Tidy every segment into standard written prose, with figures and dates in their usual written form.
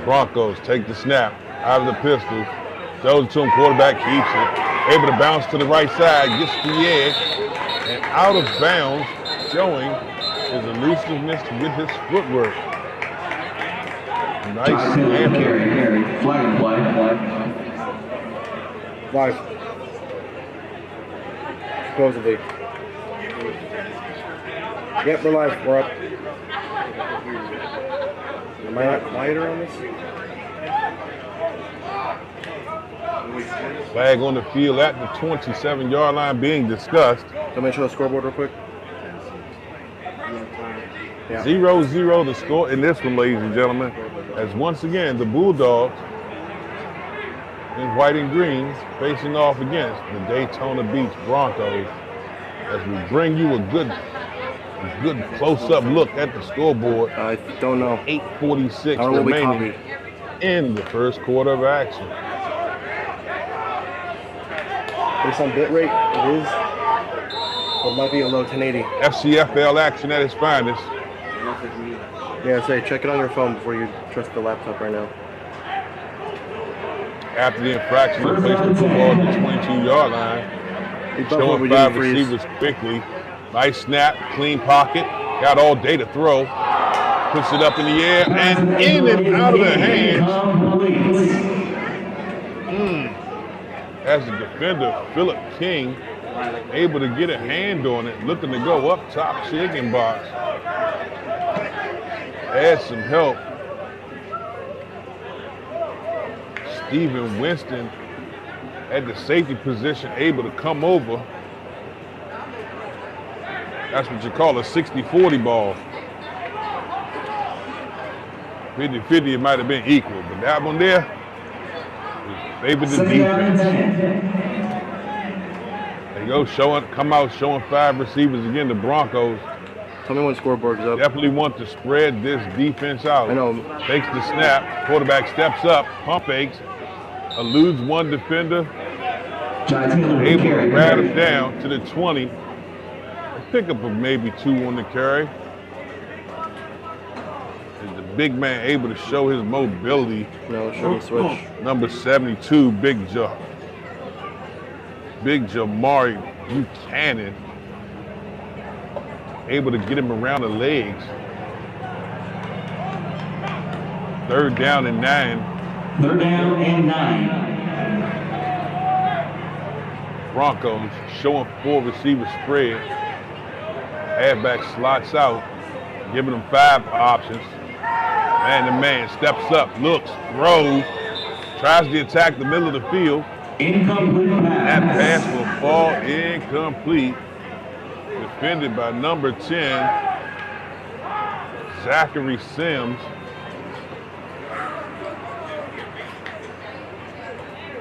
Broncos take the snap out of the pistol. Throws it to him, quarterback keeps it. Able to bounce to the right side, gets the edge, and out of bounds, showing his elusiveness with his footwork. Nice carry. Flag play. Live. Supposedly. Yep, we're live. We're up. Am I not quieter on this? Flag on the field at the 27-yard line being discussed. Let me show the scoreboard real quick. Yeah. 0-0 the score in this one, ladies and gentlemen, as once again the Bulldogs in white and green facing off against the Daytona Beach Broncos as we bring you a good close-up look at the scoreboard. I don't know. 8:46 remaining in the first quarter of action. Based on bit rate, it is. It might be a low 1080. FCFL action at its finest. Yeah, say check it on your phone before you trust the laptop right now. After the infraction, they placed the football at the 22-yard line. Showing 5 receivers quickly. Nice snap, clean pocket. Got all day to throw. Puts it up in the air and in and out of the hands. As the defender, Philip King, able to get a hand on it, looking to go up top chicken box. Add some help. Steven Winston at the safety position, able to come over. That's what you call a 60-40 ball. 50-50, it might have been equal, but that one there favored the defense. There you go, come out showing 5 receivers again, the Broncos. Tell me when scoreboard is up. Definitely want to spread this defense out. I know. Takes the snap, quarterback steps up, pump fakes, eludes one defender, able to grab him down to the 20. A pickup of maybe 2 on the carry. Is the big man able to show his mobility? No, show the switch. Number 72, Big Jamari Buchanan. Able to get him around the legs. 3rd down and 9. 3rd down and 9. Broncos showing 4 receiver spread. Halfback slots out, giving them 5 options. Man to man steps up, looks, throws, tries to attack the middle of the field. Incomplete pass. That pass will fall incomplete. Defended by number 10, Zachary Sims.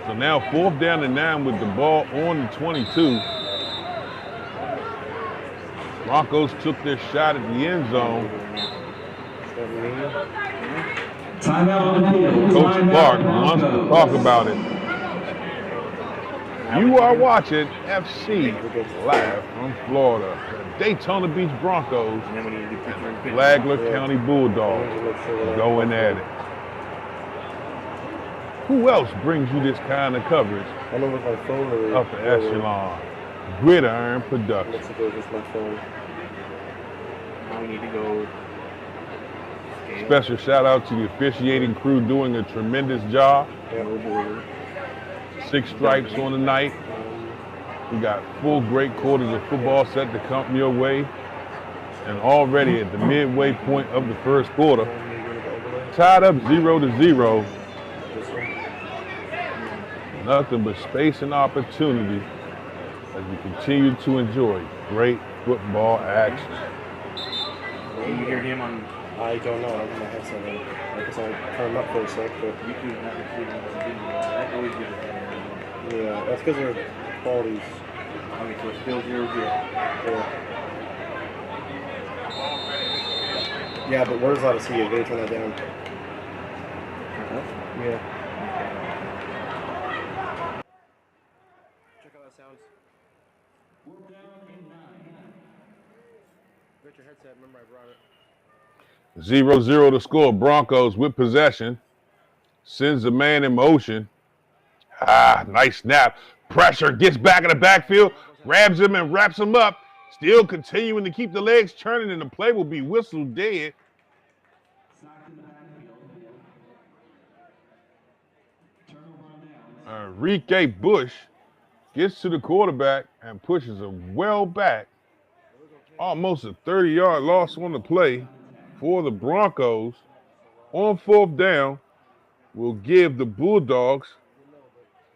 So now 4th down and 9 with the ball on the 22. Broncos took their shot at the end zone. Timeout on the field. Coach Clark wants to talk about it. You are watching FC live from Florida. The Daytona Beach Broncos and Flagler County Bulldogs going at it. Who else brings you this kind of coverage? I don't know if my phone or Upper echelon, Gridiron Production. Looks like it was just my phone. Now we need to go. Special shout out to the officiating crew doing a tremendous job. Yeah. 6 stripes on the night. We got full great quarters of football set to come your way. And already at the midway point of the first quarter, tied up 0-0. Nothing but space and opportunity as we continue to enjoy great football action. Can you hear him on I don't know. I don't have my headset on. I guess I turned up for a sec, but YouTube? Not receiving the video. That always gives us. yeah, that's because their quality's. Okay, so it's still 0-0. Yeah, but where's allowed to see it? They turn that down. Yeah. Check how that sounds. Get your headset. Remember I brought it. 0-0 to score. Broncos with possession. Sends the man in motion. Nice snap. Pressure, gets back in the backfield, grabs him and wraps him up. Still continuing to keep the legs turning, and the play will be whistled dead. Enrique Bush gets to the quarterback and pushes him well back. Almost a 30-yard loss on the play for the Broncos. On 4th down, will give the Bulldogs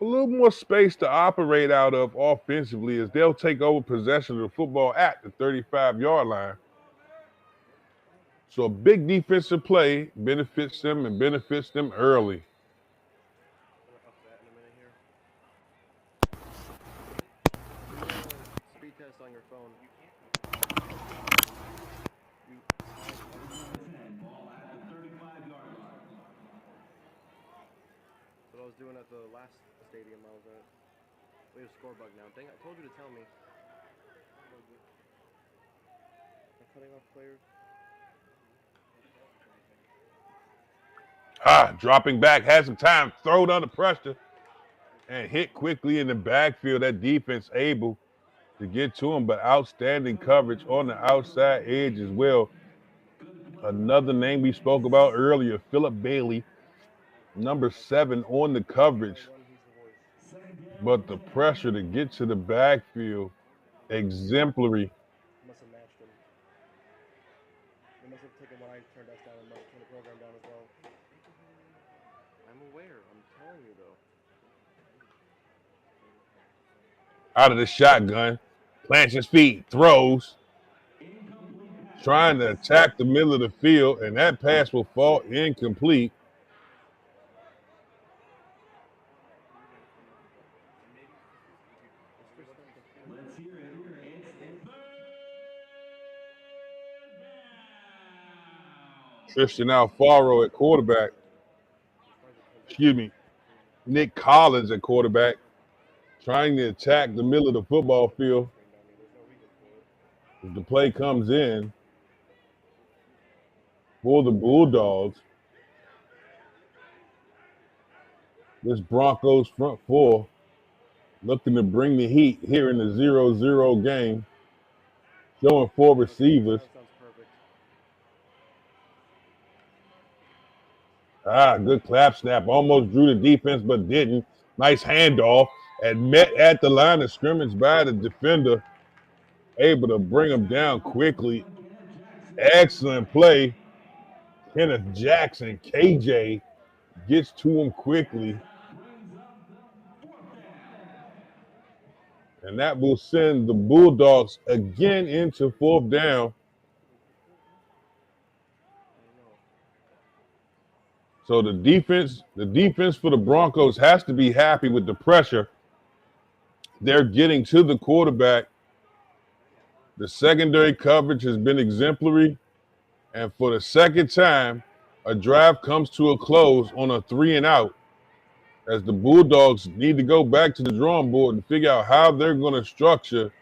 a little more space to operate out of offensively as they'll take over possession of the football at the 35-yard line. So a big defensive play benefits them and benefits them early. Speed test on your phone. What I was doing at the last stadium I was at. We have a score bug now. Dang, I told you to tell me. I'm cutting off players. Dropping back, has some time, thrown under pressure, and hit quickly in the backfield. That defense able to get to him, but outstanding coverage on the outside edge as well. Another name we spoke about earlier, Philip Bailey, number 7 on the coverage. But the pressure to get to the backfield, exemplary. Must have matched him. They must have taken when I turned us down and turned the program down as well. I'm aware. I'm telling you though. Out of the shotgun, plants his feet, throws, trying to attack the middle of the field, and that pass will fall incomplete. Christian Alfaro at quarterback. Nick Collins at quarterback, trying to attack the middle of the football field. If the play comes in for the Bulldogs, this Broncos front four looking to bring the heat here in the 0-0 game, showing 4 receivers. Good clap snap. Almost drew the defense, but didn't. Nice handoff and met at the line of scrimmage by the defender. Able to bring him down quickly. Excellent play. Kenneth Jackson, KJ, gets to him quickly. And that will send the Bulldogs again into 4th down. So the defense for the Broncos has to be happy with the pressure they're getting to the quarterback. The secondary coverage has been exemplary. And for the second time, a drive comes to a close on a 3-and-out as the Bulldogs need to go back to the drawing board and figure out how they're going to structure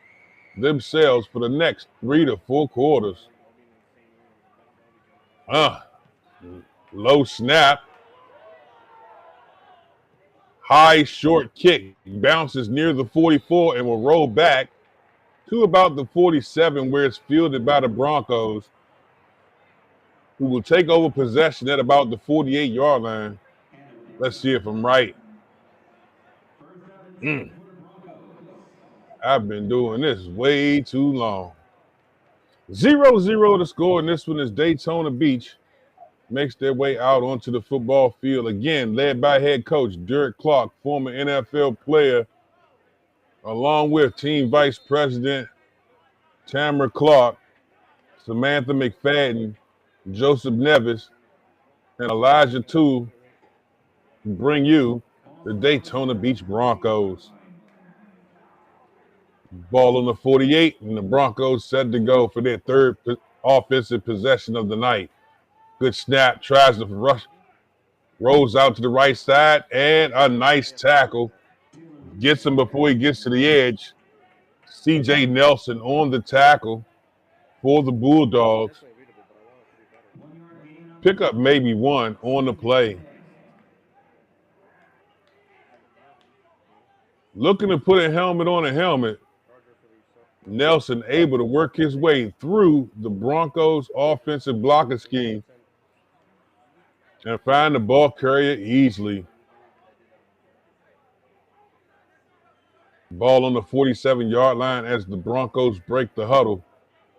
themselves for the next 3 to 4 quarters. Low snap. High short kick bounces near the 44 and will roll back to about the 47 where it's fielded by the Broncos, who will take over possession at about the 48-yard line. Let's see if I'm right. I've been doing this way too long. 0-0 to score, and this one is Daytona Beach. Makes their way out onto the football field again, led by head coach Derek Clark, former NFL player, along with team vice president Tamara Clark, Samantha McFadden, Joseph Nevis, and Elijah Toole to bring you the Daytona Beach Broncos. Ball on the 48, and the Broncos set to go for their 3rd offensive possession of the night. Good snap, tries to rush, rolls out to the right side, and a nice tackle. Gets him before he gets to the edge. C.J. Nelson on the tackle for the Bulldogs. Pick up maybe 1 on the play. Looking to put a helmet on a helmet. Nelson able to work his way through the Broncos' offensive blocking scheme and find the ball carrier easily. Ball on the 47-yard line as the Broncos break the huddle.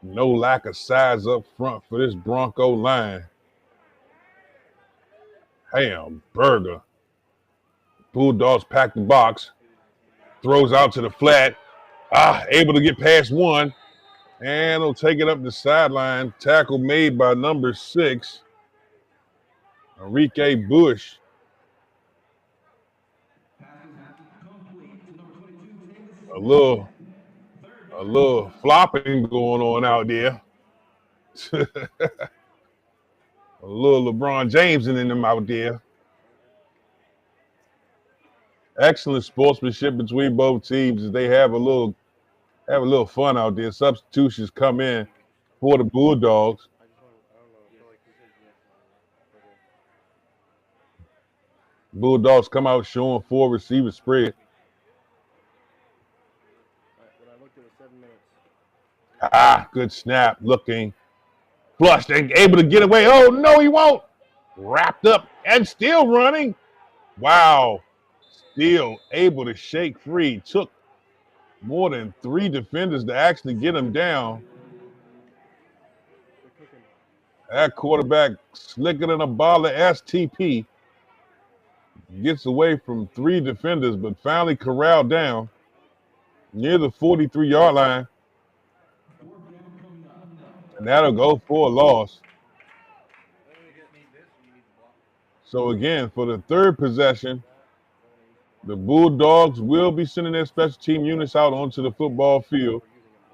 No lack of size up front for this Bronco line. Hamburger. Bulldogs pack the box. Throws out to the flat. Able to get past one. And he'll take it up the sideline. Tackle made by number 6, Enrique Bush. A little flopping going on out there. A little LeBron James in them out there. Excellent sportsmanship between both teams as they have a little fun out there. Substitutions come in for the Bulldogs. Bulldogs come out showing 4 receiver spread. Good snap. Looking flushed and able to get away. Oh, no, he won't. Wrapped up and still running. Wow. Still able to shake free. Took more than 3 defenders to actually get him down. That quarterback slicker than a ball of STP. Gets away from 3 defenders, but finally corralled down near the 43-yard line. And that'll go for a loss. So again, for the 3rd possession, the Bulldogs will be sending their special team units out onto the football field,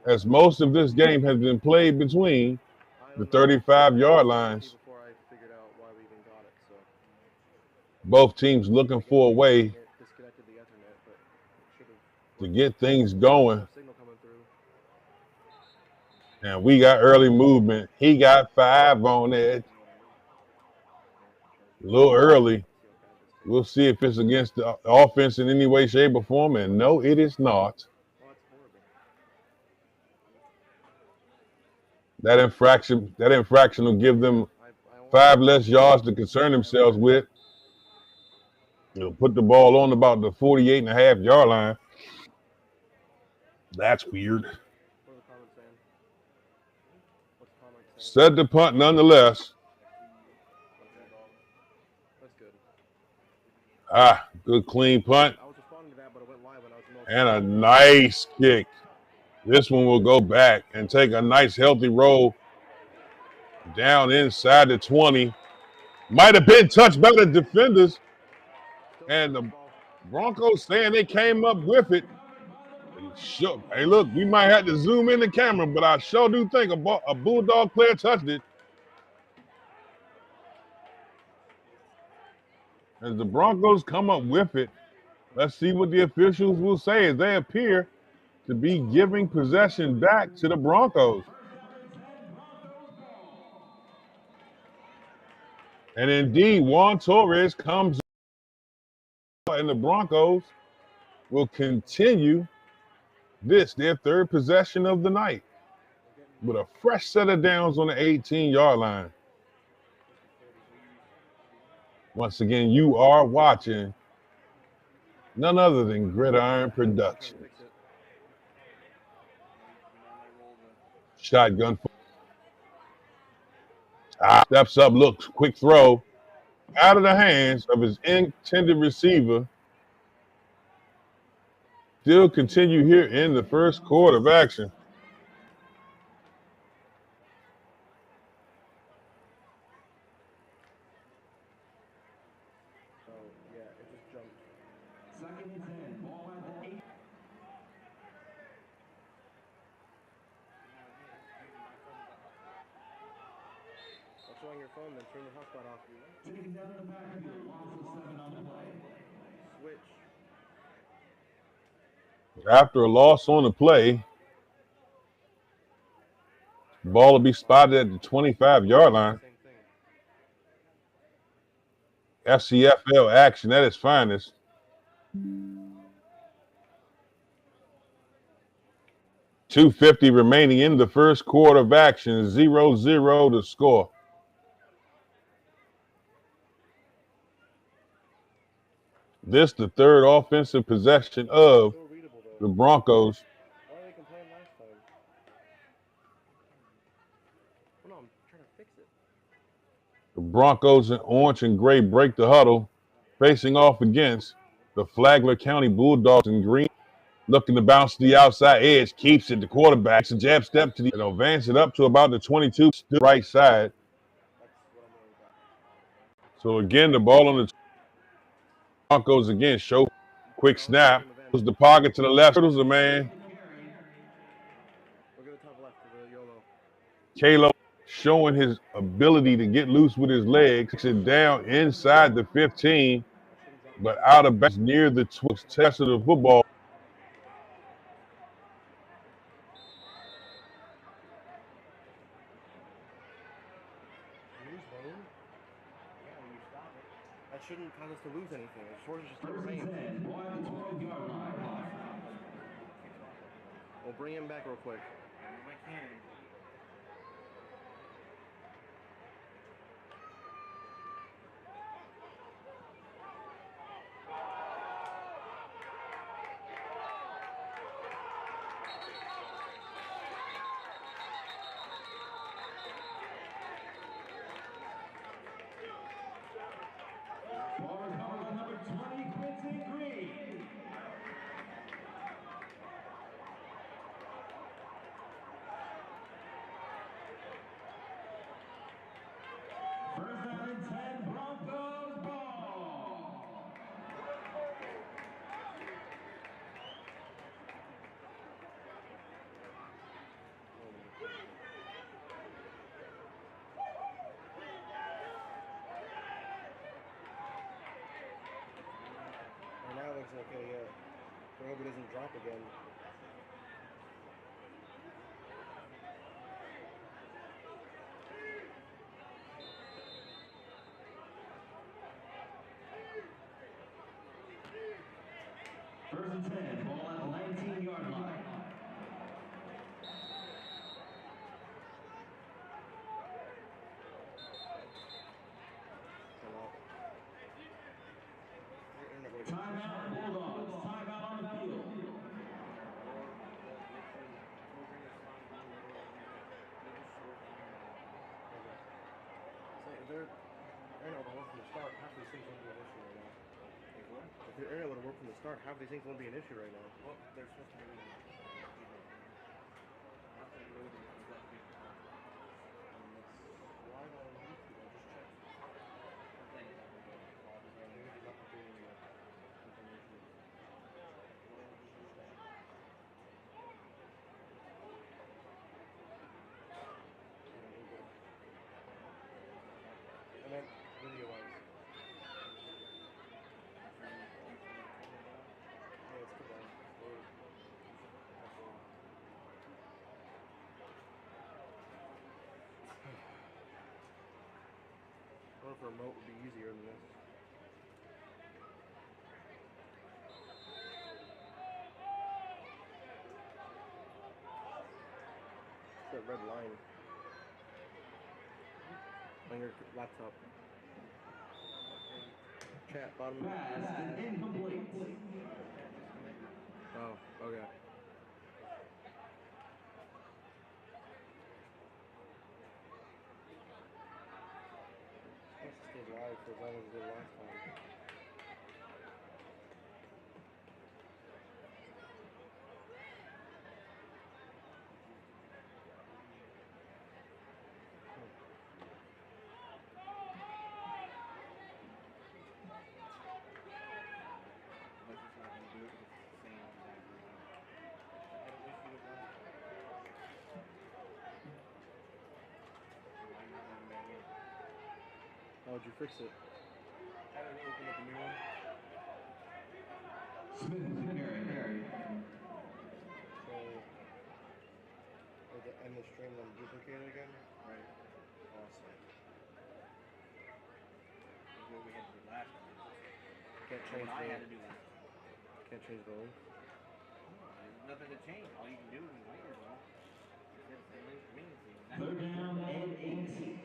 as most of this game has been played between the 35-yard lines. Both teams looking for a way to get things going. And we got early movement. He got 5 on it. A little early. We'll see if it's against the offense in any way, shape, or form. And no, it is not. That infraction will give them 5 less yards to concern themselves with. It'll put the ball on about the 48.5-yard line. That's weird. Set the punt nonetheless. Good clean punt. And a nice kick. This one will go back and take a nice healthy roll down inside the 20. Might have been touched by the defenders. And the Broncos saying they came up with it. Hey, look, we might have to zoom in the camera, but I sure do think a Bulldog player touched it. As the Broncos come up with it, let's see what the officials will say as they appear to be giving possession back to the Broncos. And indeed, Juan Torres comes and the Broncos will continue their 3rd possession of the night with a fresh set of downs on the 18-yard line. Once again, you are watching none other than Gridiron Productions. Shotgun. Steps up, looks, quick throw. Out of the hands of his intended receiver. Still continue here in the 1st quarter of action. Showing your phone, then turn your hotspot off. Switch. After a loss on the play, ball will be spotted at the 25-yard line. FCFL action at its finest. 2:50 remaining in the first quarter of action. 0-0 to score. This the third offensive possession of So readable the though. Broncos. Why are they complaining last time? Oh no, I'm trying to fix it. The Broncos in orange and gray break the huddle, facing off against the Flagler County Bulldogs in green. Looking to bounce to the outside edge, keeps it. The quarterback, a jab step to the and advance it up to about the 22, right side. That's what I'm worried about. So again, the ball on the Broncos again. Show quick No, snap. game event. Was the pocket to the left. Turtles the man. We'll go to the top left for the YOLO. Kalo showing his ability to get loose with his legs. Takes it down inside the 15, but out of bounds near the test of the football. Lose bone? Yeah, when you stop it. That shouldn't cause us to lose anything. It's short as just start playing. We'll bring him back real quick. If I can. And now it looks okay, yeah. I hope it doesn't drop again. First and 10, ball at the 19-yard line. Timeout, Bulldogs. Timeout on the field. If they're aerial to work from the start, half these things won't be an issue right now. If they're aerial to work from the start, half these things won't be an issue right now. Well, they're supposed to be reading. After loading comes that big pop. And that's Why not on YouTube? I just checked. the thing that we're doing. Maybe it's not doing the information. I meant video-wise. Yeah, it's good though. I wonder if a remote would be easier than this. It's that red line on your laptop. Chat, bottom. Pass is incomplete. Oh, okay. It's stayed live for as long as it did last time. But it's not going to do it with the same exact amount. I had an issue with last time. Why not let him back in? How would you fix it? I had to open up a new one. Smith, Mary. So, would the end the stream then duplicate it again? Right. Awesome. That's what we had to do last time. Can't That's change what I had the to do last time. can't change the link. No, I nothing to change. All you can do is wait as well. It's the leniency. Third down and 8.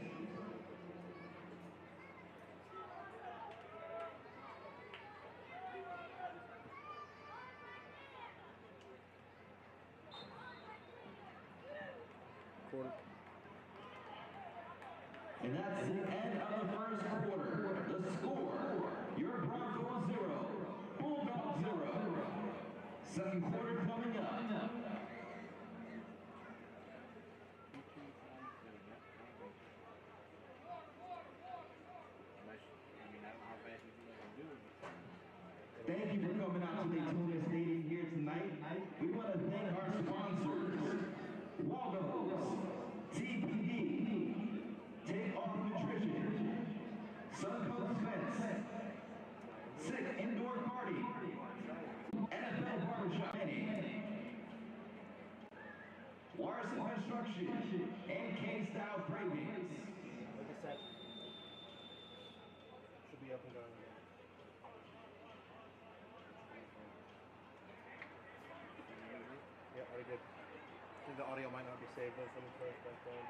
Quarter. And that's the end of the first quarter. The score, your Broncos 0, Bulldogs 0. Second quarter coming up. Thank you for coming out to Daytona Stadium here tonight. We want to thank our sponsors, Waldo's, TPD, Take Off Nutrition, Suncoast Fence, Sick Indoor Party, NFL Barbershop, Larson Construction, and K-Style Cravings. Like I said, should be up and going again. Yeah, I already did. I think the audio might not be saved. Let me turn it back down.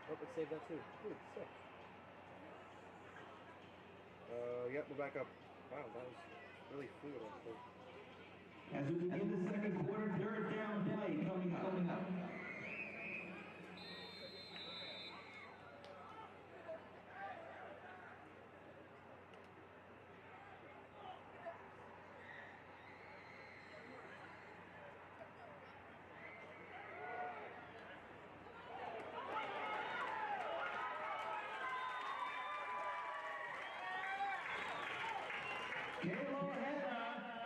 Oh, it saved that too. Ooh, sick. Yep, we're back up. Wow, that was really fluid actually. As we begin the second quarter, third down play coming up. Kayla Hanna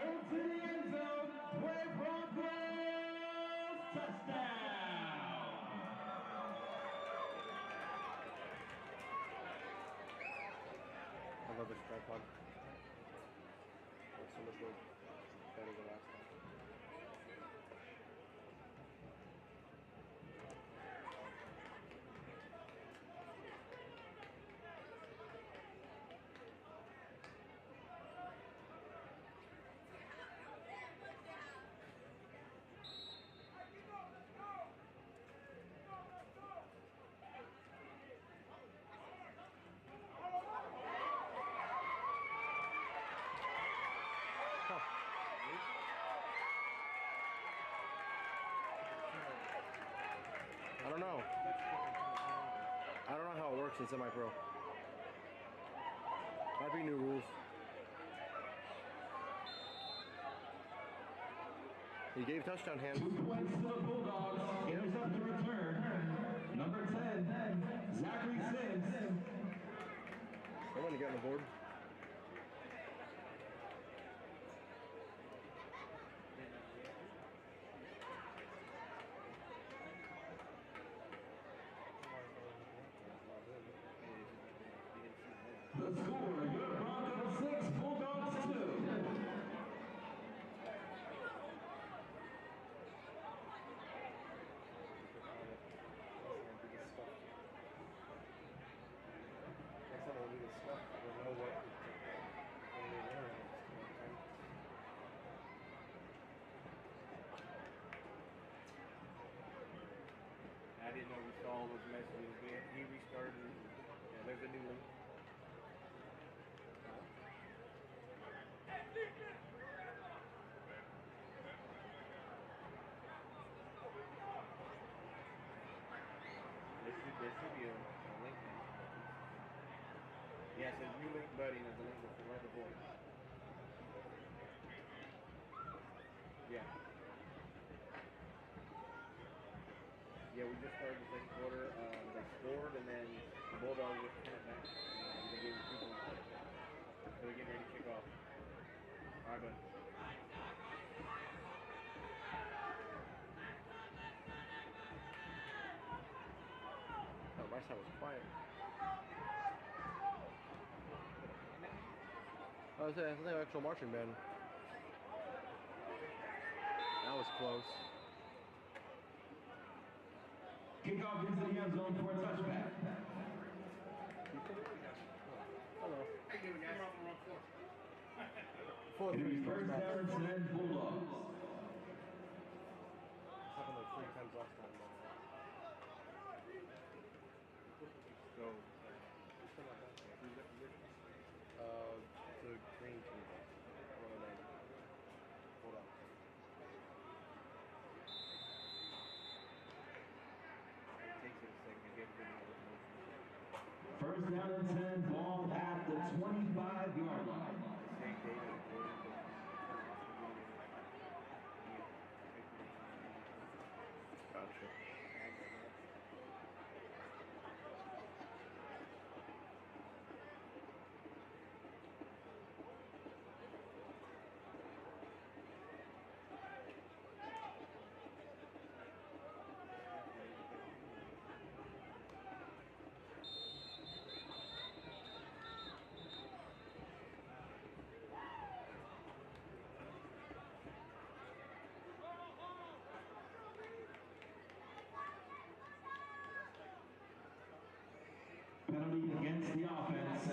into the end zone, play Broncos, touchdown! I love this tripod. It's so much more better than last time. I don't know. I don't know how it works in semi-pro. Might be new rules. He gave touchdown hands. 2 points to the Bulldogs. Intercept the return. Number 10, Zachary Sims. Someone to get on the board. The score, your Broncos 6, Bulldogs 2. Next time we'll do this stuff. We'll know what. I didn't know we saw all those messages. He restarted. Yeah, there's a new link. There should be a link now. Yeah, it says new link buddy and there's a link right before it. Yeah. Yeah, we just started the second quarter. They scored and then the Bulldogs just kind of back. They gave us 2 points. So we're getting ready to kick off. All right, bud. Oh, my side was quiet. Oh, it's an actual marching band. That was close. Kickoff into the end zone for a touchback. Hello. It'll be first down and 10 Bulldogs. 3 times last time. So, Still not bad. who's that position? The green team. One of them. Hold on. It takes it a second to get a good motion. First down and 10, ball at the 25-yard line. The same data recorded, but turn off the video. Mute. Gotcha. Penalty against the offense.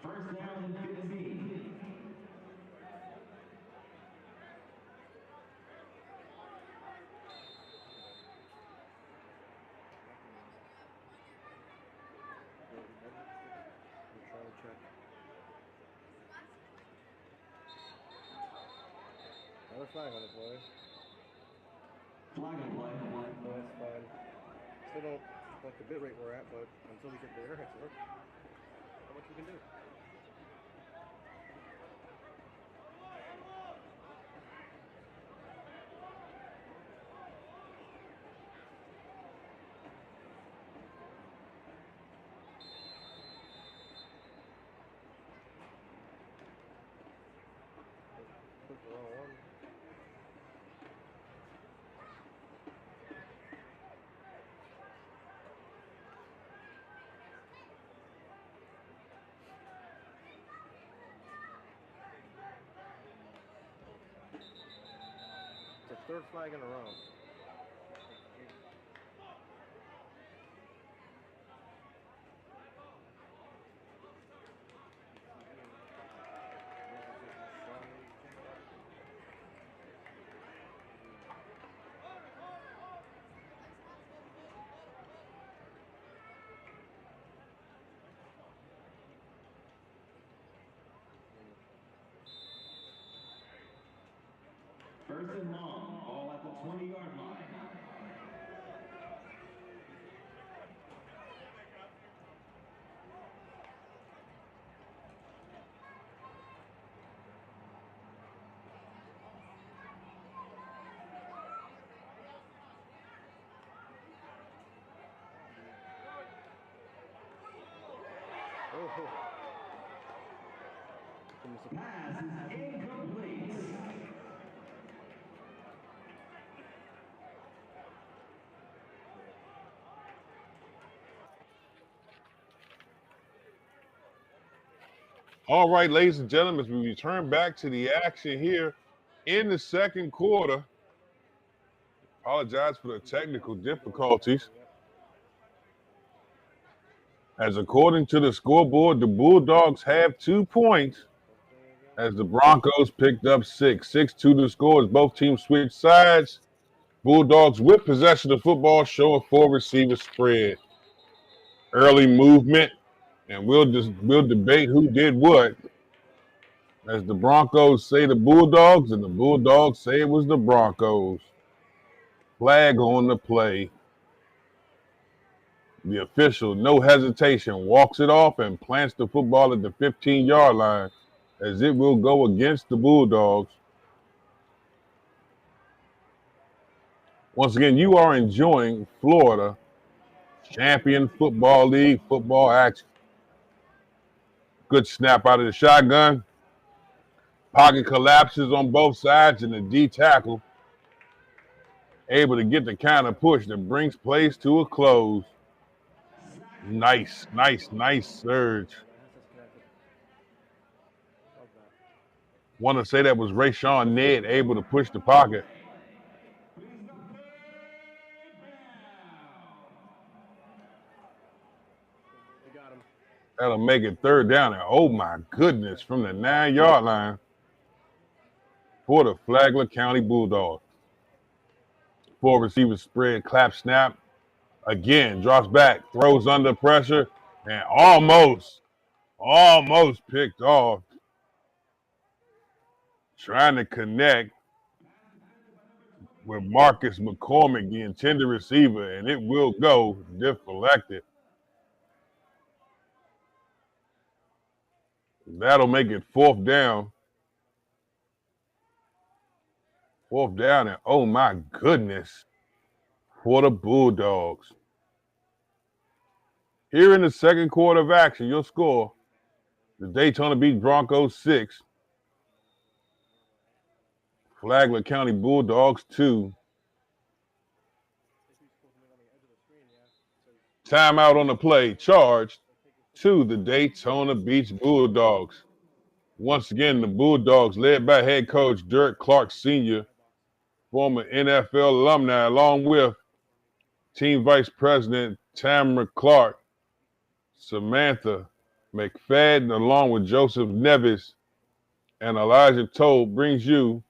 First down and 15. I'm trying to check. Another flag on it, boy. Flag and play. No, that's fine. Still don't like the bit rate we're at, but until we get the air hits work, not much we can do. Clicked the wrong one. It's a third flag in a row. First and long, all at the 20-yard line. Oh. Pass is incomplete. All right, ladies and gentlemen, as we return back to the action here in the second quarter. Apologize for the technical difficulties. As according to the scoreboard, the Bulldogs have 2 points as the Broncos picked up 6. 6-2 the score as both teams switched sides. Bulldogs with possession of the football, show a 4-receiver spread. Early movement, and we'll debate who did what. As the Broncos say the Bulldogs, and the Bulldogs say it was the Broncos. Flag on the play. The official, no hesitation, walks it off and plants the football at the 15-yard line as it will go against the Bulldogs. Once again, you are enjoying Florida Champion Football League football action. Good snap out of the shotgun. Pocket collapses on both sides, and the D tackle able to get the kind of push that brings plays to a close. Nice surge. Want to say that was Rayshawn Ned able to push the pocket. They got him. That'll make it third down. And oh my goodness, from the 9-yard line for the Flagler County Bulldogs. Four receiver spread, clap, snap. Again, drops back, throws under pressure, and almost picked off. Trying to connect with Marcus McCormick, the intended receiver, and it will go deflected. That'll make it fourth down. Fourth down, and oh my goodness, for the Bulldogs. Here in the second quarter of action, your score, the Daytona Beach Broncos 6, Flagler County Bulldogs 2. Timeout on the play, charged to the Daytona Beach Bulldogs. Once again, the Bulldogs, led by head coach Dirk Clark Sr., former NFL alumni, along with team vice president Tamara Clark, Samantha McFadden, along with Joseph Nevis and Elijah Toll, brings you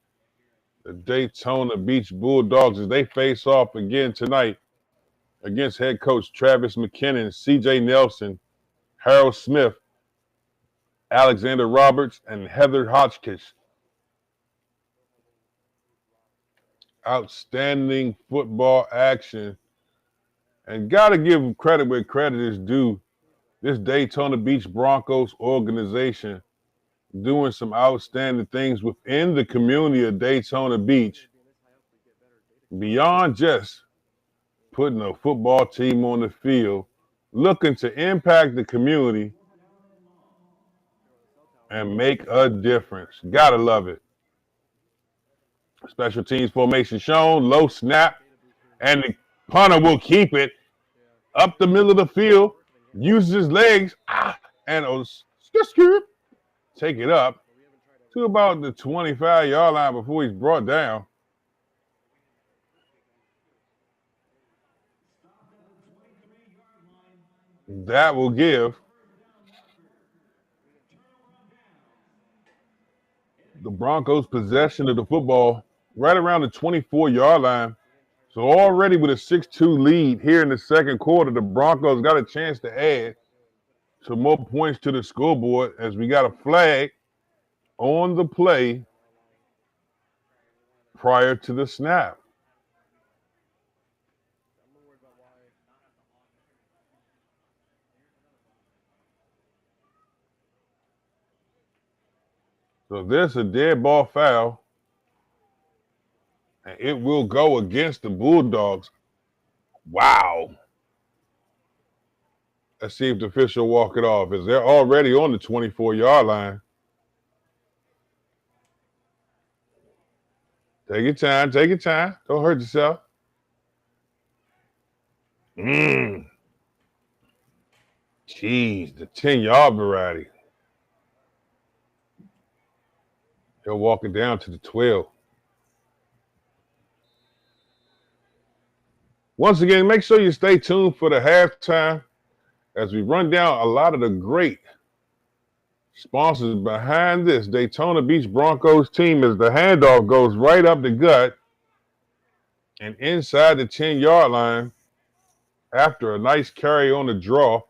the Daytona Beach Bulldogs as they face off again tonight against head coach Travis McKinnon, CJ Nelson, Harold Smith, Alexander Roberts, and Heather Hotchkiss. Outstanding football action. And got to give credit where credit is due. This Daytona Beach Broncos organization doing some outstanding things within the community of Daytona Beach. Beyond just putting a football team on the field, looking to impact the community and make a difference. Gotta love it. Special teams formation shown, low snap, and the punter will keep it up the middle of the field, uses his legs, and take it up to about the 25-yard line before he's brought down. That will give the Broncos possession of the football right around the 24-yard line. So already with a 6-2 lead here in the second quarter, the Broncos got a chance to add some more points to the scoreboard as we got a flag on the play prior to the snap. So there's a dead ball foul, and it will go against the Bulldogs. Wow. Let's see if the official walk it off, as they're already on the 24-yard line. Take your time, take your time. Don't hurt yourself. Jeez, the 10-yard variety. He'll walk it down to the 12. Once again, make sure you stay tuned for the halftime as we run down a lot of the great sponsors behind this Daytona Beach Broncos team as the handoff goes right up the gut and inside the 10-yard line after a nice carry on the draw.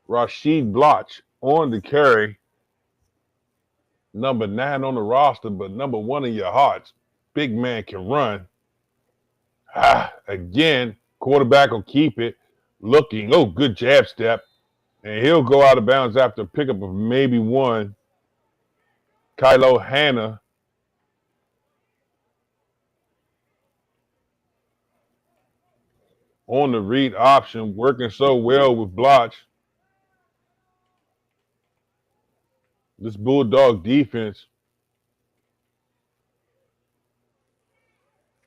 Rashid Bloch on the carry. Number 9 on the roster, but number 1 in your hearts. Big man can run. Again, quarterback will keep it. Looking, good jab step. And he'll go out of bounds after a pickup of maybe 1. Kylo Hanna. On the read option, working so well with Bloch. This Bulldog defense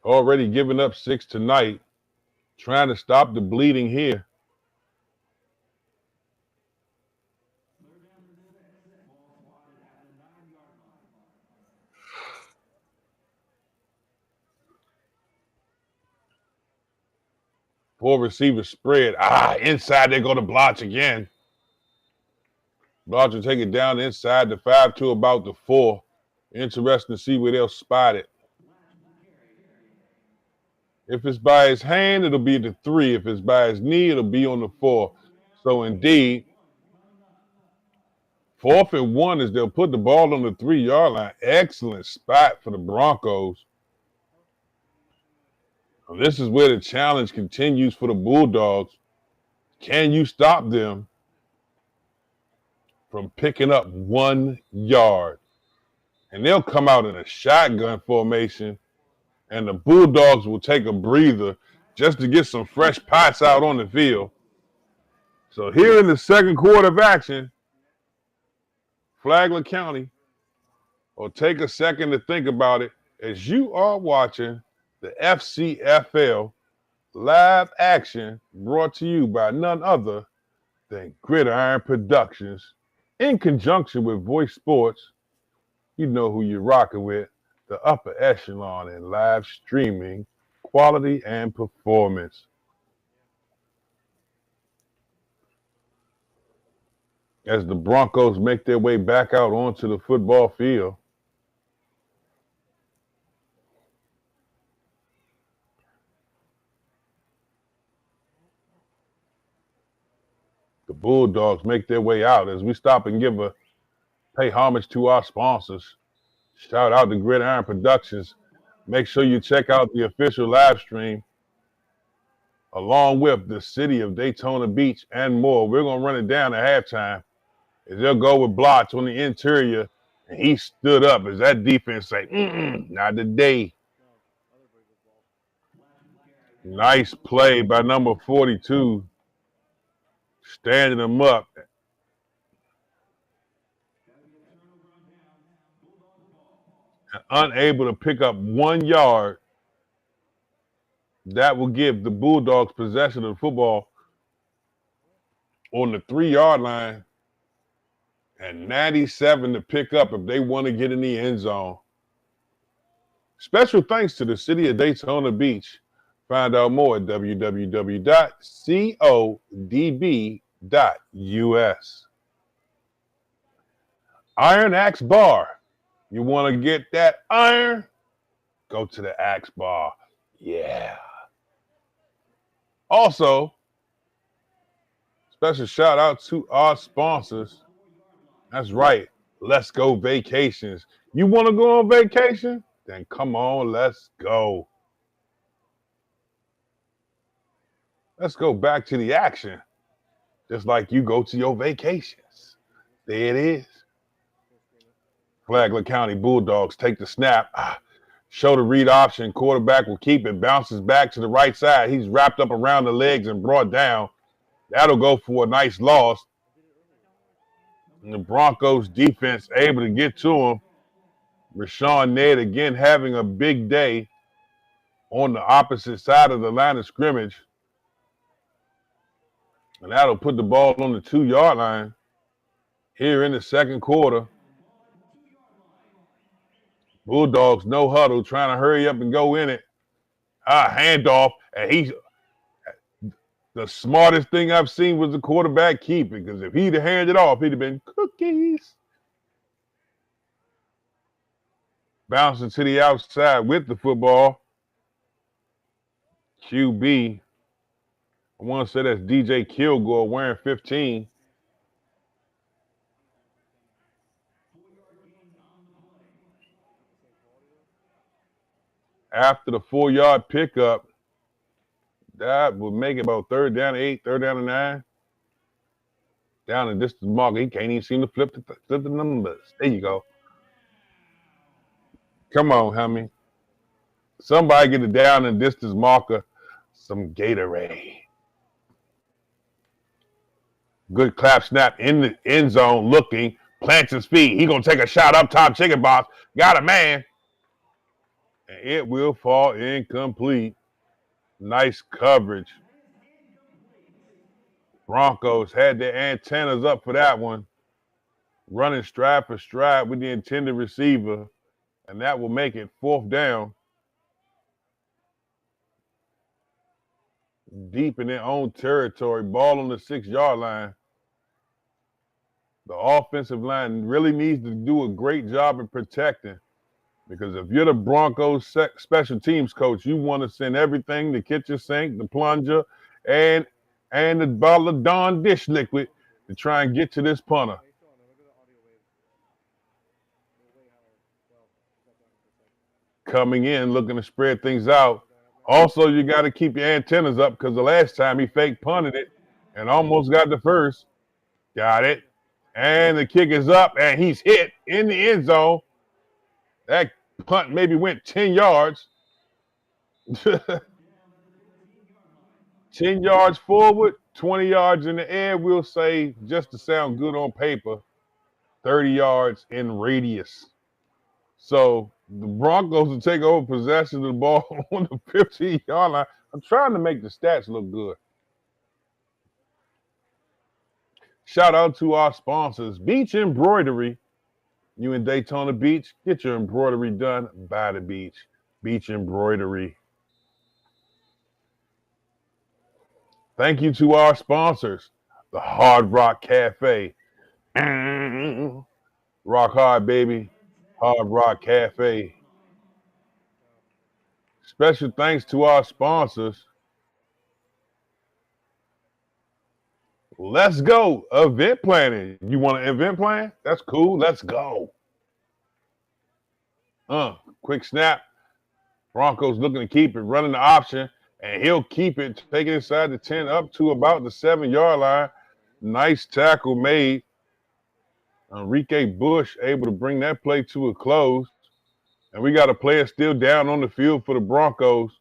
already giving up 6 tonight, trying to stop the bleeding here. Four receiver spread. Inside they go to Bloch again. About to take it down inside the 5 to about the 4. Interesting to see where they'll spot it. If it's by his hand, it'll be the 3. If it's by his knee, it'll be on the 4. So indeed, 4th and 1 is they'll put the ball on the 3-yard line. Excellent spot for the Broncos. And this is where the challenge continues for the Bulldogs. Can you stop them from picking up 1 yard? And they'll come out in a shotgun formation, and the Bulldogs will take a breather just to get some fresh pots out on the field. So here in the second quarter of action, Flagler County will take a second to think about it as you are watching the FCFL live action brought to you by none other than Gridiron Productions in conjunction with Voice Sports. You know who you're rocking with, the upper echelon in live streaming, quality, and performance. As the Broncos make their way back out onto the football field, the Bulldogs make their way out as we stop and pay homage to our sponsors. Shout out to Gridiron Productions. Make sure you check out the official live stream along with the city of Daytona Beach and more. We're going to run it down at halftime. As they'll go with blocks on the interior, and he stood up as that defense say, not today. Nice play by number 42, standing him up. And unable to pick up 1 yard. That will give the Bulldogs possession of the football on the 3-yard line and 97 to pick up if they want to get in the end zone. Special thanks to the city of Daytona Beach. Find out more at www.codb.us. Iron Axe Bar. You want to get that iron? Go to the Axe Bar. Yeah. Also, special shout out to our sponsors. That's right. Let's Go Vacations. You want to go on vacation? Then come on, let's go. Let's go back to the action. Just like you go to your vacations. There it is. Flagler County Bulldogs take the snap. Show the read option. Quarterback will keep it. Bounces back to the right side. He's wrapped up around the legs and brought down. That'll go for a nice loss. And the Broncos defense able to get to him. Rashawn Ned again having a big day on the opposite side of the line of scrimmage. And that'll put the ball on the 2-yard line here in the second quarter. Bulldogs no huddle, trying to hurry up and go in it. Handoff, and the smartest thing I've seen was the quarterback keep it, because if he'd have handed off, he'd have been cookies. Bouncing to the outside with the football. QB, I want to say that's DJ Kilgore wearing 15. After the 4-yard pickup, that would make it about 3rd down to 8, 3rd down to 9. Down the distance marker, he can't even seem to flip the numbers. There you go. Come on, homie. Somebody get it down the distance marker. Some Gatorade. Good clap snap in the end zone, looking, plants his feet. He gonna take a shot up top, chicken box. Got a man. And it will fall incomplete. Nice coverage. Broncos had their antennas up for that one. Running stride for stride with the intended receiver. And that will make it 4th down. Deep in their own territory. Ball on the 6-yard line. The offensive line really needs to do a great job in protecting, because if you're the Broncos special teams coach, you want to send everything, the kitchen sink, the plunger, and the bottle of Dawn dish liquid to try and get to this punter. Hey, Sean, look at the audio waves. They're way higher. Well, it's not 100%. Coming in, looking to spread things out. Also, you got to keep your antennas up, because the last time he fake punted it and almost got the first. Got it. And the kick is up, and he's hit in the end zone. That punt maybe went 10 yards. 10 yards forward, 20 yards in the air, we'll say, just to sound good on paper, 30 yards in radius. So the Broncos will take over possession of the ball on the 15-yard line. I'm trying to make the stats look good. Shout out to our sponsors, Beach Embroidery. You in Daytona Beach, get your embroidery done by the beach. Beach Embroidery. Thank you to our sponsors, the Hard Rock Cafe. Rock hard, baby. Hard Rock Cafe. Special thanks to our sponsors. Let's go. Event planning. You want an event plan? That's cool. Let's go. Quick snap. Broncos looking to keep it, running the option, and he'll keep it, take it inside the 10 up to about the 7-yard line. Nice tackle made. Enrique Bush able to bring that play to a close. And we got a player still down on the field for the Broncos.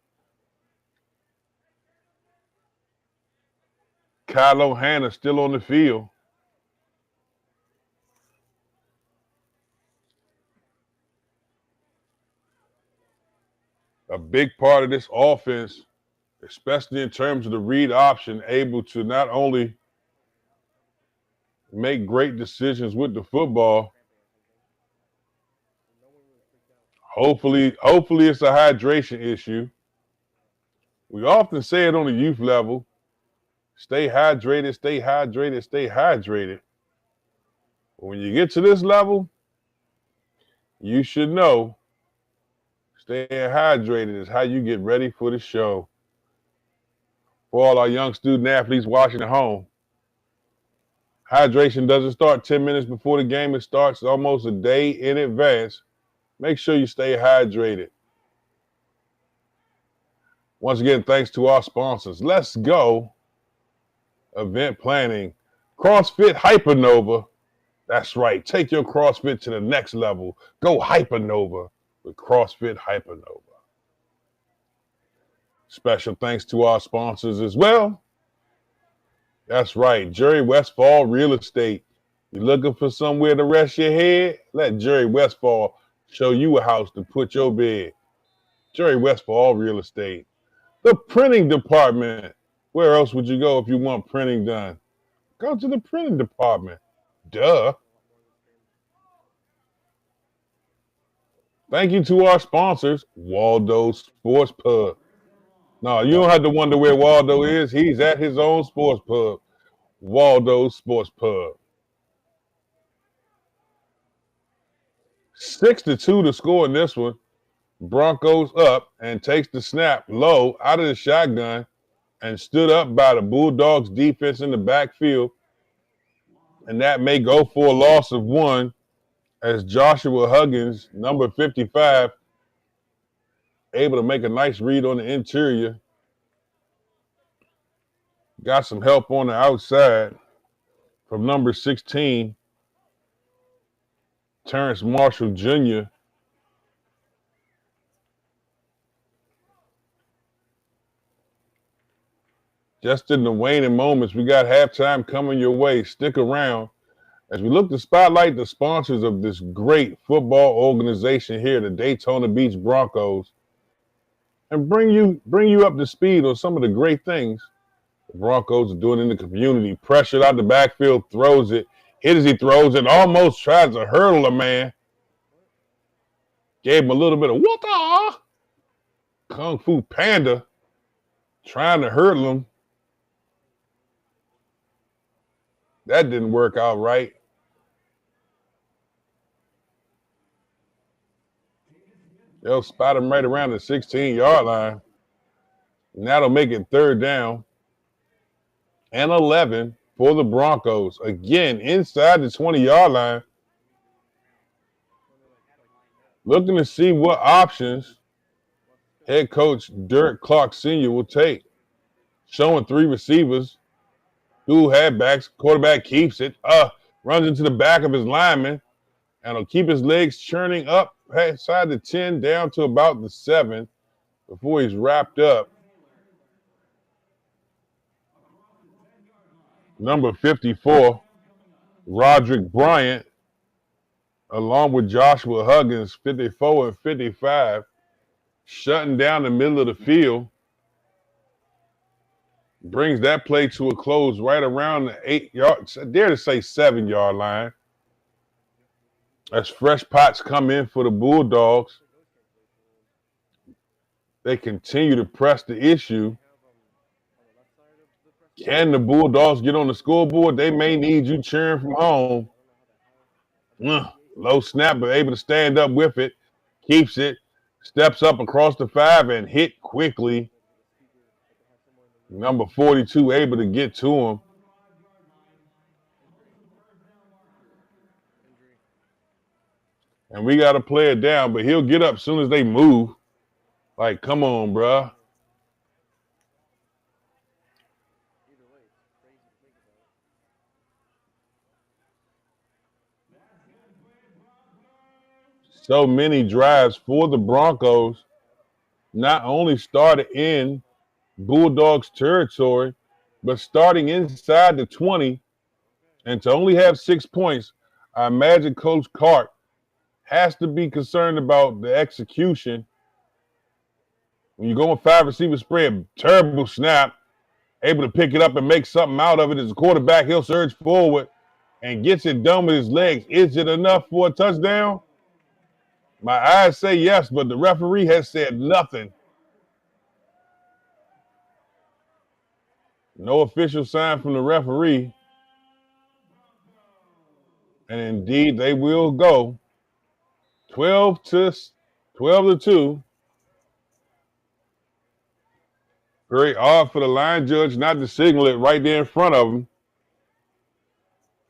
Kylo Hanna still on the field. A big part of this offense, especially in terms of the read option, able to not only make great decisions with the football. Hopefully it's a hydration issue. We often say it on the youth level. Stay hydrated, stay hydrated, stay hydrated. But when you get to this level, you should know staying hydrated is how you get ready for the show. For all our young student athletes watching at home, hydration doesn't start 10 minutes before the game. It starts almost a day in advance. Make sure you stay hydrated. Once again, thanks to our sponsors. Let's go. Event planning. CrossFit Hypernova. That's right. Take your CrossFit to the next level. Go Hypernova with CrossFit Hypernova. Special thanks to our sponsors as well. That's right. Jerry Westfall Real Estate. You looking for somewhere to rest your head? Let Jerry Westfall show you a house to put your bed. Jerry Westfall Real Estate. The printing department. Where else would you go if you want printing done? Go to the printing department. Duh. Thank you to our sponsors, Waldo Sports Pub. No, you don't have to wonder where Waldo is. He's at his own sports pub, Waldo Sports Pub. 6-2 to score in this one. Broncos up and takes the snap low out of the shotgun and stood up by the Bulldogs defense in the backfield. And that may go for a loss of 1 as Joshua Huggins, number 55, able to make a nice read on the interior. Got some help on the outside from number 16, Terrence Marshall Jr. Just in the waning moments, we got halftime coming your way. Stick around as we look to spotlight the sponsors of this great football organization here, the Daytona Beach Broncos, and bring you up to speed on some of the great things the Broncos are doing in the community. Pressured out the backfield, throws it, hit as he throws it, almost tries to hurdle a man. Gave him a little bit of whoop-ah. Kung Fu Panda trying to hurdle him. That didn't work out right. They'll spot him right around the 16-yard line. And that'll make it 3rd down and 11 for the Broncos. Again, inside the 20-yard line. Looking to see what options head coach Derek Clark Sr. will take. Showing 3 receivers, 2 halfbacks. Quarterback keeps it, runs into the back of his lineman, and will keep his legs churning up inside the 10 down to about the 7 before he's wrapped up. Number 54, Roderick Bryant, along with Joshua Huggins, 54 and 55, shutting down the middle of the field. Brings that play to a close right around the 8-yard, I dare to say 7-yard line. As fresh pots come in for the Bulldogs, they continue to press the issue. Can the Bulldogs get on the scoreboard? They may need you cheering from home. Low snap, but able to stand up with it. Keeps it. Steps up across the 5 and hit quickly. Number 42 able to get to him. And we got to play it down, but he'll get up as soon as they move. Like, come on, bruh. So many drives for the Broncos, not only started in Bulldogs territory, but starting inside the 20, and to only have 6 points, I imagine Coach Clark has to be concerned about the execution. When you go in 5 receiver spread, terrible snap, able to pick it up and make something out of it as a quarterback, he'll surge forward and gets it done with his legs. Is it enough for a touchdown? My eyes say yes, but the referee has said nothing. No official sign from the referee. And indeed, they will go 12 to 2. Very odd for the line judge not to signal it right there in front of him.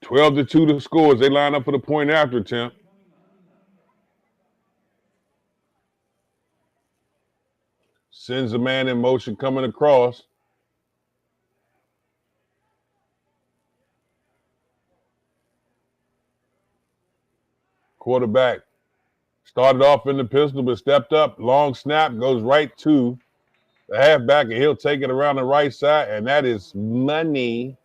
12 to 2 the score as they line up for the point after attempt. Sends a man in motion coming across. Quarterback started off in the pistol, but stepped up. Long snap, goes right to the halfback, and he'll take it around the right side, and that is money.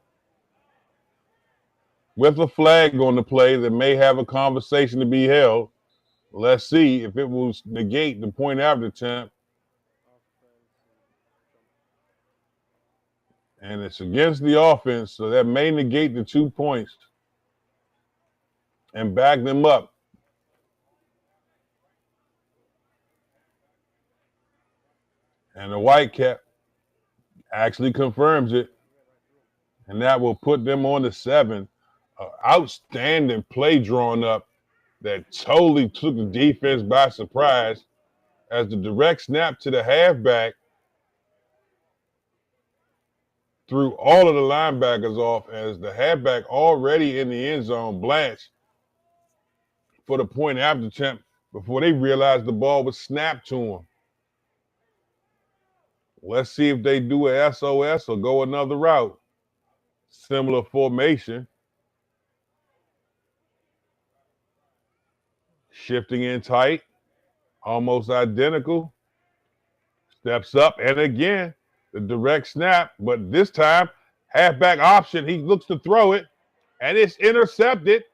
With a flag on the play that may have a conversation to be held. Let's see if it will negate the point after attempt. And it's against the offense, so that may negate the 2 points and back them up. And the Whitecap actually confirms it, and that will put them on the 7. Outstanding play drawn up that totally took the defense by surprise as the direct snap to the halfback threw all of the linebackers off as the halfback already in the end zone blanched for the point after attempt before they realized the ball was snapped to him. Let's see if they do a SOS or go another route. Similar formation. Shifting in tight, almost identical. Steps up, and again, the direct snap, but this time, halfback option. He looks to throw it, and it's intercepted.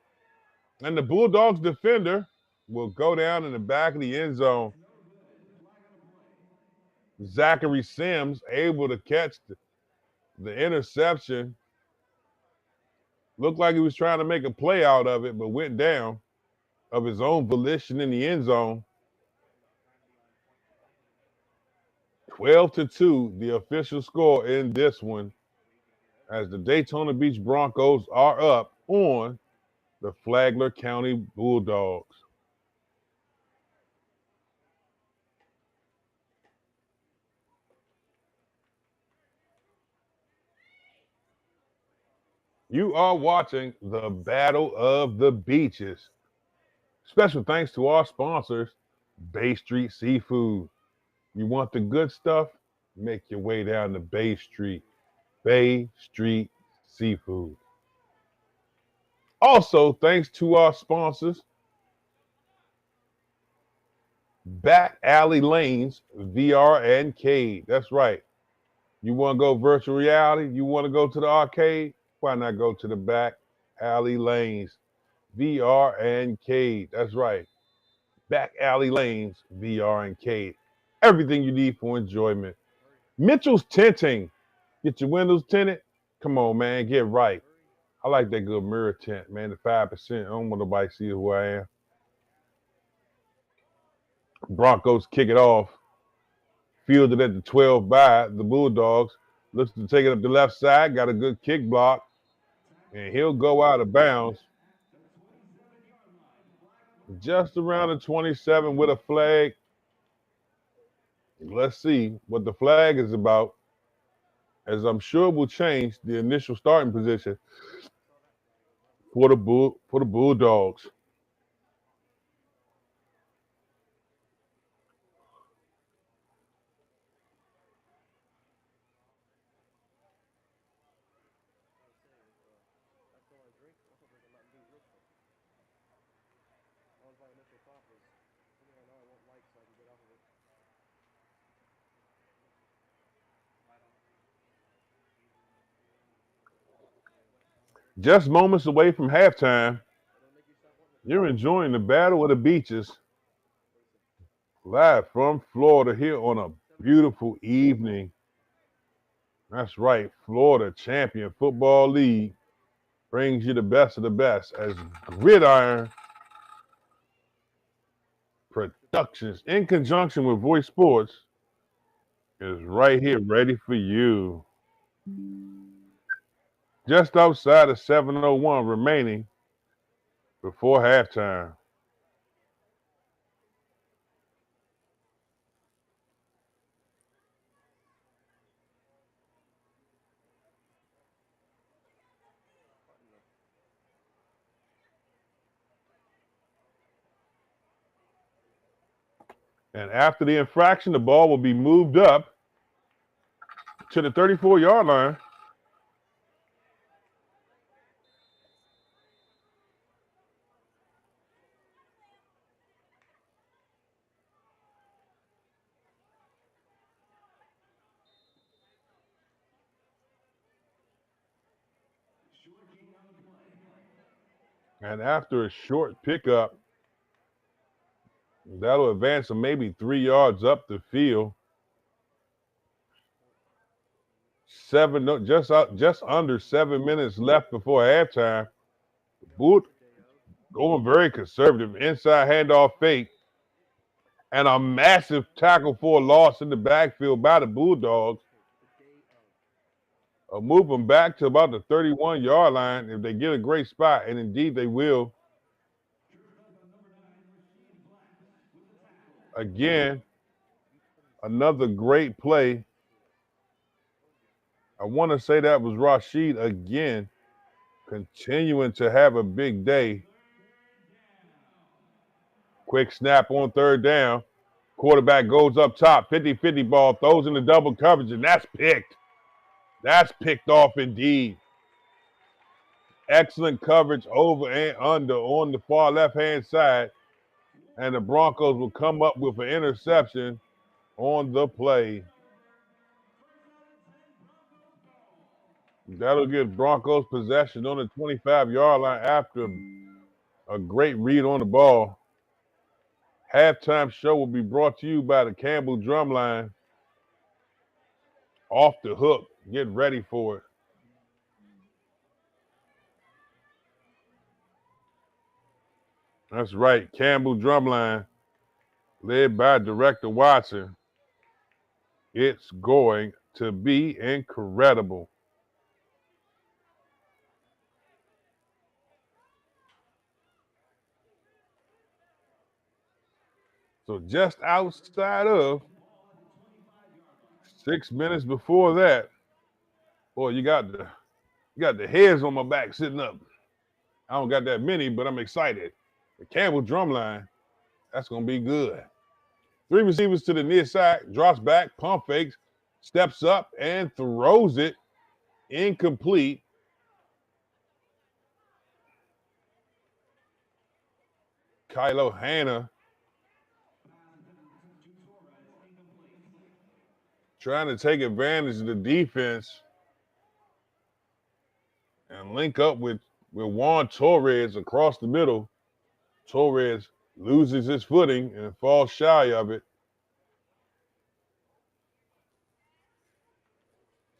And the Bulldogs defender will go down in the back of the end zone. Zachary Sims able to catch the interception. Looked like he was trying to make a play out of it, but went down of his own volition in the end zone. 12 to 2, the official score in this one, as the Daytona Beach Broncos are up on the Flagler County Bulldogs. You are watching the Battle of the Beaches. Special thanks to our sponsors, Bay Street Seafood. You want the good stuff? Make your way down to Bay Street. Bay Street Seafood. Also, thanks to our sponsors, Back Alley Lanes VR Arcade. That's right. You want to go virtual reality? You want to go to the arcade? Why not go to the Back Alley Lanes VR Arcade? That's right. Back Alley Lanes VR Arcade. Everything you need for enjoyment. Mitchell's Tinting. Get your windows tinted? Come on, man. Get right. I like that good mirror tint, man. The 5%. I don't want nobody to see who I am. Broncos kick it off. Fielded at the 12 by the Bulldogs. Looks to take it up the left side. Got a good kick block. And he'll go out of bounds. Just around the 27 with a flag. Let's see what the flag is about, as I'm sure will change the initial starting position for the Bulldogs. Just moments away from halftime, you're enjoying the Battle of the Beaches live from Florida here on a beautiful evening. That's right, Florida Champion Football League brings you the best of the best as Gridiron Productions, in conjunction with Voice Sports, is right here ready for you. Just outside of 7:01 remaining before halftime. And after the infraction, the ball will be moved up to the 34-yard line. And after a short pickup, that'll advance them maybe 3 yards up the field. Just under 7 minutes left before halftime. Boot going very conservative. Inside handoff fake. And a massive tackle for a loss in the backfield by the Bulldogs. Move them back to about the 31-yard line if they get a great spot, and indeed they will. Again, another great play. I want to say that was Rashid again, continuing to have a big day. Quick snap on third down. Quarterback goes up top, 50-50 ball, throws in the double coverage, and that's picked. That's picked off indeed. Excellent coverage over and under on the far left-hand side. And the Broncos will come up with an interception on the play. That'll give Broncos possession on the 25-yard line after a great read on the ball. Halftime show will be brought to you by the Campbell Drumline. Off the hook. Get ready for it. That's right, Campbell Drumline, led by Director Watson. It's going to be incredible. So just outside of 6 minutes before that, boy, you got Got the hairs on my back sitting up. I don't got that many, but I'm excited. The Campbell drumline, that's going to be good. 3 receivers to the near side, drops back, pump fakes, steps up, and throws it. Incomplete. Kylo Hanna trying to take advantage of the defense and link up with Juan Torres across the middle. Torres loses his footing and falls shy of it.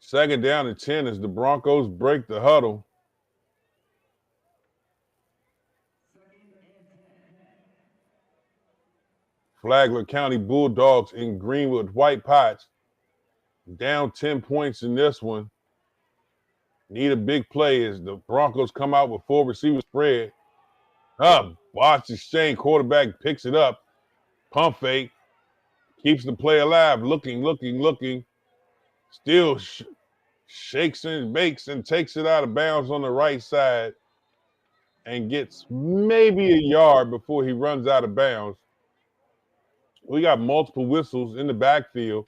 2nd down and 10 as the Broncos break the huddle. Flagler County Bulldogs in Greenwood White Pots. Down 10 points in this one. Need a big play as the Broncos come out with 4 receiver spread. Botch exchange, quarterback picks it up. Pump fake. Keeps the play alive. Looking. Still shakes and bakes and takes it out of bounds on the right side and gets maybe a yard before he runs out of bounds. We got multiple whistles in the backfield.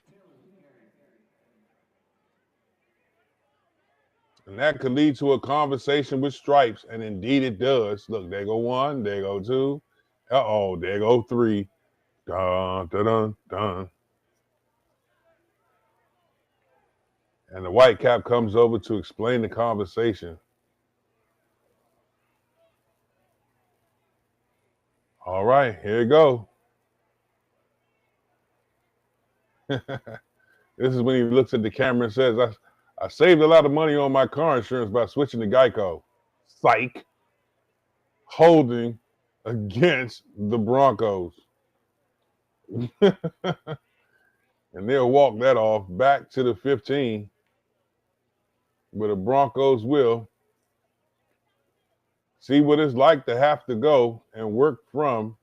And that could lead to a conversation with stripes, and indeed it does. Look, there go 1, there go 2. Uh-oh, there go 3. Dun, dun, dun, dun. And the white cap comes over to explain the conversation. All right, here you go. This is when he looks at the camera and says, I saved a lot of money on my car insurance by switching to Geico. Psych. Holding against the Broncos. And they'll walk that off back to the 15. But the Broncos will see what it's like to have to go and work from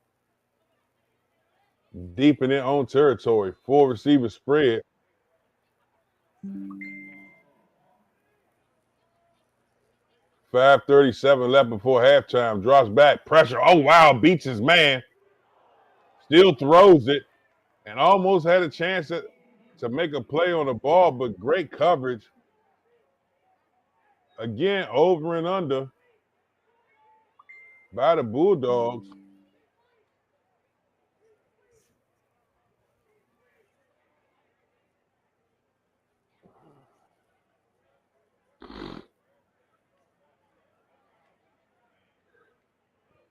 deep in their own territory. 4 receiver spread. .537 left before halftime. Drops back. Pressure. Oh, wow. Beats his man. Still throws it. And almost had a chance to make a play on the ball, but great coverage. Again, over and under by the Bulldogs.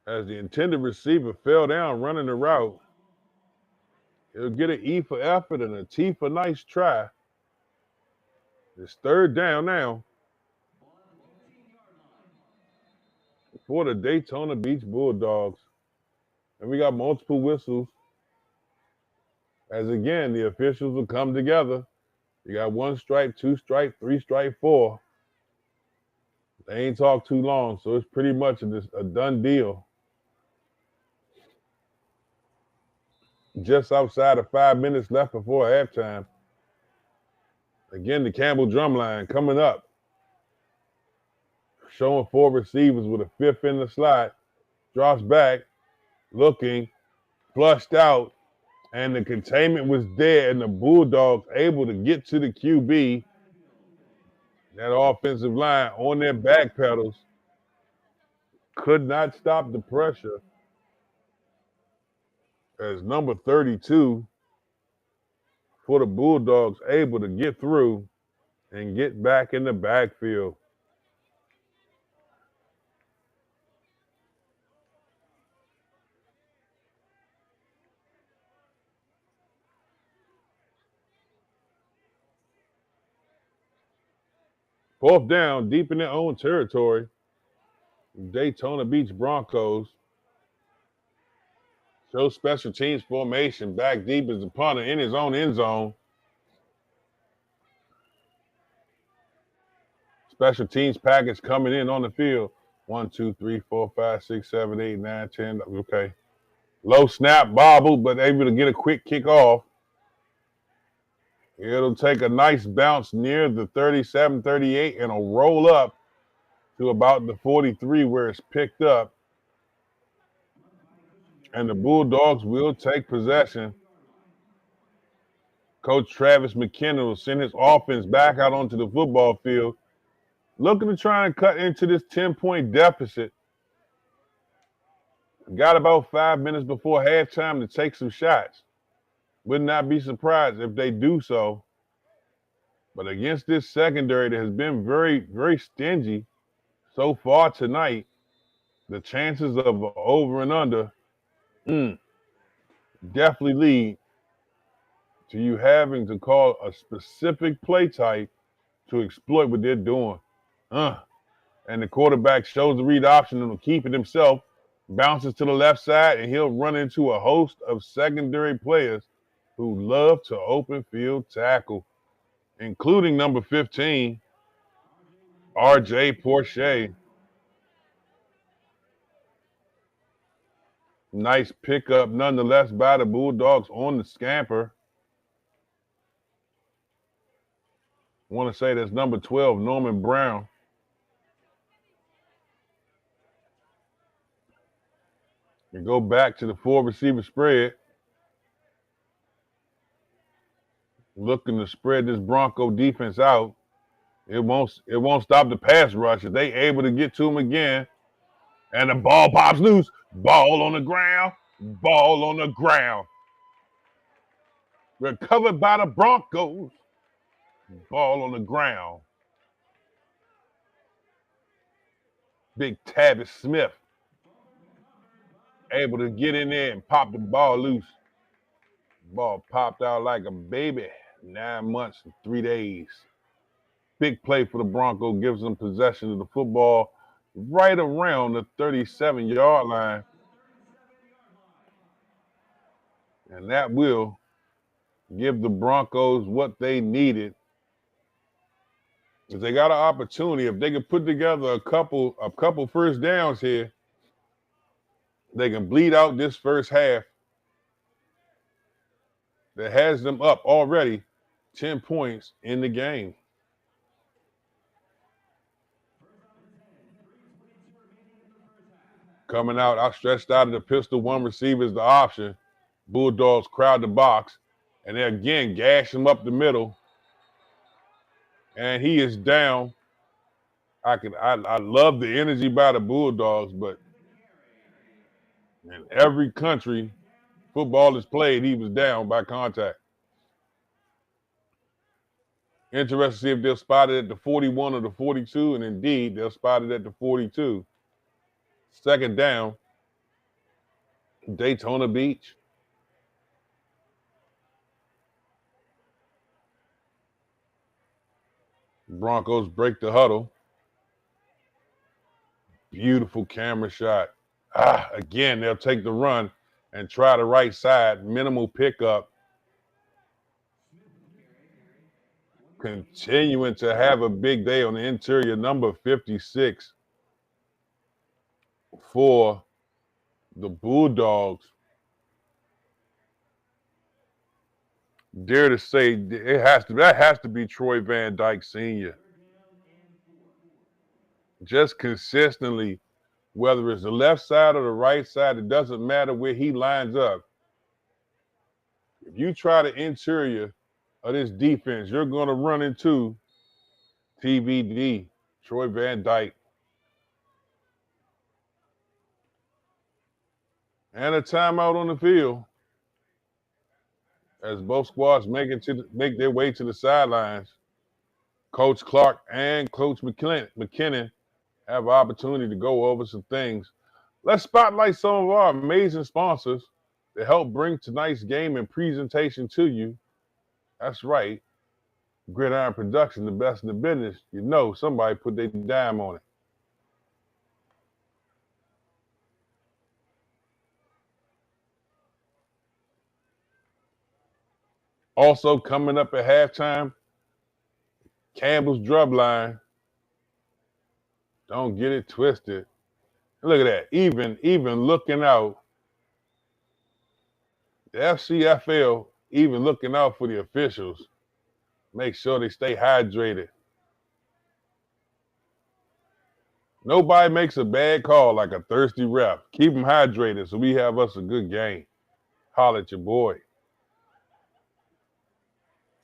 As the intended receiver fell down running the route. He'll get an E for effort and a T for nice try. It's 3rd down now for the Daytona Beach Bulldogs. And we got multiple whistles. As again, the officials will come together. You got 1 strike, 2 strike, 3 strike, 4. They ain't talk too long, so it's pretty much a done deal. Just outside of 5 minutes left before halftime. Again, the Campbell drumline coming up. Showing 4 receivers with a 5th in the slot. Drops back, looking, flushed out, and the containment was there, and the Bulldogs able to get to the QB. That offensive line on their back pedals could not stop the pressure. As number 32 for the Bulldogs able to get through and get back in the backfield. Fourth down, deep in their own territory. Daytona Beach Broncos. Show special teams formation. Back deep as the punter in his own end zone. Special teams package coming in on the field. 1, 2, 3, 4, 5, 6, 7, 8, 9, 10. Okay. Low snap, bobble, but able to get a quick kick off. It'll take a nice bounce near the 37, 38 and a roll up to about the 43 where it's picked up. And the Bulldogs will take possession. Coach Travis McKenna will send his offense back out onto the football field, looking to try and cut into this 10-point deficit. Got about 5 minutes before halftime to take some shots. Would not be surprised if they do so. But against this secondary that has been very, very stingy so far tonight, the chances of over and under definitely lead to you having to call a specific play type to exploit what they're doing. And the quarterback shows the read option and will keep it himself, bounces to the left side, and he'll run into a host of secondary players who love to open field tackle, including number 15, R.J. Porche. Nice pickup nonetheless by the Bulldogs on the scamper. I want to say that's number 12, Norman Brown. And go back to the 4-receiver spread. Looking to spread this Bronco defense out. It won't stop the pass rush. If they able to get to him again, and the ball pops loose, ball on the ground, ball on the ground. Recovered by the Broncos. Ball on the ground. Big Tavis Smith able to get in there and pop the ball loose. Ball popped out like a baby. 9 months and 3 days. Big play for the Broncos, gives them possession of the football right around the 37-yard line. And that will give the Broncos what they needed. If they got an opportunity, if they can put together a couple first downs here, they can bleed out this first half that has them up already 10 points in the game. Coming out, outstretched out of the pistol, one receiver is the option. Bulldogs crowd the box, and they again gash him up the middle. And he is down. I love the energy by the Bulldogs, but in every country football is played, he was down by contact. Interested to see if they'll spot it at the 41 or the 42, and indeed, they'll spot it at the 42. Second down, Daytona Beach. Broncos break the huddle. Beautiful camera shot. Again, they'll take the run and try the right side. Minimal pickup. Continuing to have a big day on the interior, number 56 for the Bulldogs. Dare to say that has to be Troy Van Dyke Sr. Just consistently, whether it's the left side or the right side, it doesn't matter where he lines up. If you try the interior of this defense, you're going to run into TVD, Troy Van Dyke. And a timeout on the field as both squads make their way to the sidelines. Coach Clark and Coach McKinnon have an opportunity to go over some things. Let's spotlight some of our amazing sponsors to help bring tonight's game and presentation to you. That's right. Gridiron Production, the best in the business. You know somebody put their dime on it. Also coming up at halftime, Campbell's Drub Line. Don't get it twisted. Look at that. Even looking out. The FCFL even looking out for the officials. Make sure they stay hydrated. Nobody makes a bad call like a thirsty ref. Keep them hydrated so we have us a good game. Holler at your boy.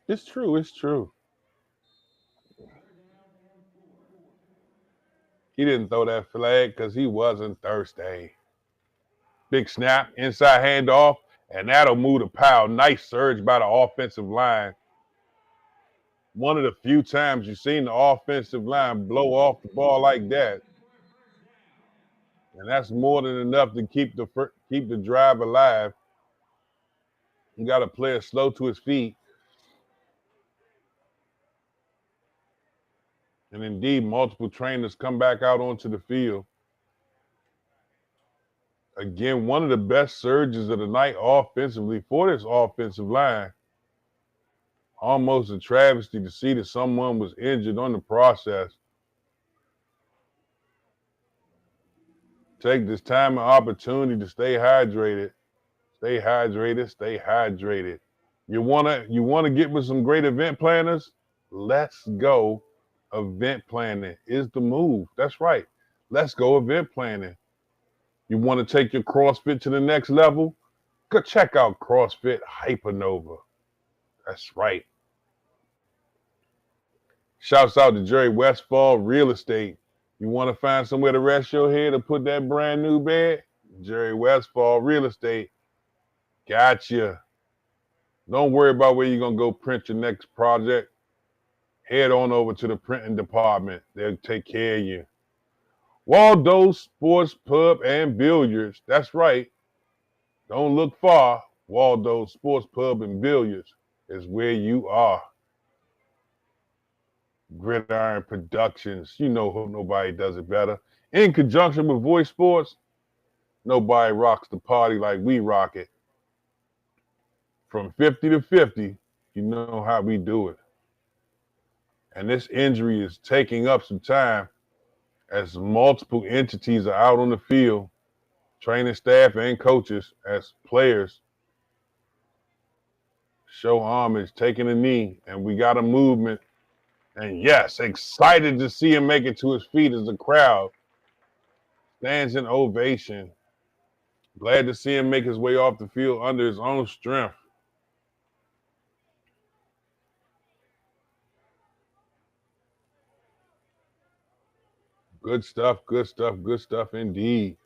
It's true. It's true. He didn't throw that flag because he wasn't thirsty. Big snap, inside handoff, and that'll move the pile. Nice surge by the offensive line. One of the few times you've seen the offensive line blow off the ball like that. And that's more than enough to keep the drive alive. You got a player slow to his feet. And indeed, multiple trainers come back out onto the field. Again, one of the best surges of the night offensively for this offensive line. Almost a travesty to see that someone was injured on the process. Take this time and opportunity to stay hydrated. Stay hydrated, stay hydrated. You wanna get with some great event planners? Let's go. Event planning is the move. That's right. Let's go event planning. You want to take your CrossFit to the next level? Go check out CrossFit Hypernova. That's right. Shouts out to Jerry Westfall Real Estate. You want to find somewhere to rest your head or put that brand new bed? Jerry Westfall Real Estate. Gotcha. Don't worry about where you're going to go print your next project. Head on over to the printing department. They'll take care of you. Waldo Sports Pub and Billiards. That's right. Don't look far. Waldo Sports Pub and Billiards is where you are. Gridiron Productions. You know nobody does it better. In conjunction with Voice Sports, nobody rocks the party like we rock it. From 50 to 50, you know how we do it. And this injury is taking up some time as multiple entities are out on the field, training staff and coaches as players show homage, taking a knee, and we got a movement. And yes, excited to see him make it to his feet as the crowd stands in ovation. Glad to see him make his way off the field under his own strength. Good stuff, good stuff, good stuff indeed.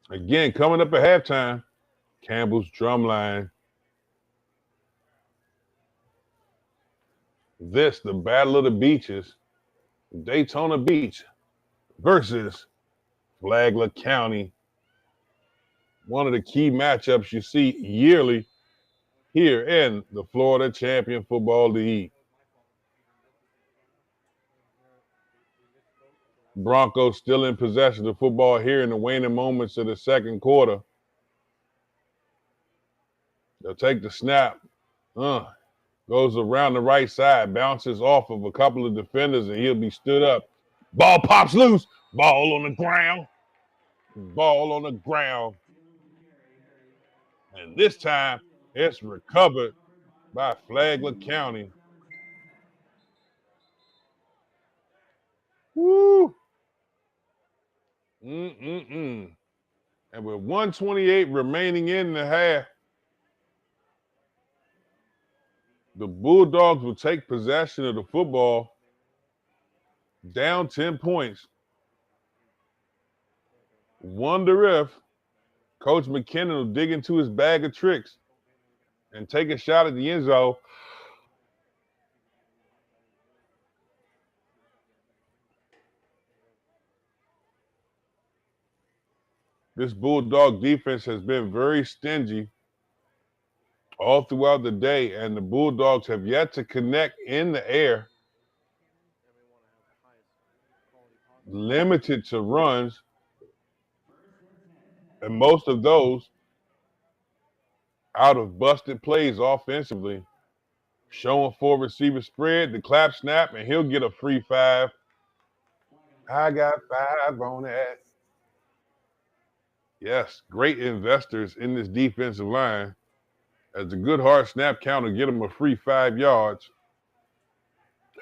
Again, coming up at halftime, Campbell's Drumline. This, the Battle of the Beaches, Daytona Beach versus Flagler County. One of the key matchups you see yearly here in the Florida Champion Football League. Broncos still in possession of the football here in the waning moments of the second quarter. They'll take the snap. Goes around the right side, bounces off of a couple of defenders, and he'll be stood up. Ball pops loose. Ball on the ground. Ball on the ground. And this time, it's recovered by Flagler County. Woo! And with 128 remaining in the half, the Bulldogs will take possession of the football, down 10 points. Wonder if Coach McKinnon will dig into his bag of tricks and take a shot at the end zone. This Bulldog defense has been very stingy all throughout the day, and the Bulldogs have yet to connect in the air. Limited to runs, and most of those out of busted plays offensively. Showing 4 receiver spread, the clap snap, and he'll get a free 5. I got 5 on that. Yes, great investors in this defensive line. As a good hard snap counter, get him a free 5 yards.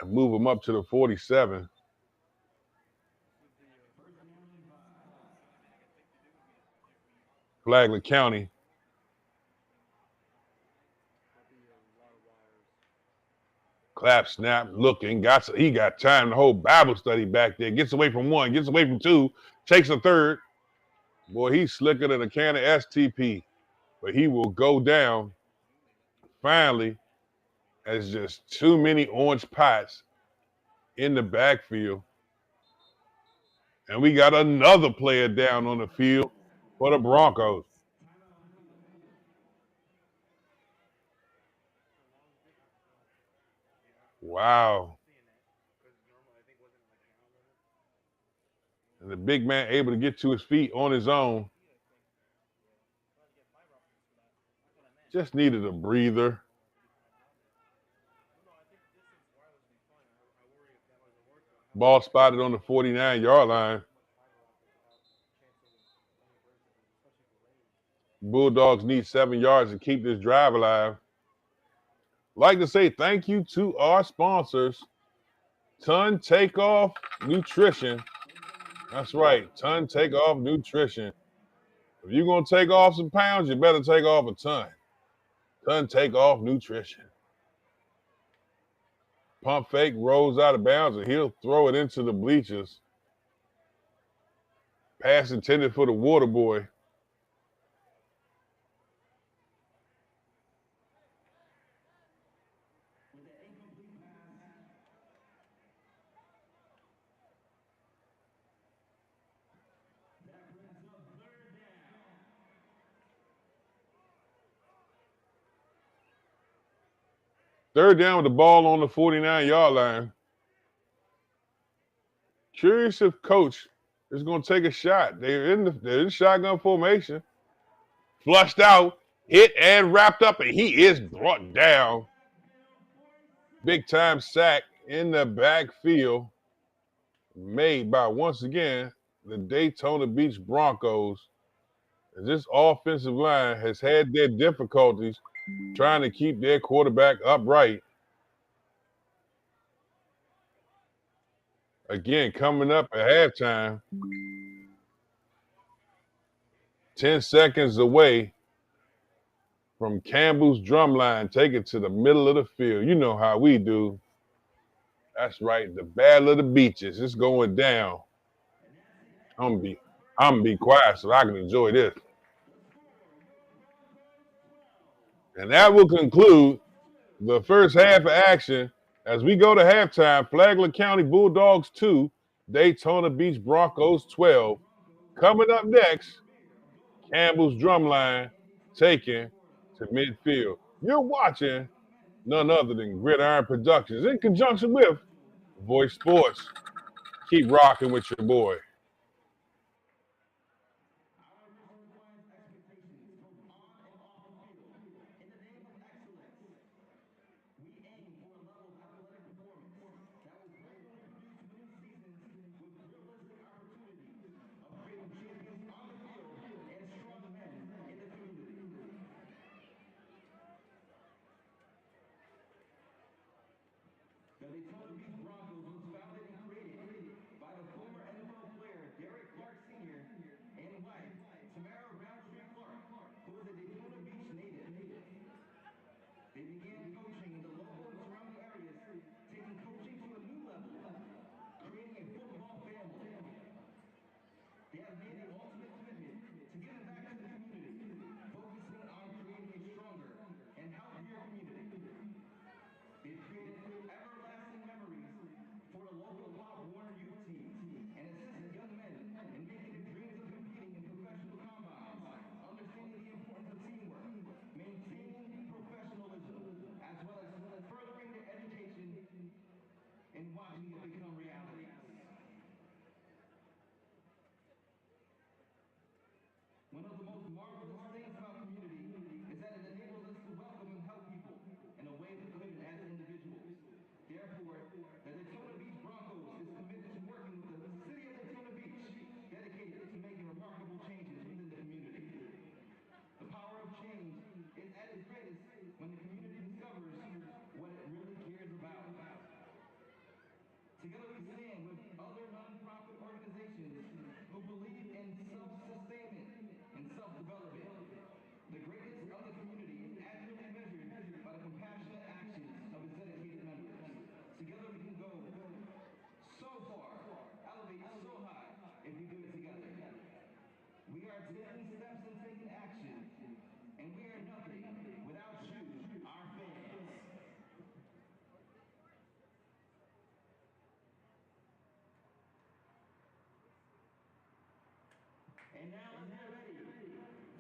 and move them up to the 47. Flagler County. Clap, snap, looking. He got time to hold Bible study back there. Gets away from one, gets away from two, takes a third. Boy, he's slicker than a can of STP. But he will go down finally as just too many orange pots in the backfield. And we got another player down on the field for the Broncos. Wow. And the big man able to get to his feet on his own. Just needed a breather. Ball spotted on the 49-yard line. Bulldogs need 7 yards to keep this drive alive. Like to say thank you to our sponsors, Ton Takeoff Nutrition. That's right, Ton Takeoff Nutrition. If you're going to take off some pounds, you better take off a ton. Ton Takeoff Nutrition. Pump fake, rolls out of bounds, and he'll throw it into the bleachers. Pass intended for the water boy. Third down with the ball on the 49-yard line. Curious if coach is going to take a shot. They're in shotgun formation. Flushed out, hit and wrapped up, and he is brought down. Big time sack in the backfield made by, once again, the Daytona Beach Broncos. This offensive line has had their difficulties trying to keep their quarterback upright. Again, coming up at halftime, 10 seconds away from Campbell's drum line. Take it to the middle of the field. You know how we do. That's right, the Battle of the Beaches. It's going down. I'm gonna be quiet so I can enjoy this. And that will conclude the first half of action as we go to halftime. Flagler County Bulldogs 2, Daytona Beach Broncos 12. Coming up next, Campbell's drumline taken to midfield. You're watching none other than Gridiron Productions in conjunction with Voice Sports. Keep rocking with your boy. The Daytona Beach Broncos was founded and created by the former NFL player And now let's get ready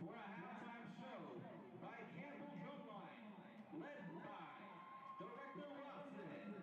for a halftime show by Campbell Drumline, led by Director Watson.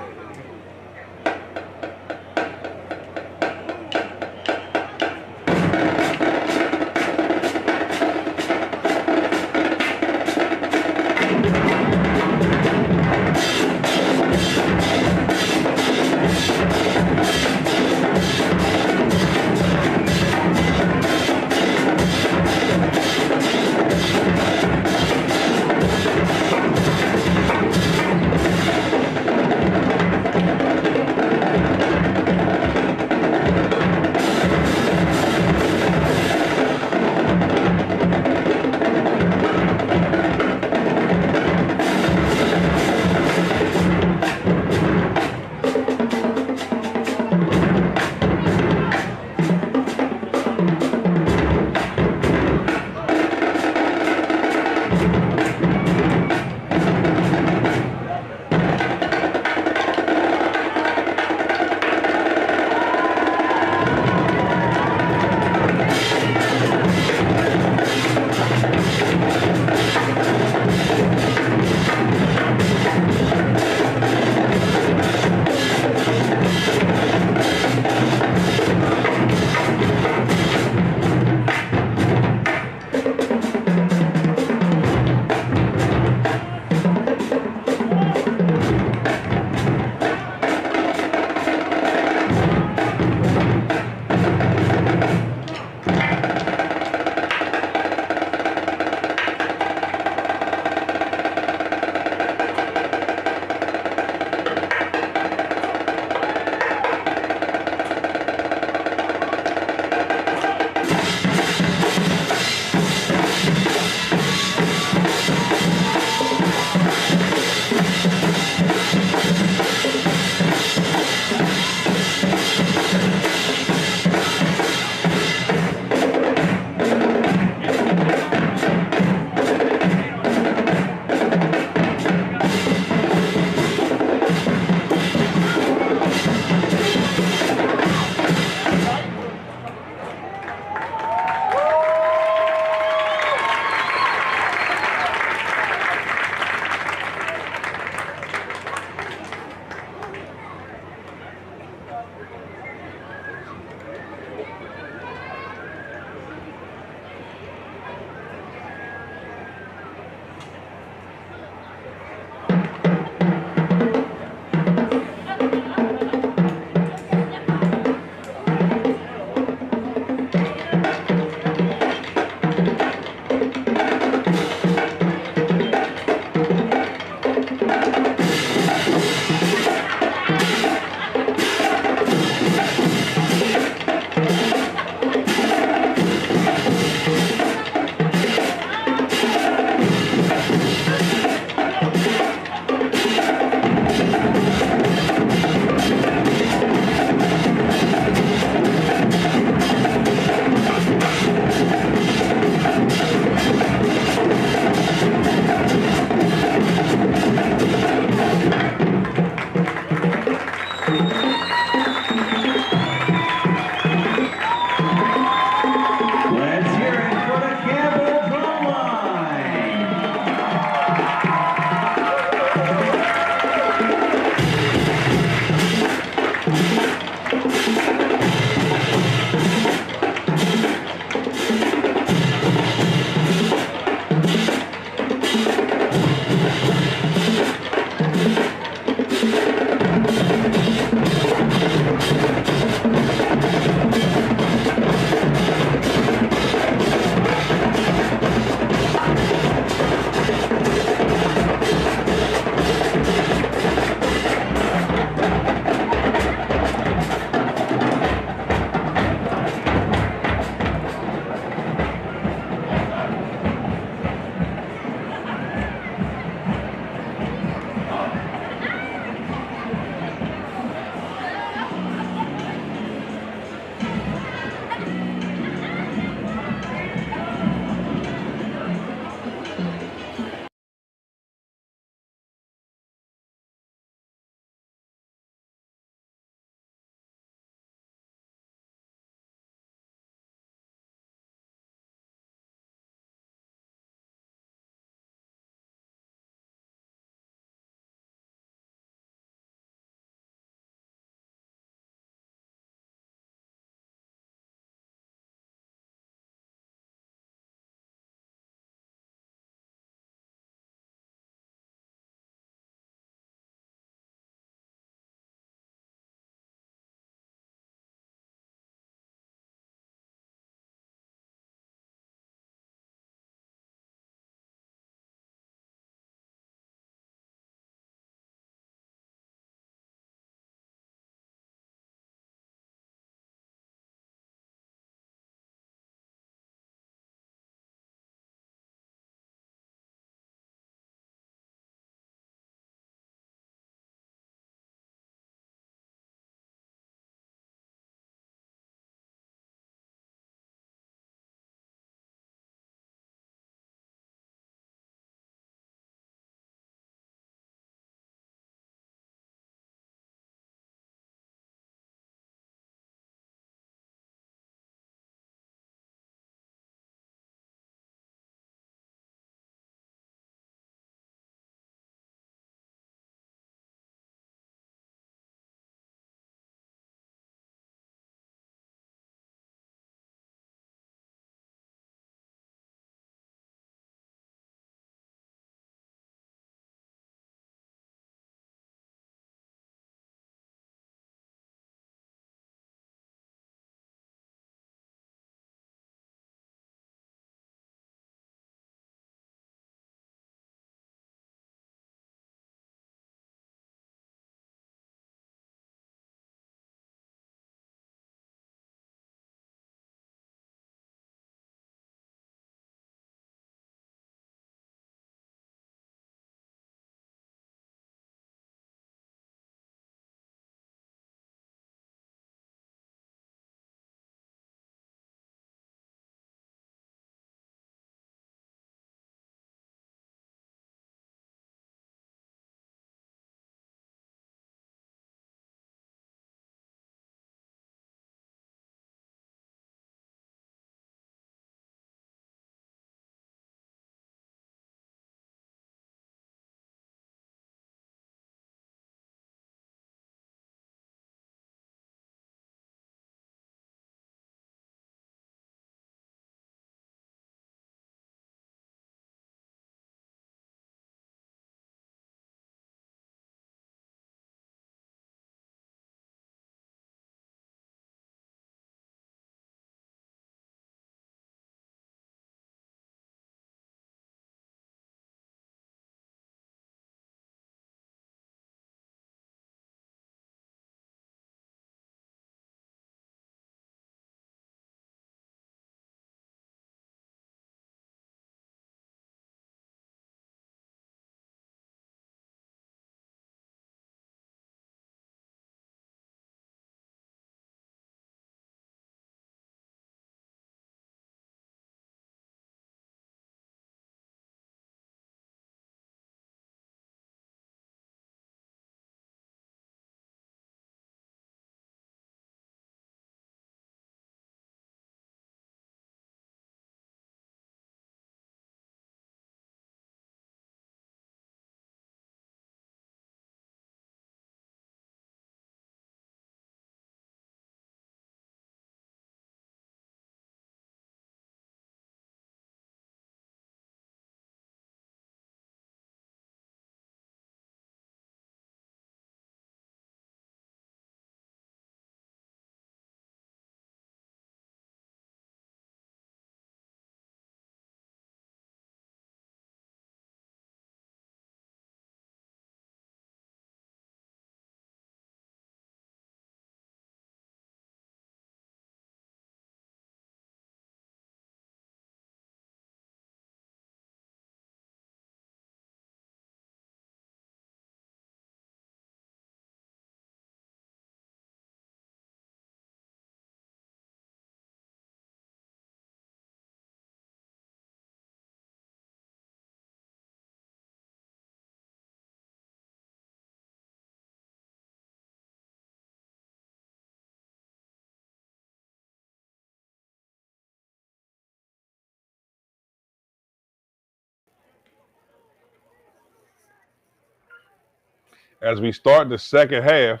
As we start the second half,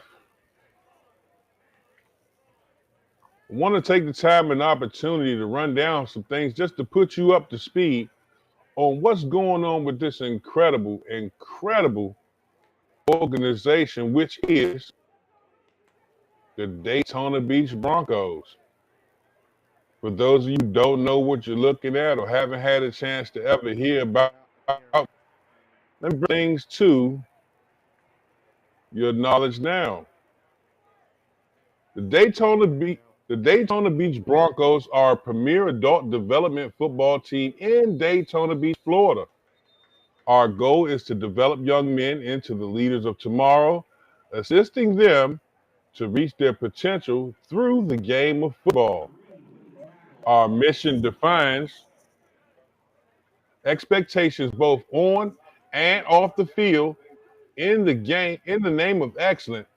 I want to take the time and opportunity to run down some things just to put you up to speed on what's going on with this incredible, incredible organization, which is the Daytona Beach Broncos. For those of you who don't know what you're looking at or haven't had a chance to ever hear about, let me bring things to your knowledge now. The Daytona Beach Broncos are a premier adult development football team in Daytona Beach, Florida. Our goal is to develop young men into the leaders of tomorrow, assisting them to reach their potential through the game of football. Our mission defines expectations both on and off the field. In the name of excellence,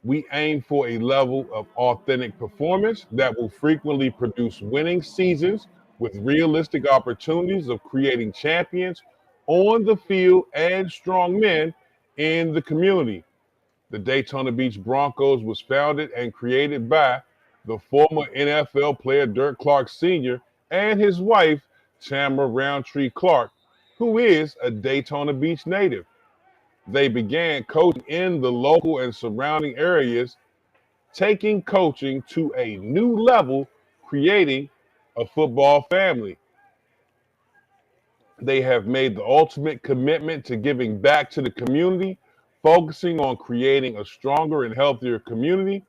we aim for a level of authentic performance that will frequently produce winning seasons with realistic opportunities of creating champions on the field and strong men in the community. The Daytona Beach Broncos was founded and created by the former NFL player Dirk Clark Sr. and his wife, Tamara Roundtree Clark, who is a Daytona Beach native. They began coaching in the local and surrounding areas, taking coaching to a new level, creating a football family. They have made the ultimate commitment to giving back to the community, focusing on creating a stronger and healthier community.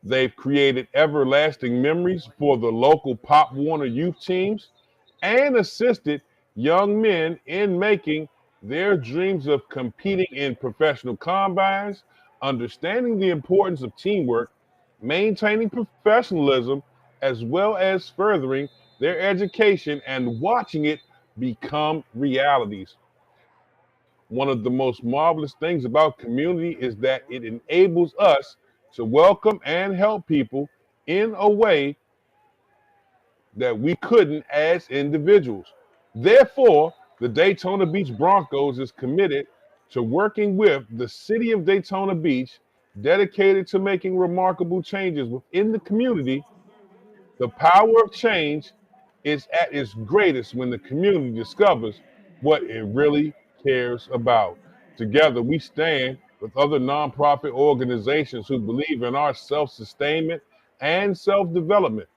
They've created everlasting memories for the local Pop Warner youth teams and assisted young men in making their dreams of competing in professional combines, understanding the importance of teamwork, maintaining professionalism, as well as furthering their education and watching it become realities. One of the most marvelous things about community is that it enables us to welcome and help people in a way that we couldn't as individuals. Therefore, the Daytona Beach Broncos is committed to working with the city of Daytona Beach, dedicated to making remarkable changes within the community. The power of change is at its greatest when the community discovers what it really cares about. Together, we stand with other nonprofit organizations who believe in our self-sustainment and self-development.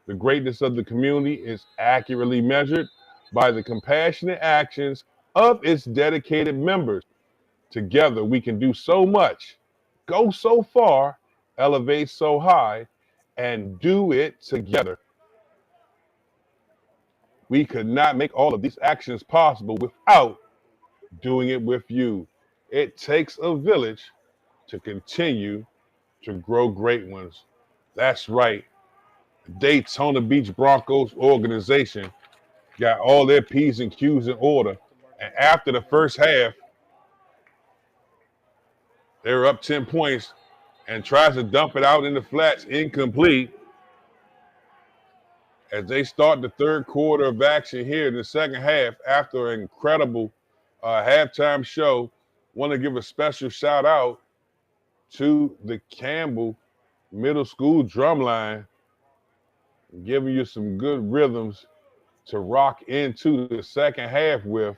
The greatness of the community is accurately measured by the compassionate actions of its dedicated members. Together, we can do so much, go so far, elevate so high, and do it together. We could not make all of these actions possible without doing it with you. It takes a village to continue to grow great ones. That's right. The Daytona Beach Broncos organization got all their P's and Q's in order. And after the first half, they were up 10 points and tries to dump it out in the flats, incomplete. As they start the third quarter of action here in the second half, after an incredible halftime show, want to give a special shout out to the Campbell Middle School Drumline, giving you some good rhythms to rock into the second half with,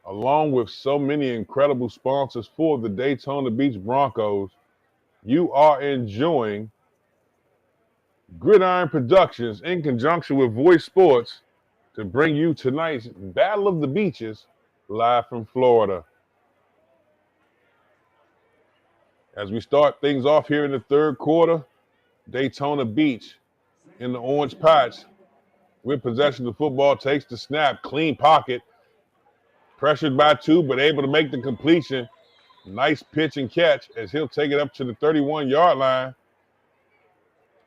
along with so many incredible sponsors for the Daytona Beach Broncos. You are enjoying Gridiron Productions in conjunction with Voice Sports to bring you tonight's Battle of the Beaches live from Florida. As we start things off here in the third quarter, Daytona Beach in the orange patch with possession of the football, takes the snap, clean pocket, pressured by two, but able to make the completion. Nice pitch and catch as he'll take it up to the 31-yard line.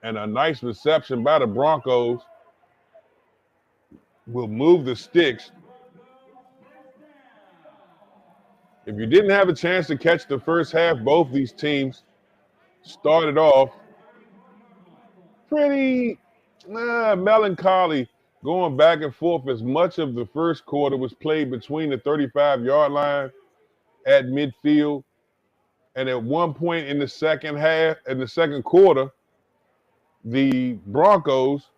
And a nice reception by the Broncos will move the sticks. If you didn't have a chance to catch the first half, both these teams started off pretty melancholy, going back and forth as much of the first quarter was played between the 35-yard line at midfield. And at one point in the second quarter, the Broncos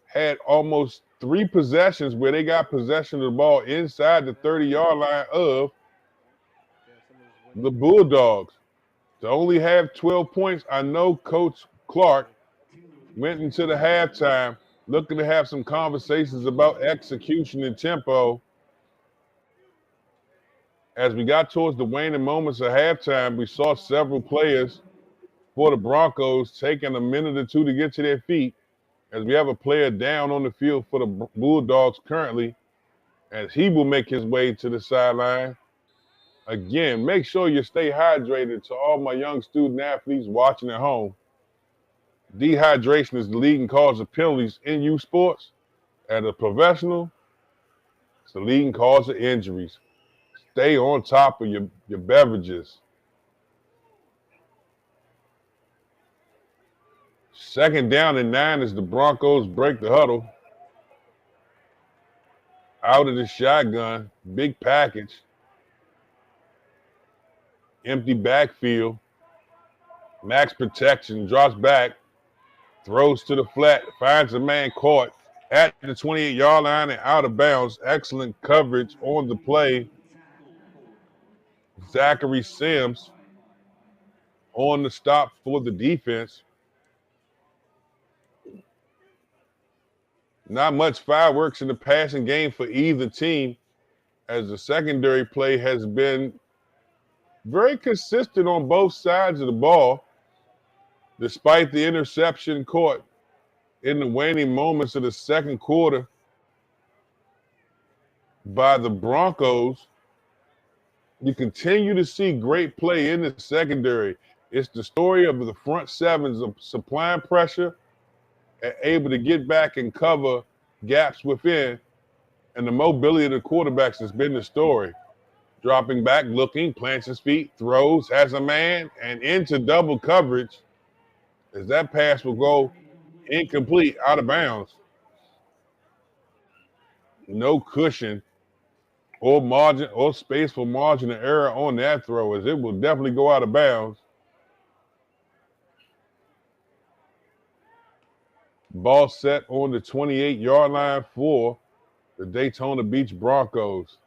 had almost 3 possessions where they got possession of the ball inside the 30-yard line of the Bulldogs. To only have 12 points, I know Coach Clark went into the halftime looking to have some conversations about execution and tempo. As we got towards the waning moments of halftime, we saw several players for the Broncos taking a minute or two to get to their feet, as we have a player down on the field for the Bulldogs currently, as he will make his way to the sideline. Again, make sure you stay hydrated to all my young student athletes watching at home. Dehydration is the leading cause of penalties in youth sports. As a professional, it's the leading cause of injuries. Stay on top of your beverages. Second down and 9 as the Broncos break the huddle. Out of the shotgun, big package. Empty backfield. Max protection, drops back, throws to the flat, finds a man caught at the 28-yard line and out of bounds. Excellent coverage on the play. Zachary Sims on the stop for the defense. Not much fireworks in the passing game for either team, as the secondary play has been very consistent on both sides of the ball, despite the interception caught in the waning moments of the second quarter by the Broncos. You continue to see great play in the secondary. It's the story of the front sevens of supplying pressure and able to get back and cover gaps within, and the mobility of the quarterbacks has been the story. Dropping back, looking, plants his feet, throws, has a man, and into double coverage, as that pass will go incomplete, out of bounds. No cushion or margin or space for margin of error on that throw, as it will definitely go out of bounds. Ball set on the 28-yard line for the Daytona Beach Broncos.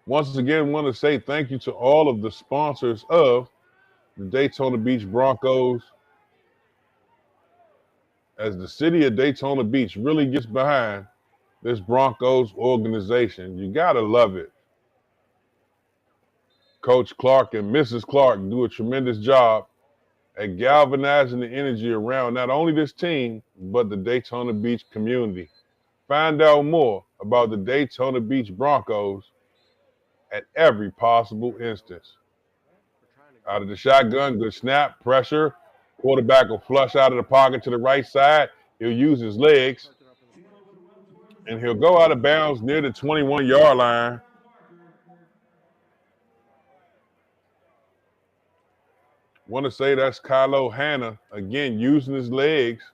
Once again, want to say thank you to all of the sponsors of the Daytona Beach Broncos, as the city of Daytona Beach really gets behind this Broncos organization. You got to love it. Coach Clark and Mrs. Clark do a tremendous job at galvanizing the energy around not only this team, but the Daytona Beach community. Find out more about the Daytona Beach Broncos at every possible instance. Out of the shotgun, good snap, pressure. Quarterback will flush out of the pocket to the right side. He'll use his legs, and he'll go out of bounds near the 21-yard line. Want to say that's Kylo Hanna, again, using his legs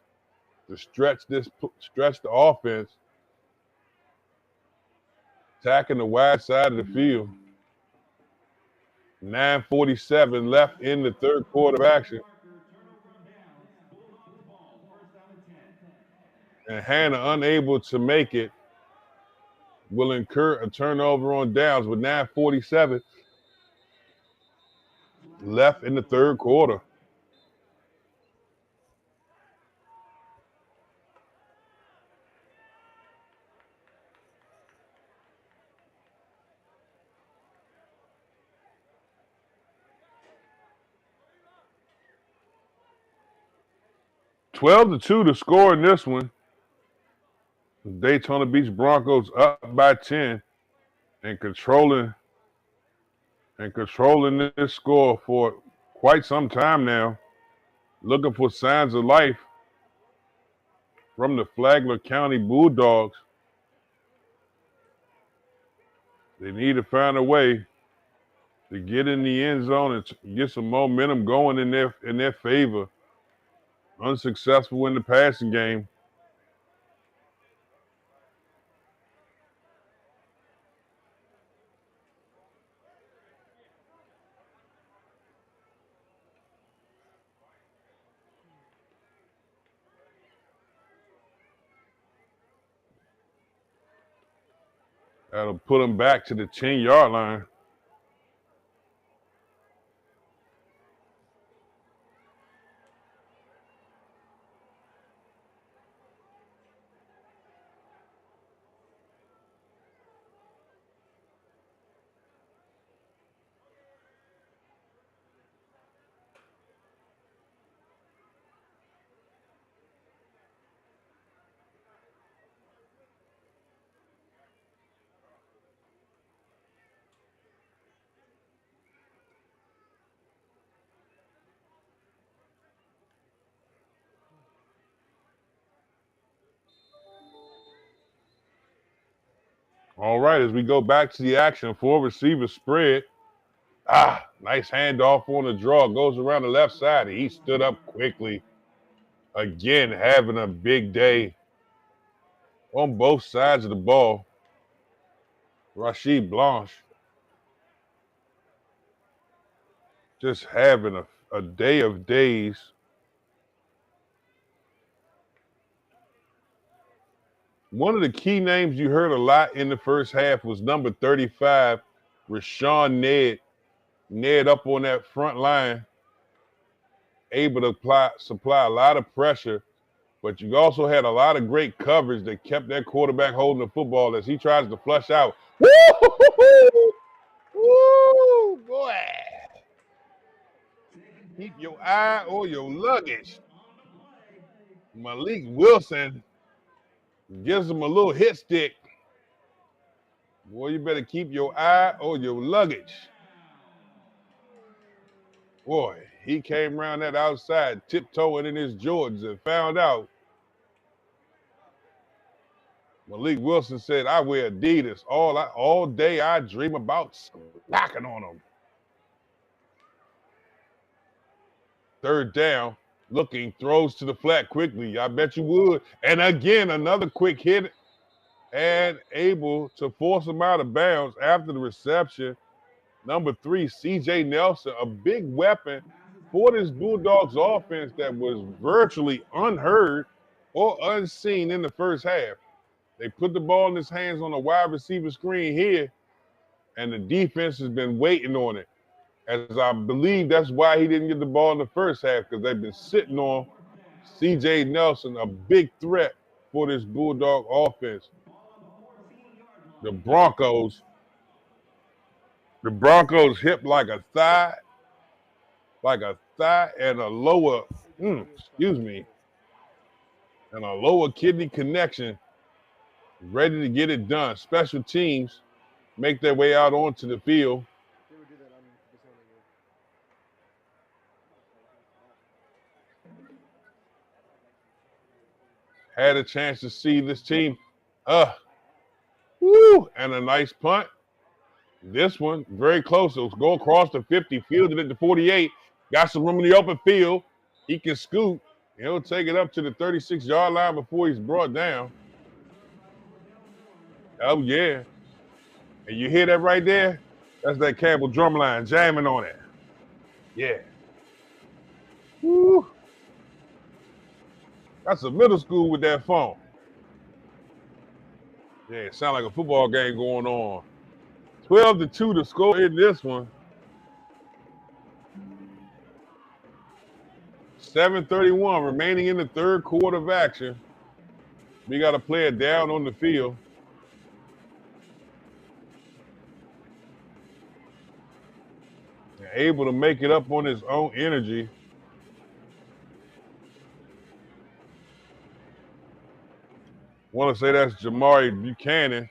to stretch the offense, attacking the wide side of the field. 9:47 left in the third quarter of action. And Hanna, unable to make it, will incur a turnover on downs with 9:47 left in the third quarter. (12-2) to score in this one. Daytona Beach Broncos up by 10 and controlling this score for quite some time now. Looking for signs of life from the Flagler County Bulldogs. They need to find a way to get in the end zone and get some momentum going in their favor. Unsuccessful in the passing game. That'll put them back to the 10-yard line. All right, as we go back to the action, 4 receiver spread. Nice handoff on the draw. Goes around the left side. He stood up quickly. Again, having a big day on both sides of the ball. Rashid Blanche just having a day of days. One of the key names you heard a lot in the first half was number 35, Rashawn Ned. Ned up on that front line, able to supply a lot of pressure, but you also had a lot of great coverage that kept that quarterback holding the football as he tries to flush out. Woo! Woo, boy. Keep your eye on your luggage. Malik Wilson gives him a little hit stick. Boy, you better keep your eye on your luggage. Boy, he came around that outside, tiptoeing in his Jordans and found out. Malik Wilson said, I wear Adidas. All day I dream about smacking on them. Third down, looking, throws to the flat quickly. I bet you would. And again, another quick hit and able to force him out of bounds after the reception. Number 3, C.J. Nelson, a big weapon for this Bulldogs offense that was virtually unheard or unseen in the first half. They put the ball in his hands on a wide receiver screen here, and the defense has been waiting on it. As I believe that's why he didn't get the ball in the first half, because they've been sitting on C.J. Nelson, a big threat for this Bulldog offense. The Broncos hip like a thigh and a lower, and a lower kidney connection, ready to get it done. Special teams make their way out onto the field. They would do that on this one. Had a chance to see this team, and a nice punt. This one, very close. It'll go across the 50, fielded at the 48. Got some room in the open field. He can scoot. He'll take it up to the 36-yard line before he's brought down. Oh, yeah. And you hear that right there? That's that Campbell drumline jamming on it. Yeah. Woo. That's a middle school with that phone. Yeah, it sounds like a football game going on. 12-2 to score in this one. 7:31 remaining in the third quarter of action. We got a player down on the field. And able to make it up on his own energy. Want to say that's Jamari Buchanan.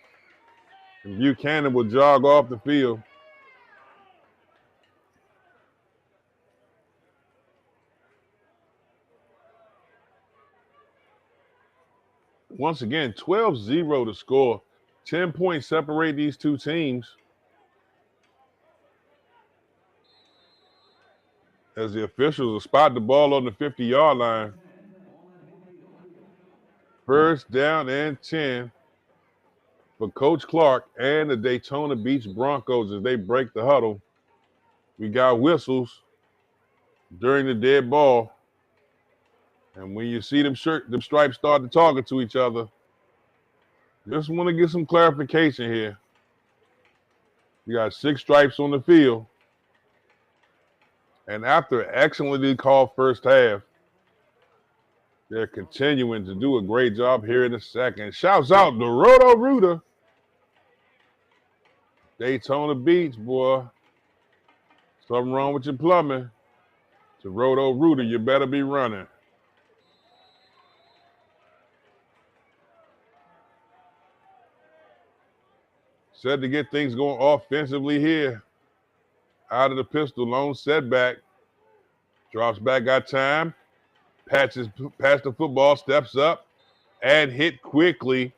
And Buchanan will jog off the field. Once again, 12-0 to score. 10 points separate these two teams. As the officials will spot the ball on the 50-yard line. First down and 10 for Coach Clark and the Daytona Beach Broncos as they break the huddle. We got whistles during the dead ball. And when you see them stripes start to talking to each other, just want to get some clarification here. You got 6 stripes on the field. And after an excellently called first half, they're continuing to do a great job here in the second. Shouts out to Roto-Rooter. Daytona Beach, boy. Something wrong with your plumbing. To Roto-Rooter, you better be running. Said to get things going offensively here. Out of the pistol, lone setback. Drops back, got time. Past the football, steps up, and hit quickly.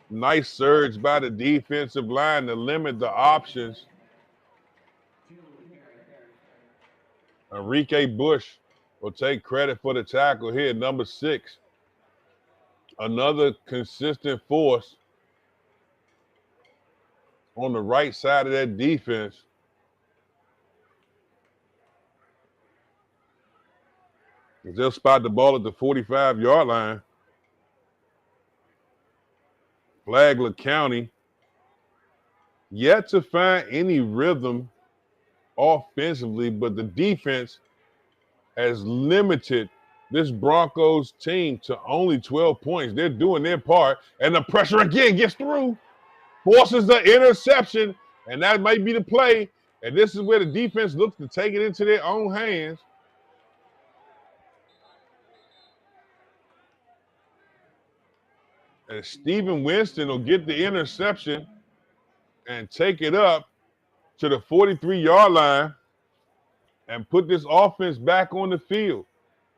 Nice surge by the defensive line to limit the options. Enrique Bush will take credit for the tackle here, number 6. Another consistent force on the right side of that defense. They'll spot the ball at the 45-yard line. Flagler County yet to find any rhythm offensively, but the defense has limited this Broncos team to only 12 points. They're doing their part, and the pressure again gets through, forces the interception, and that might be the play. And this is where the defense looks to take it into their own hands. And Steven Winston will get the interception and take it up to the 43-yard line and put this offense back on the field.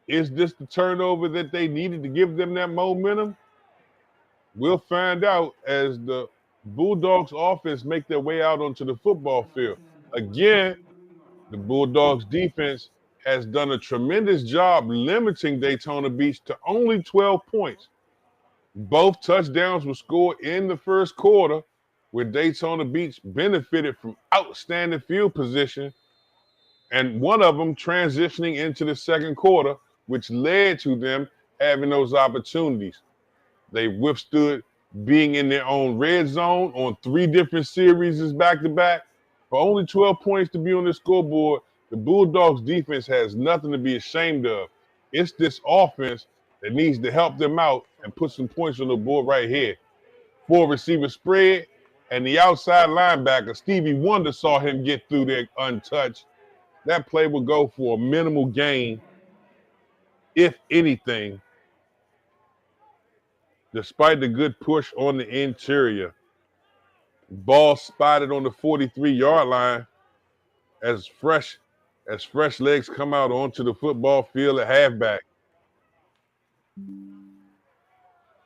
Is this the turnover that they needed to give them that momentum? We'll find out as the Bulldogs offense make their way out onto the football field. Again, the Bulldogs defense has done a tremendous job limiting Daytona Beach to only 12 points. Both touchdowns were scored in the first quarter, where Daytona Beach benefited from outstanding field position, and one of them transitioning into the second quarter, which led to them having those opportunities. They withstood being in their own red zone on 3 different series back-to-back. For only 12 points to be on the scoreboard, the Bulldogs defense has nothing to be ashamed of. It's this offense that needs to help them out and put some points on the board right here. 4-receiver spread, and the outside linebacker, Stevie Wonder, saw him get through there untouched. That play will go for a minimal gain, if anything, despite the good push on the interior. Ball spotted on the 43-yard line as fresh legs come out onto the football field at halfback.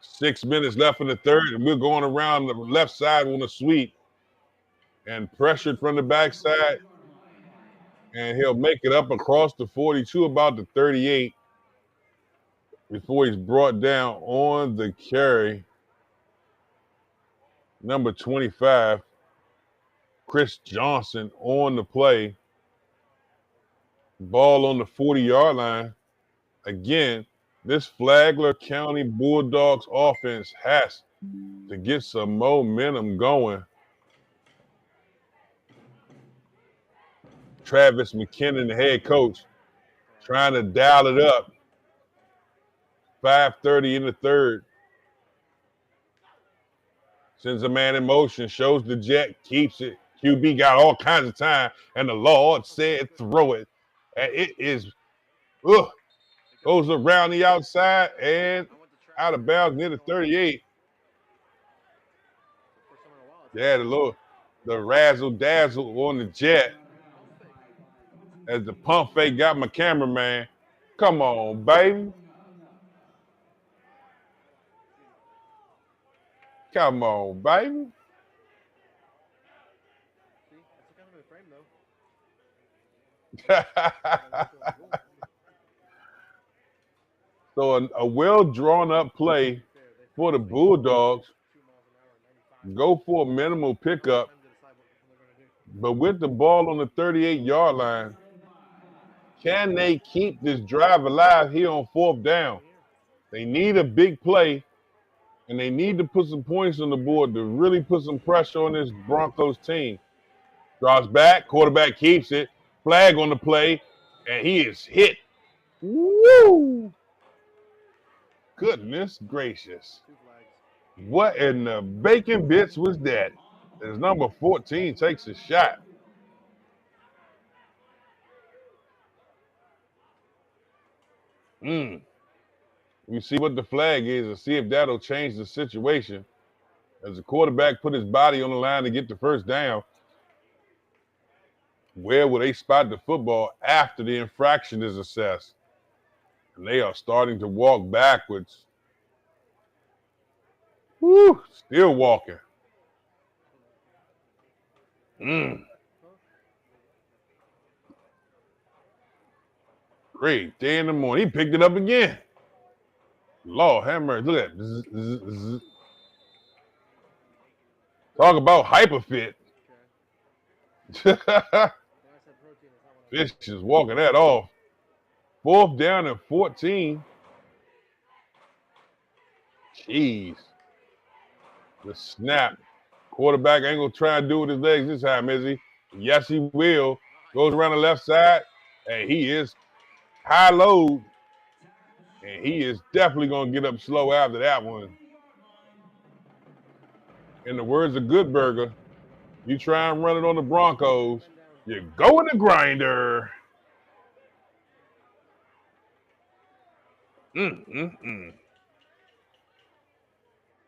6 minutes left in the third, and we're going around the left side on a sweep and pressured from the backside. And he'll make it up across the 42, about the 38, before he's brought down on the carry. Number 25, Chris Johnson on the play. Ball on the 40-yard line. Again, this Flagler County Bulldogs offense has to get some momentum going. Travis McKinnon, the head coach, trying to dial it up. 5:30 in the third. Sends a man in motion, shows the jet, keeps it. QB got all kinds of time, and the Lord said throw it. And it is, goes around the outside and out of bounds near the 38. Yeah, the razzle dazzle on the jet. As the pump fake got my cameraman. Come on, baby. Come on, baby. So a well-drawn-up play for the Bulldogs. Go for a minimal pickup. But with the ball on the 38-yard line, can they keep this drive alive here on 4th down? They need a big play, and they need to put some points on the board to really put some pressure on this Broncos team. Drops back. Quarterback keeps it. Flag on the play. And he is hit. Woo! Goodness gracious. 2 flags. What in the bacon bits was that? As number 14 takes a shot. You see what the flag is and see if that'll change the situation. As the quarterback put his body on the line to get the first down, where will they spot the football after the infraction is assessed? And they are starting to walk backwards. Woo, still walking. Great day in the morning. He picked it up again. Lord have mercy. Look at that. Talk about hyperfit. Fish is walking that off. 4th down and 14. Jeez. The snap. Quarterback ain't going to try and do with his legs this time, is he? Yes, he will. Goes around the left side. And he is high load. And he is definitely going to get up slow after that one. In the words of Good Burger, you try and run it on the Broncos, you go in the grinder.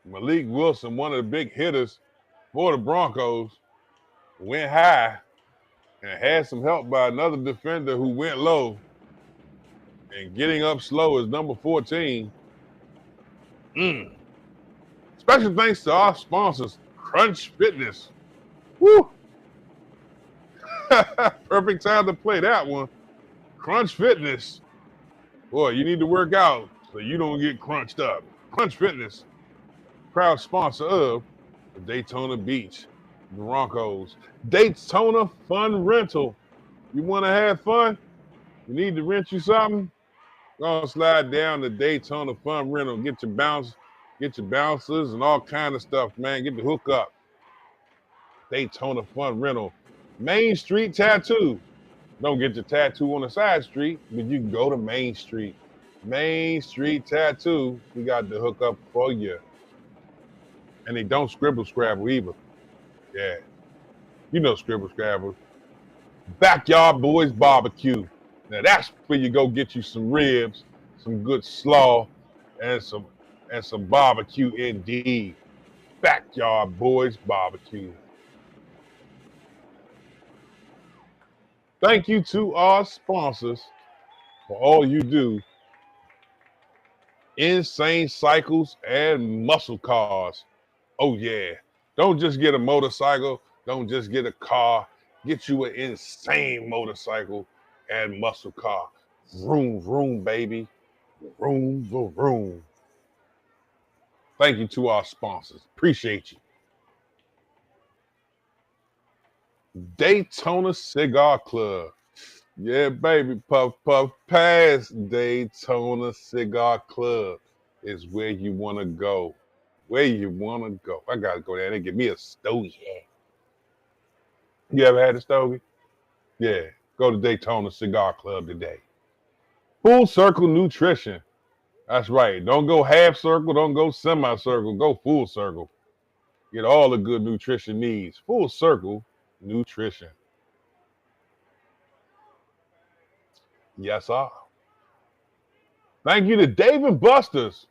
Malik Wilson, one of the big hitters for the Broncos, went high and had some help by another defender who went low. And getting up slow is number 14. Special thanks to our sponsors, Crunch Fitness. Woo! Perfect time to play that one. Crunch Fitness. Boy, you need to work out so you don't get crunched up. Crunch Fitness, proud sponsor of the Daytona Beach Broncos. Daytona Fun Rental. You want to have fun? You need to rent you something? Go slide down to Daytona Fun Rental. Get your bouncers and all kind of stuff, man. Get the hook up. Daytona Fun Rental. Main Street Tattoo. Don't get your tattoo on the side street, but you can go to Main Street. Main Street Tattoo. We got the hook up for you. And they don't scribble scrabble either. Yeah. You know scribble scrabble. Backyard Boys Barbecue. Now that's where you go get you some ribs, some good slaw, and some barbecue indeed. Backyard Boys Barbecue. Thank you to our sponsors for all you do. Insane Cycles and Muscle Cars. Oh yeah. Don't just get a motorcycle. Don't just get a car. Get you an insane motorcycle and muscle car. Vroom, vroom, baby. Vroom, vroom, vroom. Thank you to our sponsors. Appreciate you. Daytona Cigar Club. Yeah, baby. Puff, puff, pass. Daytona Cigar Club is where you want to go. Where you want to go. I got to go there and get me a stogie. You ever had a stogie? Yeah. Go to Daytona Cigar Club today. Full Circle Nutrition. That's right. Don't go half circle. Don't go semicircle. Go full circle. Get all the good nutrition needs. Full Circle Nutrition. Yes, sir. Thank you to Dave & Buster's.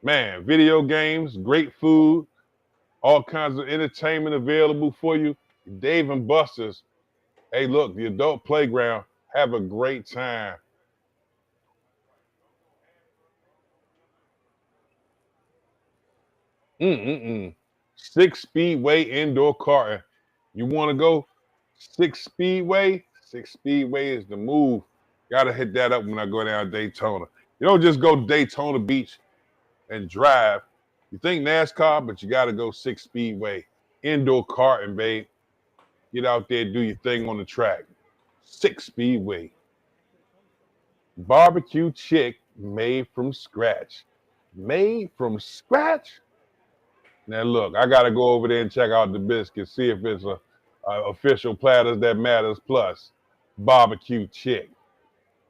Man, video games, great food, all kinds of entertainment available for you. Dave & Buster's. Hey, look, the adult playground. Have a great time. Six Speedway indoor karting. You want to go Six Speedway? Six Speedway is the move. Got to hit that up when I go down Daytona. You don't just go to Daytona Beach and drive. You think NASCAR, but you got to go Six Speedway. Indoor karting, babe. Get out there, do your thing on the track. Six Speedway. Barbecue chick made from scratch. Made from scratch? Now look, I got to go over there and check out the biscuit, see if it's a Official Platters That Matters Plus barbecue chick.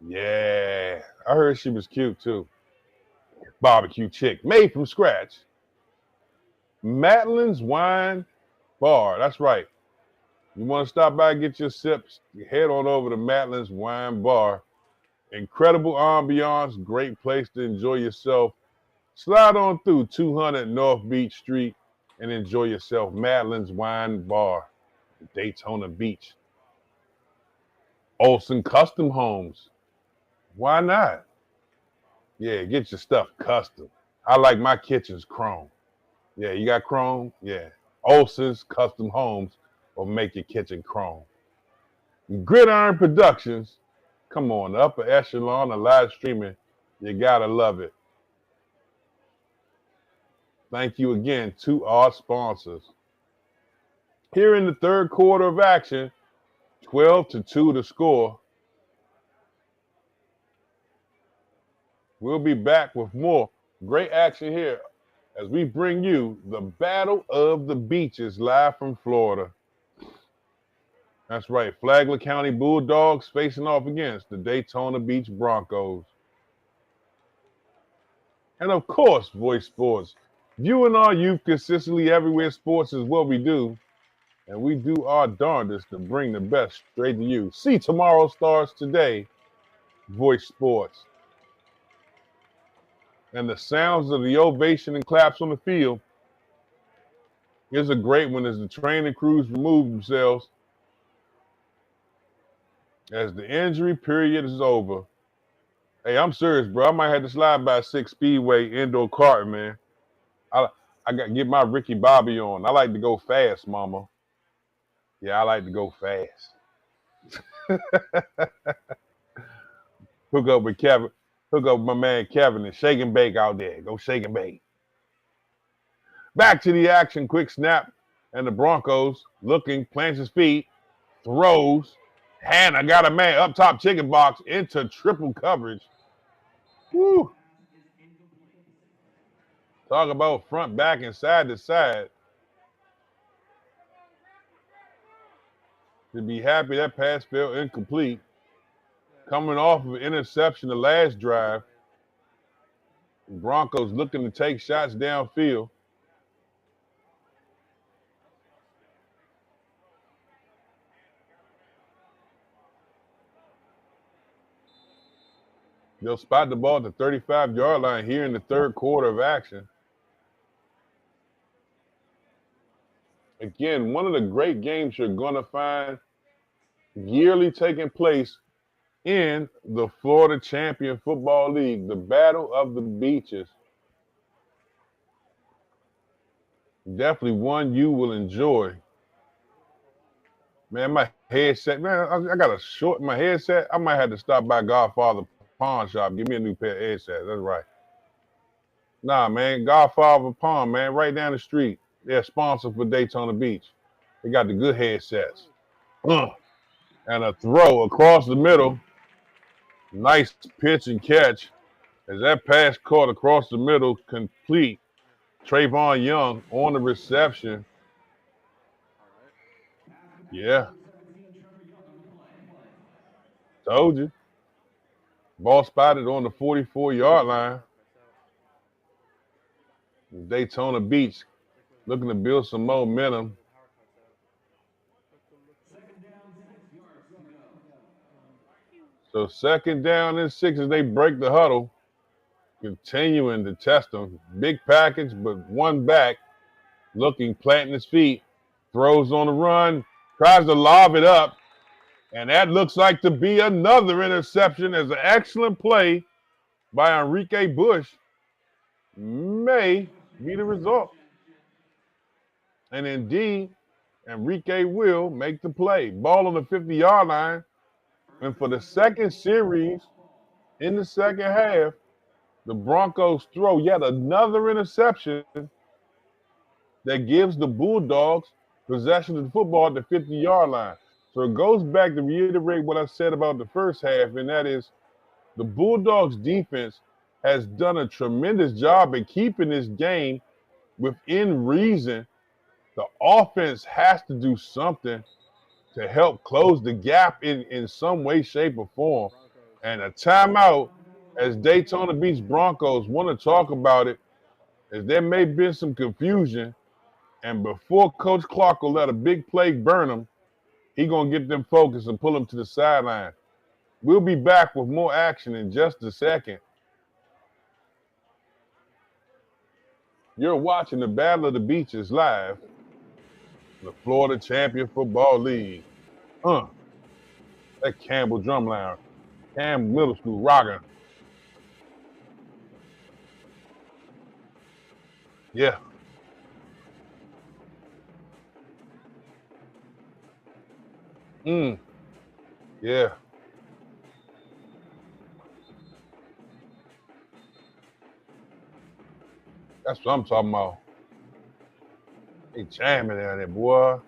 Yeah, I heard she was cute too. Barbecue chick, made from scratch. Madeline's Wine Bar. That's right. You want to stop by and get your sips? Head on over to Madeline's Wine Bar. Incredible ambiance, great place to enjoy yourself. Slide on through 200 North Beach Street and enjoy yourself. Madeline's Wine Bar, Daytona Beach. Olson Custom Homes. Why not? Yeah, get your stuff custom. I like my kitchens chrome. Yeah, you got chrome? Yeah. Olson's Custom Homes will make your kitchen chrome. Gridiron Productions. Come on, the upper echelon of live streaming. You gotta love it. Thank you again to our sponsors. Here in the third quarter of action, 12-2 to score. We'll be back with more great action here as we bring you the Battle of the Beaches live from Florida. That's right, Flagler County Bulldogs facing off against the Daytona Beach Broncos. And of course, Voice Sports. Viewing our youth consistently everywhere sports is what we do. And we do our darndest to bring the best straight to you. See tomorrow starts today, Voice Sports. And the sounds of the ovation and claps on the field is a great one as the training crews remove themselves as the injury period is over. Hey, I'm serious, bro. I might have to slide by 6 Speedway indoor karting, man. I got to get my Ricky Bobby on. I like to go fast, mama. Yeah, I like to go fast. Hook up with Kevin. Hook up with my man Kevin and shake and bake out there. Go shake and bake. Back to the action. Quick snap. And the Broncos looking, plants his feet, throws. Hannah got a man up top chicken box into triple coverage. Woo. Talk about front, back, and side to side. To be happy that pass fell incomplete. Coming off of an interception the last drive. The Broncos looking to take shots downfield. They'll spot the ball at the 35-yard line here in the third quarter of action. Again, one of the great games you're going to find yearly taking place in the Florida Champion Football League, the Battle of the Beaches. Definitely one you will enjoy. Man, my headset, man, I got to shorten my headset. I might have to stop by Godfather Pawn Shop. Give me a new pair of headsets. That's right. Nah, man, Godfather Pawn, man, right down the street. They're sponsored for Daytona Beach. They got the good headsets. And a throw across the middle. Nice pitch and catch. As that pass caught across the middle, complete. Trayvon Young on the reception. Yeah. Told you. Ball spotted on the 44-yard line. Daytona Beach looking to build some momentum. So 2nd down and 6 as they break the huddle. Continuing to test them. Big package, but one back. Looking, planting his feet. Throws on the run. Tries to lob it up. And that looks like to be another interception as an excellent play by Enrique Bush may be the result. And indeed, Enrique will make the play. Ball on the 50-yard line. And for the second series in the second half, the Broncos throw yet another interception that gives the Bulldogs possession of the football at the 50-yard line. So it goes back to reiterate what I said about the first half, and that is the Bulldogs defense has done a tremendous job at keeping this game within reason. The offense has to do something to help close the gap in some way, shape, or form. Broncos. And a timeout, as Daytona Beach Broncos want to talk about it, is there may have been some confusion. And before Coach Clark will let a big play burn him, he going to get them focused and pull them to the sideline. We'll be back with more action in just a second. You're watching the Battle of the Beaches live, the Florida Champion Football League. That Campbell Drumline, Campbell Middle School rocking. Yeah. Yeah. That's what I'm talking about. They jamming down there, boy.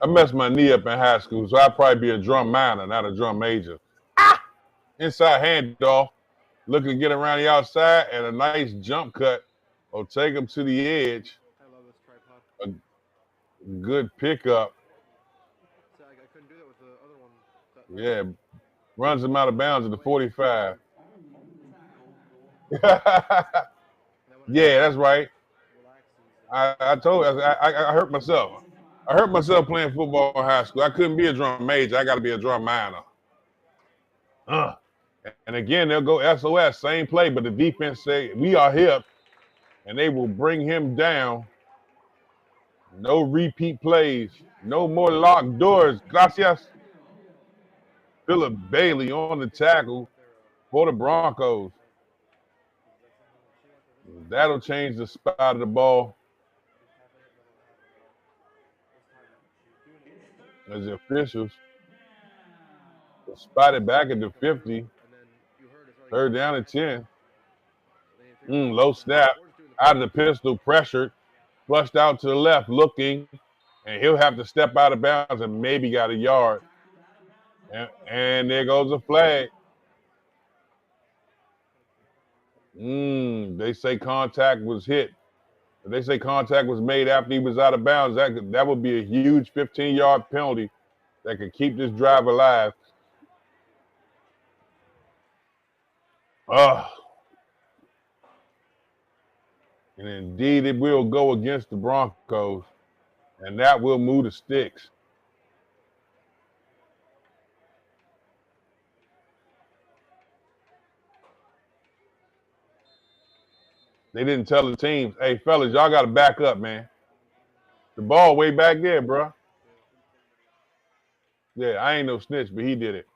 I messed my knee up in high school, so I'd probably be a drum minor, not a drum major. Inside handoff, looking to get around the outside, and a nice jump cut will take him to the edge. I love this tripod. A good pickup. So I couldn't do that with the other one. Yeah, runs him out of bounds at the 45. Yeah, that's right. I told you, I hurt myself. I hurt myself playing football in high school. I couldn't be a drum major. I got to be a drum minor. And again, they'll go SOS, same play, but the defense say, we are hip, and they will bring him down. No repeat plays. No more locked doors. Gracias. Philip Bailey on the tackle for the Broncos. That'll change the spot of the ball. As the officials spotted back at the 50. Third down and 10. Low snap. Out of the pistol, pressured. Flushed out to the left, looking. And he'll have to step out of bounds and maybe got a yard. And there goes a flag. They say contact was hit. If they say contact was made after he was out of bounds, that would be a huge 15-yard penalty that could keep this drive alive. And indeed, it will go against the Broncos, and that will move the sticks. They didn't tell the teams, hey, fellas, y'all got to back up, man. The ball way back there, bro. Yeah, I ain't no snitch, but he did it.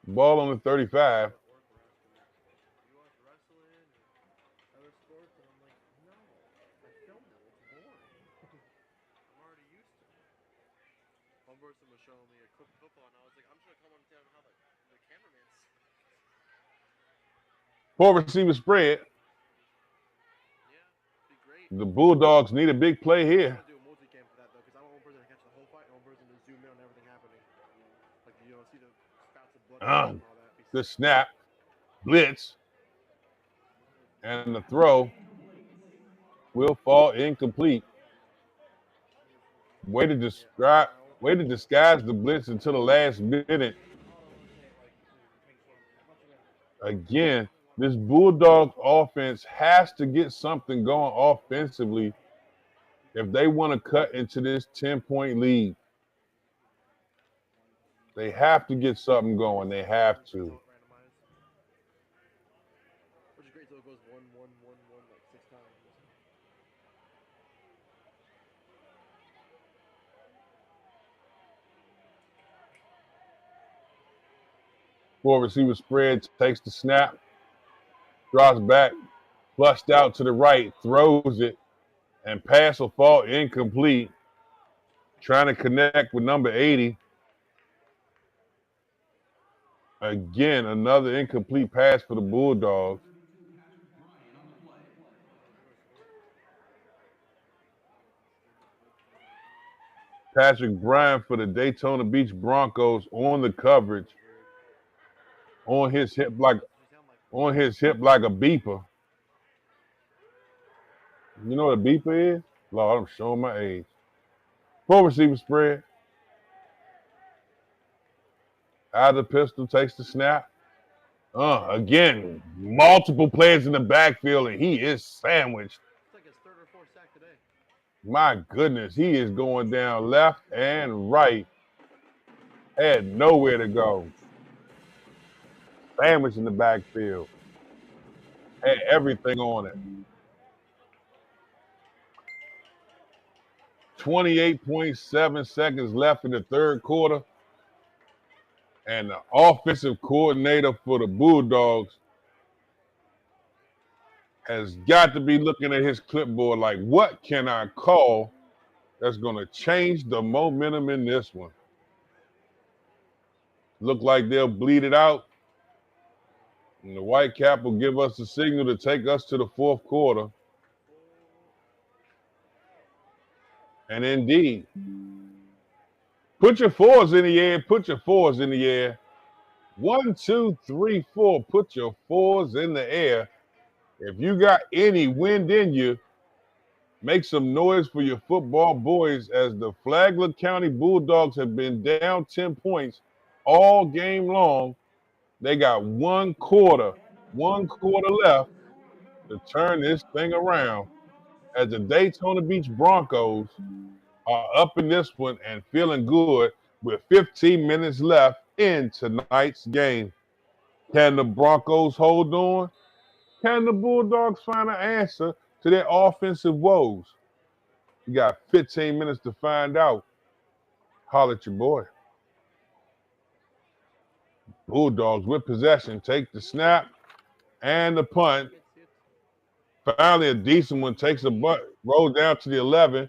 Ball on the 35. Was showing me a clip of football, and I was like, I'm just gonna come understand how the cameraman's. Four receiver spread. Yeah, be great. The Bulldogs need a big play here. I'm gonna do a multi-cam for that though, because I want one person to catch the whole fight, and one person to zoom in on everything happening. Like see the spouts of blood and all that. Good snap, blitz, and the throw will fall incomplete. Way to disguise the blitz until the last minute. Again, this Bulldog offense has to get something going offensively if they want to cut into this 10-point lead. They have to get something going. They have to. Which is great, so it goes 1, 1, 1, 1 like 6 times. Four receiver spread, takes the snap, drops back, flushed out to the right, throws it, and pass will fall incomplete. Trying to connect with number 80. Again, another incomplete pass for the Bulldogs. Patrick Bryant for the Daytona Beach Broncos on the coverage, on his hip like a beeper. You know what a beeper is? Lord, I'm showing my age. Full receiver spread. Out of the pistol, takes the snap. Again, multiple players in the backfield, and he is sandwiched. It's like his third or fourth sack today. My goodness, he is going down left and right. Had nowhere to go. Sandwich in the backfield. Had everything on it. 28.7 seconds left in the third quarter. And the offensive coordinator for the Bulldogs has got to be looking at his clipboard like, what can I call that's going to change the momentum in this one? Look like they'll bleed it out. And the white cap will give us a signal to take us to the fourth quarter. And indeed, put your fours in the air. Put your fours in the air. 1, 2, 3, 4. Put your fours in the air. If you got any wind in you, make some noise for your football boys as the Flagler County Bulldogs have been down 10 points all game long. They got one quarter left to turn this thing around as the Daytona Beach Broncos are up in this one and feeling good with 15 minutes left in tonight's game. Can the Broncos hold on? Can the Bulldogs find an answer to their offensive woes? You got 15 minutes to find out. Holler at your boy. Bulldogs with possession. Take the snap and the punt. Finally, a decent one. Takes a butt. Rolls down to the 11.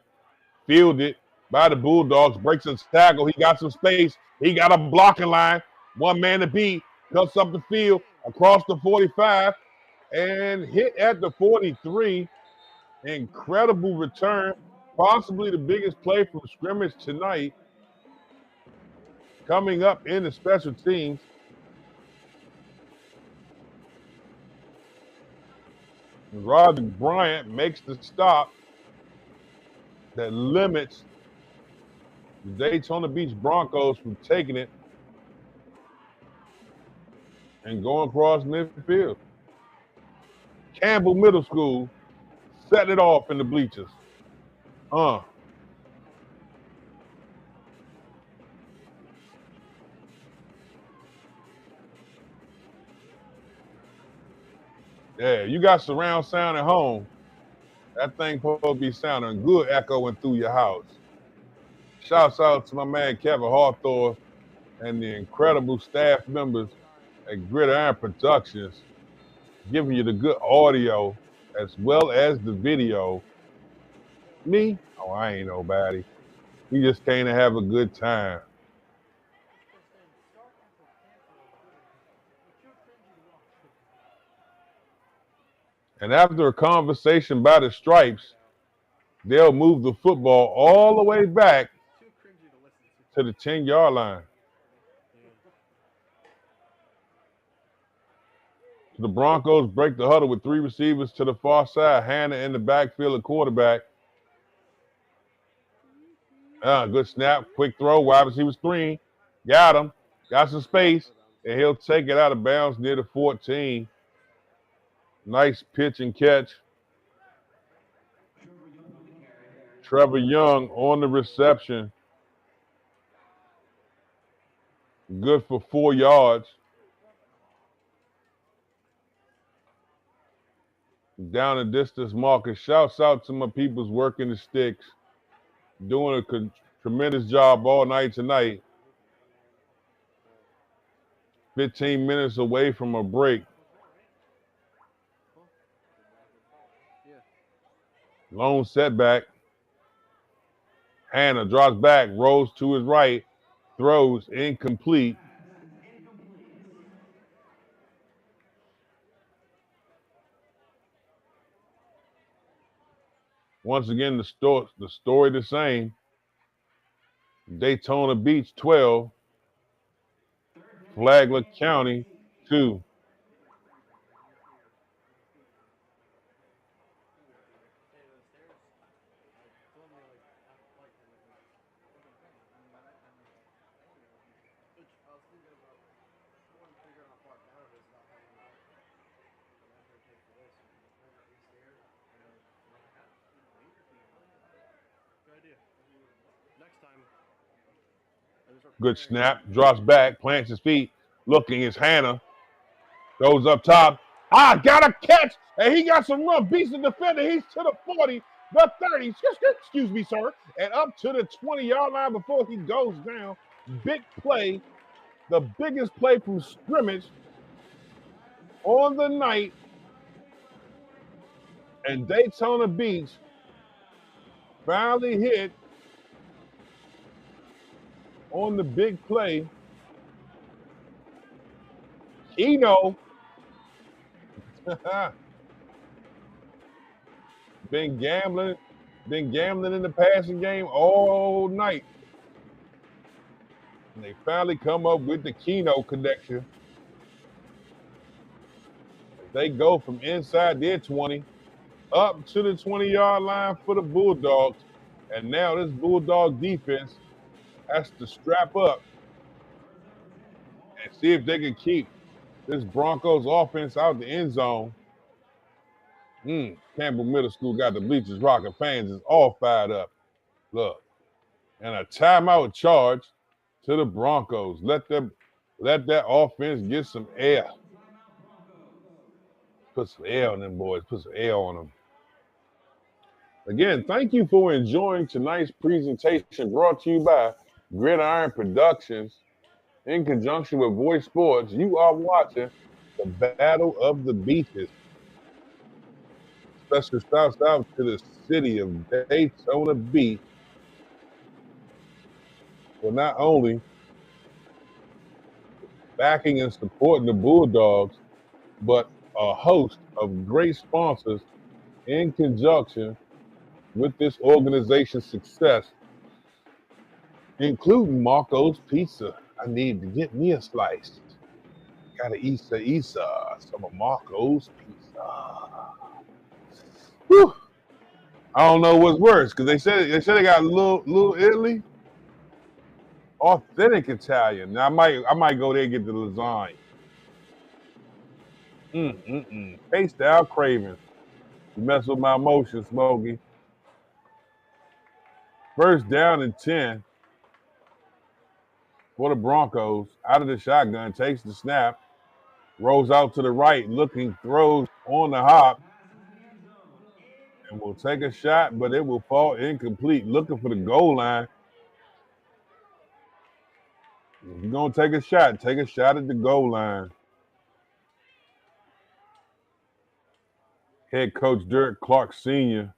Fielded by the Bulldogs. Breaks his tackle. He got some space. He got a blocking line. One man to beat. Cuts up the field. Across the 45. And hit at the 43. Incredible return. Possibly the biggest play from scrimmage tonight. Coming up in the special teams. Rodney Bryant makes the stop that limits the Daytona Beach Broncos from taking it and going across midfield. Campbell Middle School setting it off in the bleachers. Yeah, you got surround sound at home. That thing supposed to be sounding good echoing through your house. Shouts out to my man Kevin Hawthorne and the incredible staff members at Gridiron Productions, giving you the good audio as well as the video. Me? Oh, I ain't nobody. We just came to have a good time. And after a conversation by the Stripes, they'll move the football all the way back to the 10-yard line. The Broncos break the huddle with three receivers to the far side. Hannah in the backfield, a quarterback. Good snap, quick throw, wide receiver screen. Got him, got some space, and he'll take it out of bounds near the 14. Nice pitch and catch. Trevor Young on the reception. Good for 4 yards. Down a distance marker. Shouts out to my peoples working the sticks. Doing a tremendous job all night tonight. 15 minutes away from a break. Lone setback. Hannah drops back, rolls to his right, throws incomplete. Once again, the story the same. Daytona Beach 12, Flagler County 2. Next time. Good snap, drops back, plants his feet, looking, is Hannah, goes up top. Got a catch, and he got some run, beats the defender. He's to the 40, the 30, excuse me, sir, and up to the 20-yard line before he goes down. Big play, the biggest play from scrimmage on the night, and Daytona Beach finally hit on the big play. Keno been gambling in the passing game all night. And they finally come up with the Keno connection. They go from inside their 20 up to the 20-yard line for the Bulldogs. And now this Bulldog defense has to strap up and see if they can keep this Broncos offense out the end zone. Campbell Middle School got the bleachers rocking. Fans is all fired up. Look. And a timeout charge to the Broncos. Let that offense get some air. Put some air on them boys. Put some air on them. Again, thank you for enjoying tonight's presentation brought to you by Gridiron Productions in conjunction with Voice Sports. You are watching the Battle of the Beaches. Special shouts out to the city of Daytona Beach for not only backing and supporting the Bulldogs, but a host of great sponsors in conjunction with this organization's success, including Marco's Pizza. I need to get me a slice. Gotta eat some of Marco's Pizza. Whew. I don't know what's worse, because they said they got little Italy, authentic Italian. Now I might go there and get the lasagna. Taste out cravings. You mess with my emotions, Smokey. First down and 10 for the Broncos. Out of the shotgun, takes the snap, rolls out to the right, looking, throws on the hop, and will take a shot, but it will fall incomplete. Looking for the goal line. If you're going to take a shot at the goal line. Head coach Derek Clark Sr.,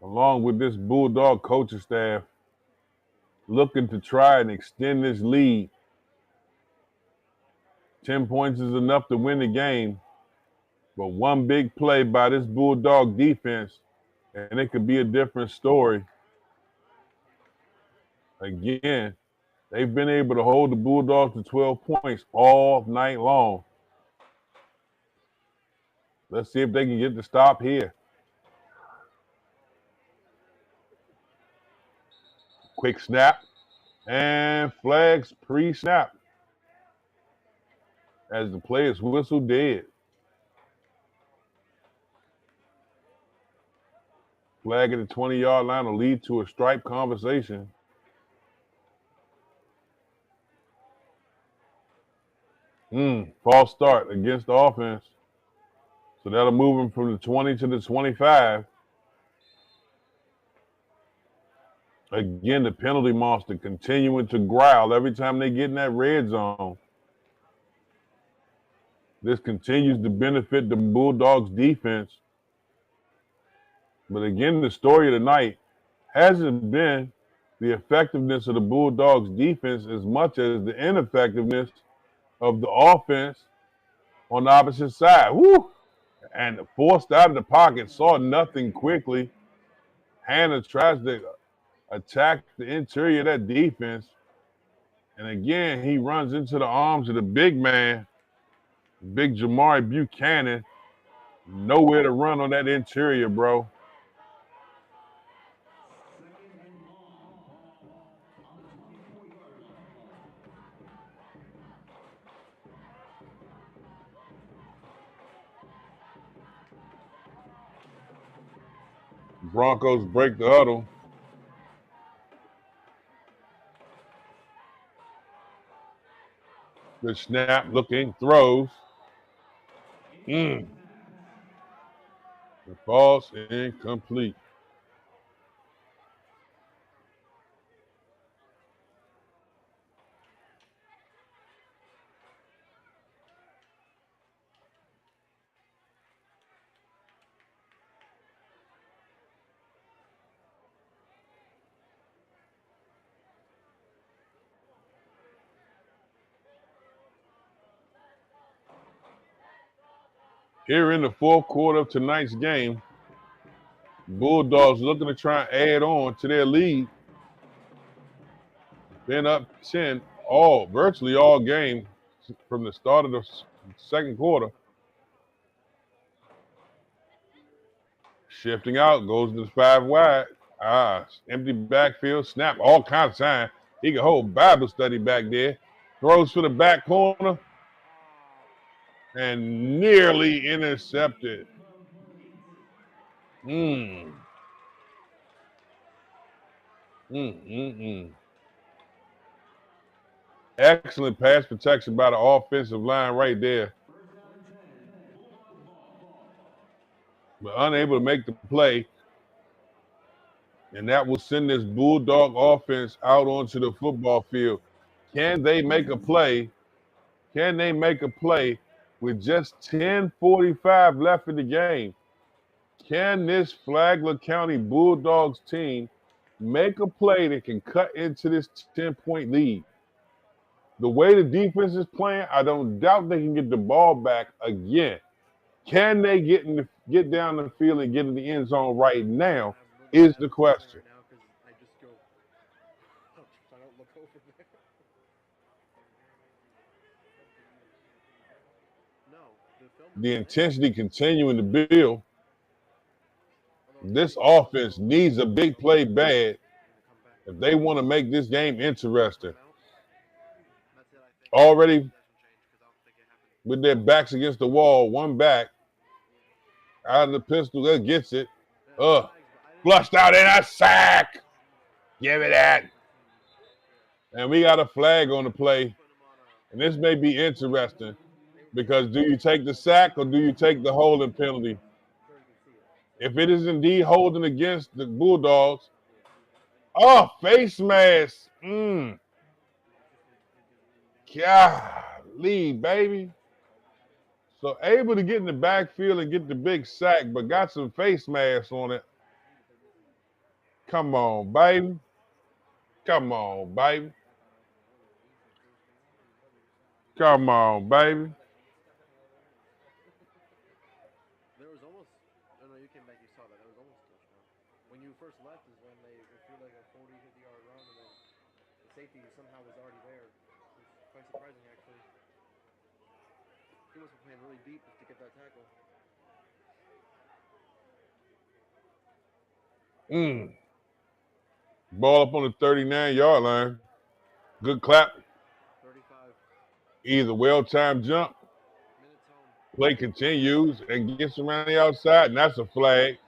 along with this Bulldog coaching staff, looking to try and extend this lead. 10 points is enough to win the game, but one big play by this Bulldog defense, and it could be a different story. Again, they've been able to hold the Bulldogs to 12 points all night long. Let's see if they can get the stop here. Quick snap, and flags pre-snap as the play is whistled dead. Flag at the 20-yard line will lead to a stripe conversation. False start against the offense. So that'll move them from the 20 to the 25. Again, the penalty monster continuing to growl every time they get in that red zone. This continues to benefit the Bulldogs defense. But again, the story of the night hasn't been the effectiveness of the Bulldogs defense as much as the ineffectiveness of the offense on the opposite side. Woo! And forced out of the pocket, saw nothing quickly. Hannah tries to attack the interior of that defense. And again, he runs into the arms of the big man, big Jamari Buchanan. Nowhere to run on that interior, bro. Broncos break the huddle. The snap, looking, throws. The ball's incomplete. Here in the fourth quarter of tonight's game, Bulldogs looking to try and add on to their lead. Been up 10 virtually all game from the start of the second quarter. Shifting out, goes to the 5 wide. Empty backfield, snap, all kinds of time. He can hold Bible study back there. Throws for the back corner and nearly intercepted. Excellent pass protection by the offensive line right there. But unable to make the play. And that will send this Bulldog offense out onto the football field. Can they make a play? Can they make a play with just 10:45 left in the game? Can this Flagler County Bulldogs team make a play that can cut into this 10-point lead? The way the defense is playing, I don't doubt they can get the ball back again. Can they get down the field and get in the end zone right now is the question. Right now, because I just go, so I don't look over there. No, the film. The intensity continuing to build. This offense needs a big play bad if they want to make this game interesting. Already with their backs against the wall, one back, out of the pistol, that gets it. Flushed out in a sack. Give it that. And we got a flag on the play. And this may be interesting because do you take the sack or do you take the holding penalty? If it is indeed holding against the Bulldogs, face mask. Golly, baby. So able to get in the backfield and get the big sack, but got some face masks on it. Come on, baby. Come on, baby. Come on, baby. There was almost, oh no, you came back, you saw that. There was almost a touchdown. When you first left is when they threw like a 40, 50-yard run, and then the safety somehow was already there. It was quite surprising, actually. He must have played really deep to get that tackle. Ball up on the 39-yard line. Good clap. 35. Either well-timed jump. Play continues and gets around the outside, and that's a flag.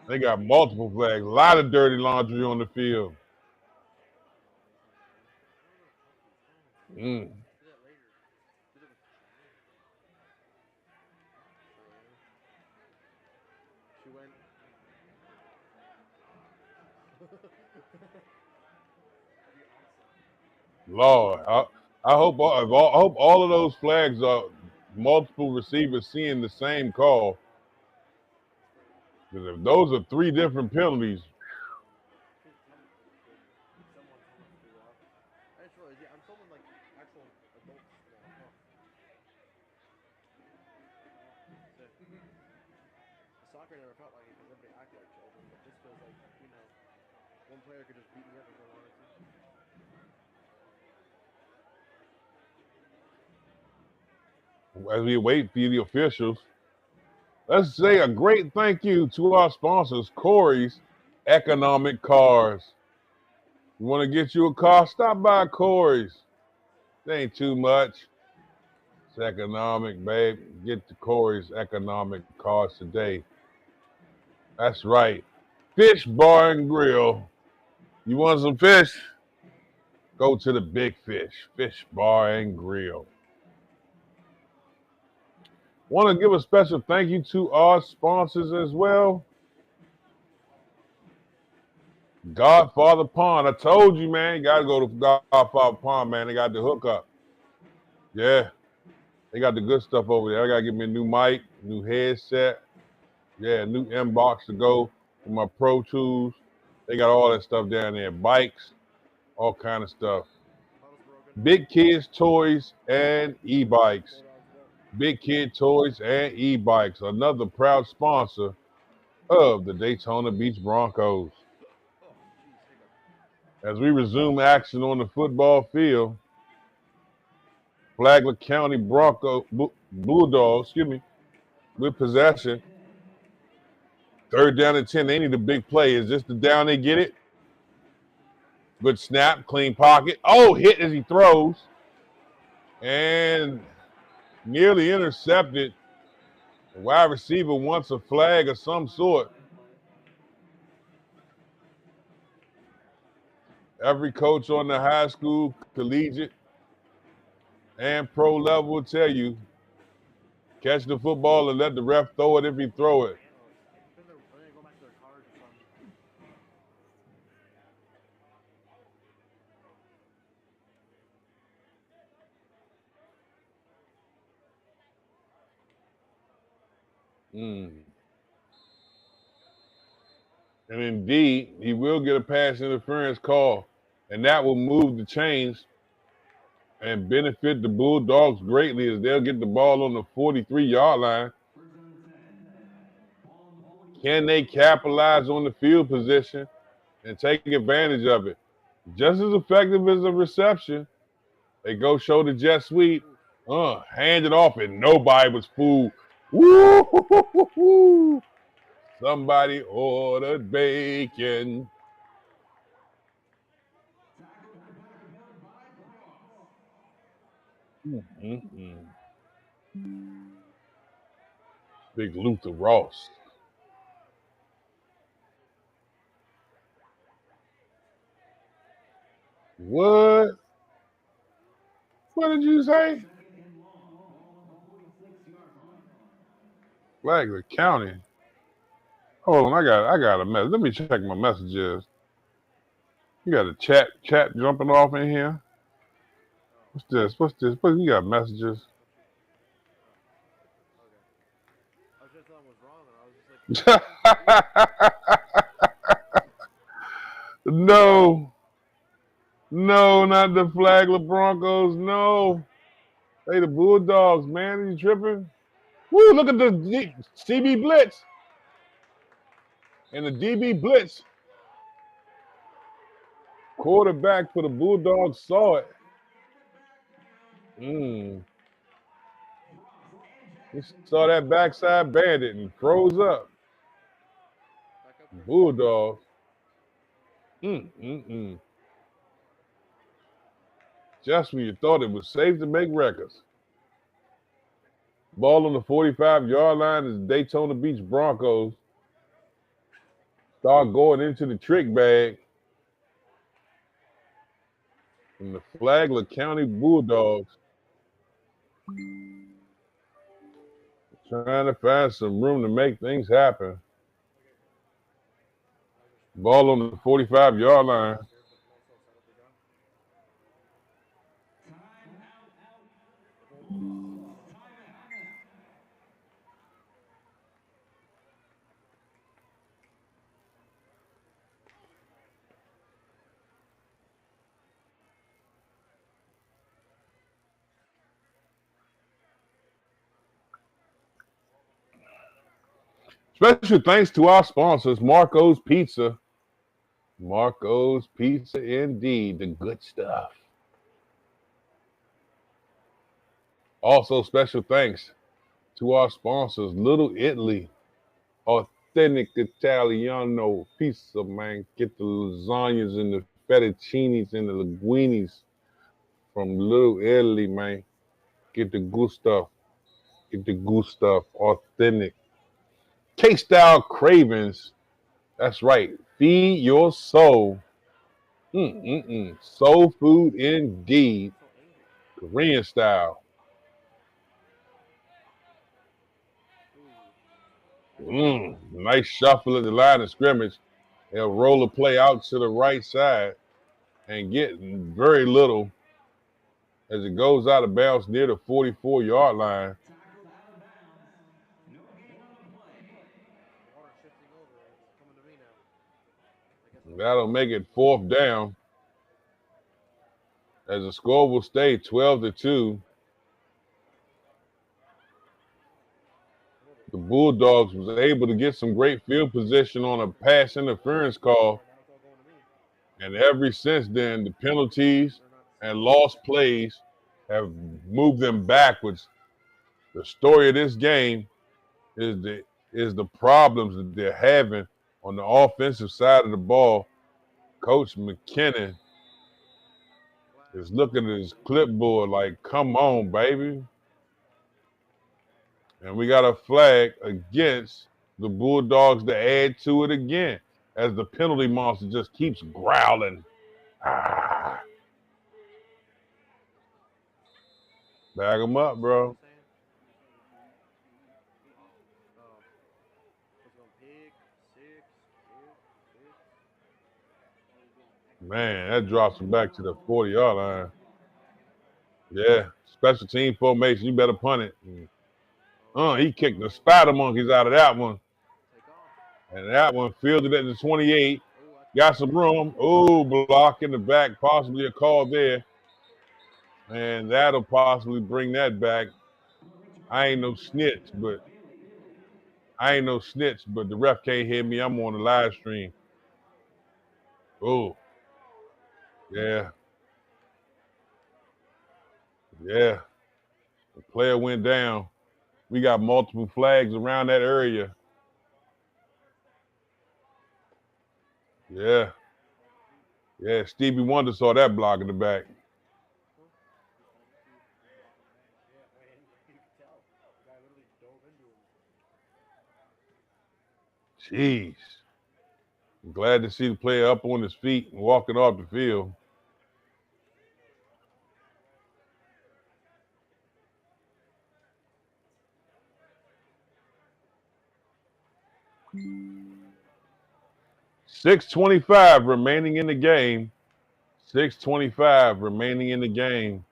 They got multiple flags. A lot of dirty laundry on the field. She went. Lord, I hope all of those flags are multiple receivers seeing the same call. Because if those are 3 different penalties. I just realized, I'm filming like actual adults now. Soccer never felt like it because everybody acted like children, but this feels like, one player could just beat me up if they wanted to. As we wait for the officials, let's say a great thank you to our sponsors, Corey's Economic Cars. You want to get you a car? Stop by Corey's. It ain't too much. It's economic, babe. Get to Corey's Economic Cars today. That's right. Fish Bar and Grill. You want some fish? Go to the Big Fish Bar and Grill. Want to give a special thank you to our sponsors as well. Godfather Pond. I told you, man, you got to go to Godfather Pond, man. They got the hookup. Yeah. They got the good stuff over there. I got to get me a new mic, new headset. Yeah, new inbox to go with my Pro Tools. They got all that stuff down there. Bikes, all kind of stuff. Big kids, toys, and e-bikes. Big kid toys and e-bikes. Another proud sponsor of the Daytona Beach Broncos. As we resume action on the football field, Flagler County Bulldogs, with possession. 3rd down and 10. They need a big play. Is this the down they get it? Good snap, clean pocket. Oh, hit as he throws. And nearly intercepted. The wide receiver wants a flag of some sort. Every coach on the high school, collegiate, and pro level will tell you, catch the football and let the ref throw it if he throw it. And indeed, he will get a pass interference call, and that will move the chains and benefit the Bulldogs greatly as they'll get the ball on the 43-yard line. Can they capitalize on the field position and take advantage of it? Just as effective as a reception. They go show the jet sweep, hand it off, and nobody was fooled. Woo! Somebody ordered bacon. Big Luther Ross. What? What did you say? Flagler County. Hold on, I got a message. Let me check my messages. You got a chat jumping off in here. What's this? What you got messages? I was just thought was wrong, and I was just like, No, not the Flagler Broncos. No. They the Bulldogs, man. Are you tripping? Woo, look at the CB Blitz. And the DB Blitz. Quarterback for the Bulldogs saw it. He saw that backside bandit and froze up. Bulldogs. Just when you thought it was safe to make records. Ball on the 45-yard line is Daytona Beach Broncos. Start going into the trick bag. And the Flagler County Bulldogs trying to find some room to make things happen. Ball on the 45-yard line. Special thanks to our sponsors, Marco's Pizza, Marco's Pizza, indeed, the good stuff. Also, special thanks to our sponsors, Little Italy, authentic Italiano pizza, man. Get the lasagnas and the fettuccinis and the linguinis from Little Italy, man. Get the good stuff. Get the good stuff. Authentic. K-Style Cravings. That's right. Feed your soul. Soul food indeed. Korean style. Nice shuffle at the line of scrimmage. He'll roll a play out to the right side and get very little as it goes out of bounds near the 44-yard line. Tackled out of bounds. No gain on the play. Water shifting over. It's coming to me now. I guess That'll make it 4th down as the score will stay 12-2. The Bulldogs was able to get some great field position on a pass interference call. now it's all going to me. And ever since then, the penalties and lost plays have moved them backwards. The story of this game is the problems that they're having on the offensive side of the ball. Coach McKinnon is looking at his clipboard like, come on, baby. And we got a flag against the Bulldogs to add to it again as the penalty monster just keeps growling. Bag them up, bro. Man, that drops him back to the 40-yard line. Yeah, special team formation. You better punt it. He kicked the spider monkeys out of that one. And that one fielded at the 28. Got some room. Oh, block in the back. Possibly a call there. And that'll possibly bring that back. I ain't no snitch, but the ref can't hear me. I'm on the live stream. Oh. Yeah. Yeah. The player went down. We got multiple flags around that area. Yeah. Yeah, Stevie Wonder saw that block in the back. Jeez. I'm glad to see the player up on his feet and walking off the field. .625 remaining in the game. 6:25 remaining in the game.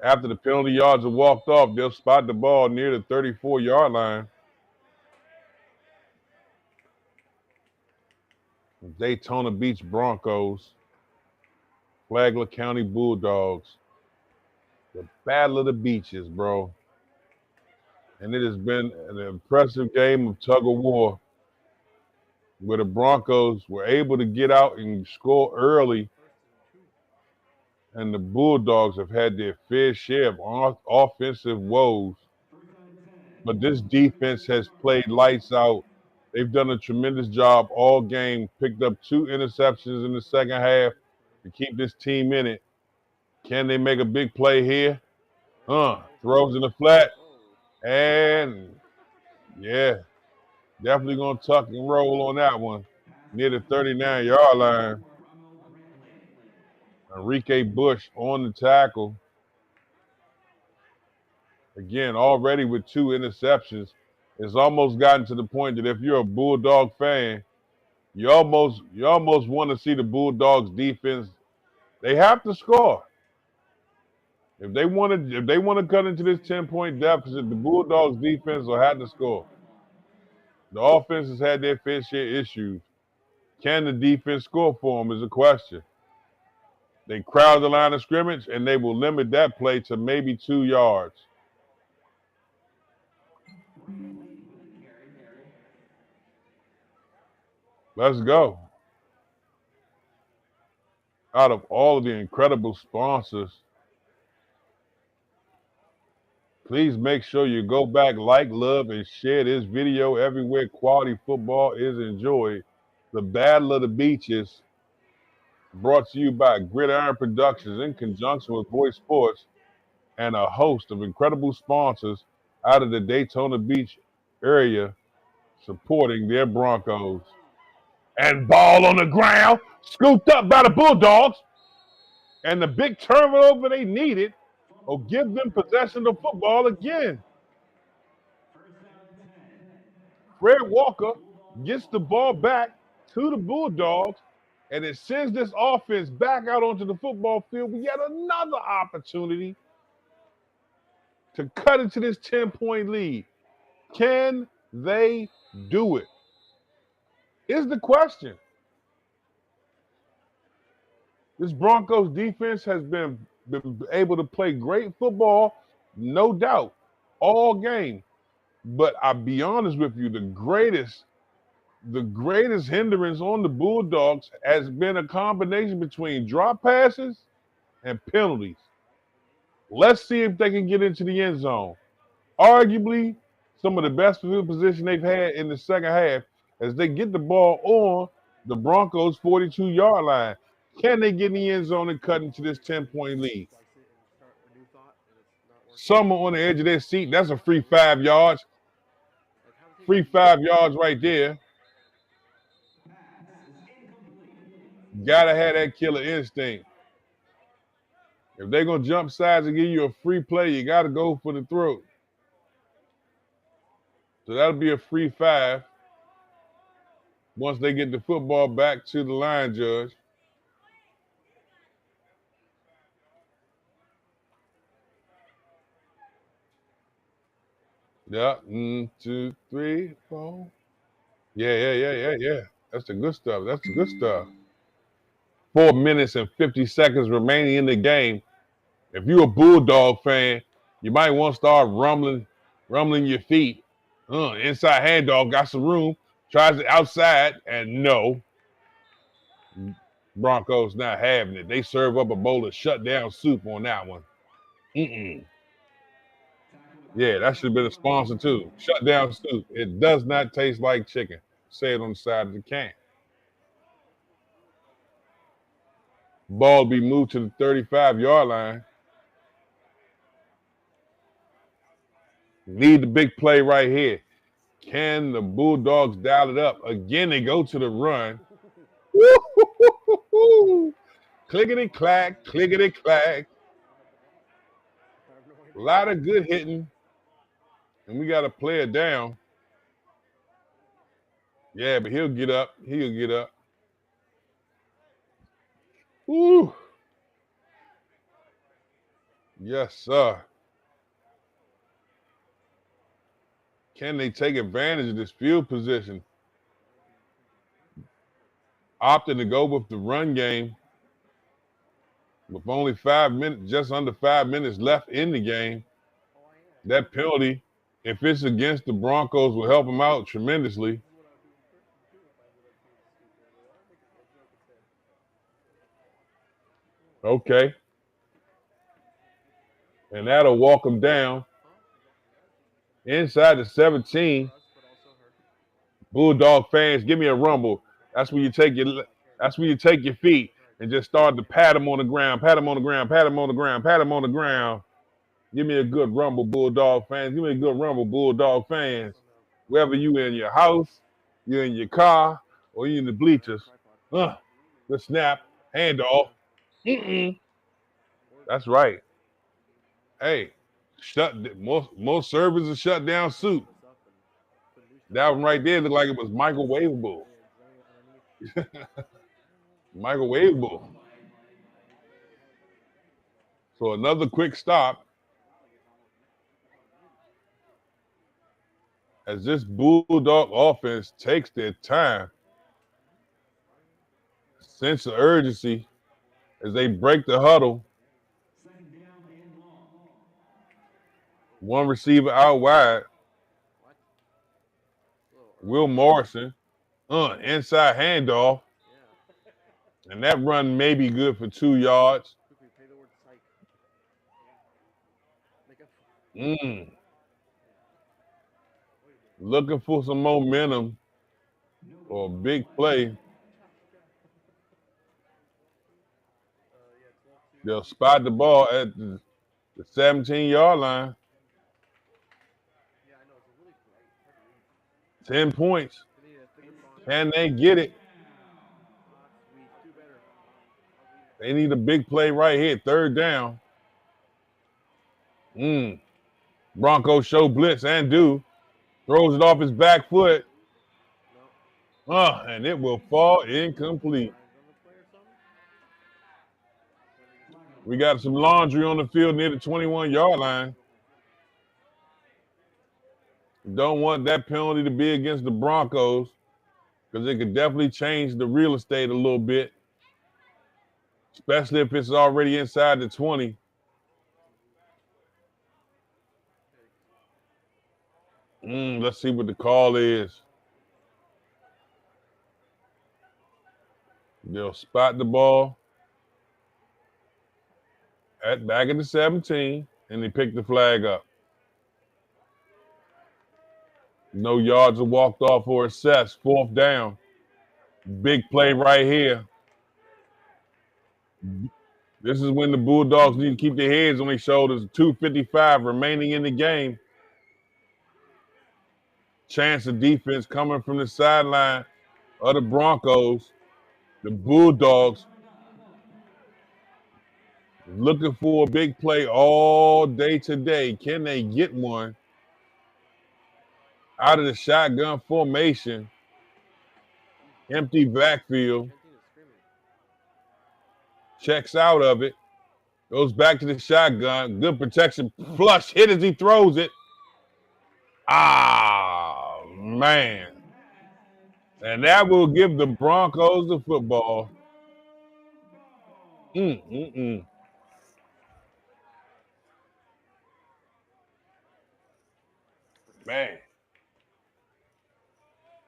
After the penalty yards are walked off, they'll spot the ball near the 34-yard line. Daytona Beach Broncos, Flagler County Bulldogs. The battle of the beaches, bro. And it has been an impressive game of tug of war where the Broncos were able to get out and score early, and the Bulldogs have had their fair share of offensive woes. But this defense has played lights out. They've done a tremendous job all game, picked up 2 interceptions in the second half to keep this team in it. Can they make a big play here? Throws in the flat. And, yeah, definitely going to tuck and roll on that one near the 39-yard line. Enrique Bush on the tackle. Again, already with 2 interceptions. It's almost gotten to the point that if you're a Bulldog fan, you almost want to see the Bulldogs defense. They have to score. If they want to cut into this 10-point deficit, the Bulldogs defense will have to score. The offense has had their fair share issues. Can the defense score for them is a question. They crowd the line of scrimmage, and they will limit that play to maybe 2 yards. Let's go. Out of all of the incredible sponsors, please make sure you go back, like, love, and share this video everywhere quality football is enjoyed. The Battle of the Beaches, brought to you by Gridiron Productions in conjunction with Voice Sports and a host of incredible sponsors out of the Daytona Beach area supporting their Broncos. And ball on the ground, scooped up by the Bulldogs, and the big turnover they needed will give them possession of football again. Fred Walker gets the ball back to the Bulldogs, and it sends this offense back out onto the football field with yet another opportunity to cut into this 10-point lead. Can they do it? Is the question. This Broncos defense has been able to play great football, no doubt, all game. But I'll be honest with you, the greatest hindrance on the Bulldogs has been a combination between drop passes and penalties. Let's see if they can get into the end zone. Arguably, some of the best field position they've had in the second half as they get the ball on the Broncos' 42-yard line. Can they get in the end zone and cut into this 10-point lead? Some are on the edge of their seat. That's a free 5 yards. Free 5 yards right there. Gotta have that killer instinct. If they're going to jump sides and give you a free play, you got to go for the throat. So that'll be a free 5 once they get the football back to the line judge. Yeah, 1, 2, 3, 4. Yeah. That's the good stuff. 4 minutes and 50 seconds remaining in the game. If you're a Bulldog fan, you might want to start rumbling your feet. Inside handoff, got some room, tries it outside, and no. Broncos not having it. They serve up a bowl of shutdown soup on that one. Yeah, that should have been a sponsor too. Shutdown soup. It does not taste like chicken. Say it on the side of the can. Ball be moved to the 35-yard line. Need the big play right here. Can the Bulldogs dial it up? Again, they go to the run. Clickety clack, clickety clack. A lot of good hitting. And we got a player down. Yeah, but he'll get up. Woo. Yes, sir. Can they take advantage of this field position? Opting to go with the run game with only 5 minutes, just under 5 minutes left in the game. That penalty, if it's against the Broncos, will help them out tremendously. Okay. And that'll walk them down inside the 17. Bulldog fans, give me a rumble. That's when you take your feet and just start to pat them on the ground, pat them on the ground, pat them on the ground, pat them on the ground. Give me a good rumble, Bulldog fans. Give me a good rumble, Bulldog fans. Whether you in your house, you're in your car, or you in the bleachers. The snap, handoff. That's right. Hey, most servers are shut down soup. That one right there looked like it was microwavable. Microwavable. So another quick stop as this Bulldog offense takes their time. Sense of urgency as they break the huddle. One receiver out wide. Will Morrison Inside handoff. Yeah. And that run may be good for 2 yards. Quickly pay the word psych. Make up. Looking for some momentum or a big play. Yeah, 12-2. They'll spot the ball at the 17-yard line. Yeah, I know. It's a really hard to read. 10 points. They need a thicker font. Can they get it? Sweet. Do better. They need a big play right here. 3rd down. Broncos show blitz and do. Throws it off his back foot. No. And it will fall incomplete. Lines on the play or something? We got some laundry on the field near the 21-yard line. Don't want that penalty to be against the Broncos because it could definitely change the real estate a little bit, especially if it's already inside the 20. Let's see what the call is. They'll spot the ball back at the 17, and they pick the flag up. No yards are walked off or assessed. 4th down. Big play right here. This is when the Bulldogs need to keep their heads on their shoulders. 2:55 remaining in the game. Chance of defense coming from the sideline of the Broncos. The Bulldogs looking for a big play all day today. Can they get one out of the shotgun formation? Empty backfield. Checks out of it. Goes back to the shotgun. Good protection. Flush hit as he throws it. Man. And that will give the Broncos the football. Man.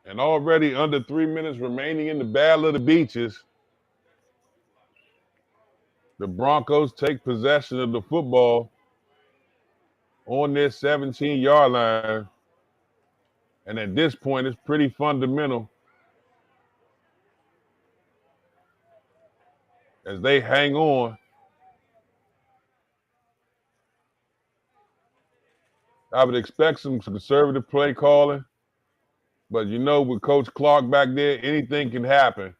And already under 3 minutes remaining in the Battle of the Beaches. The Broncos take possession of the football on their 17-yard line. And at this point, it's pretty fundamental as they hang on. I would expect some conservative play calling. But you know, with Coach Clark back there, anything can happen.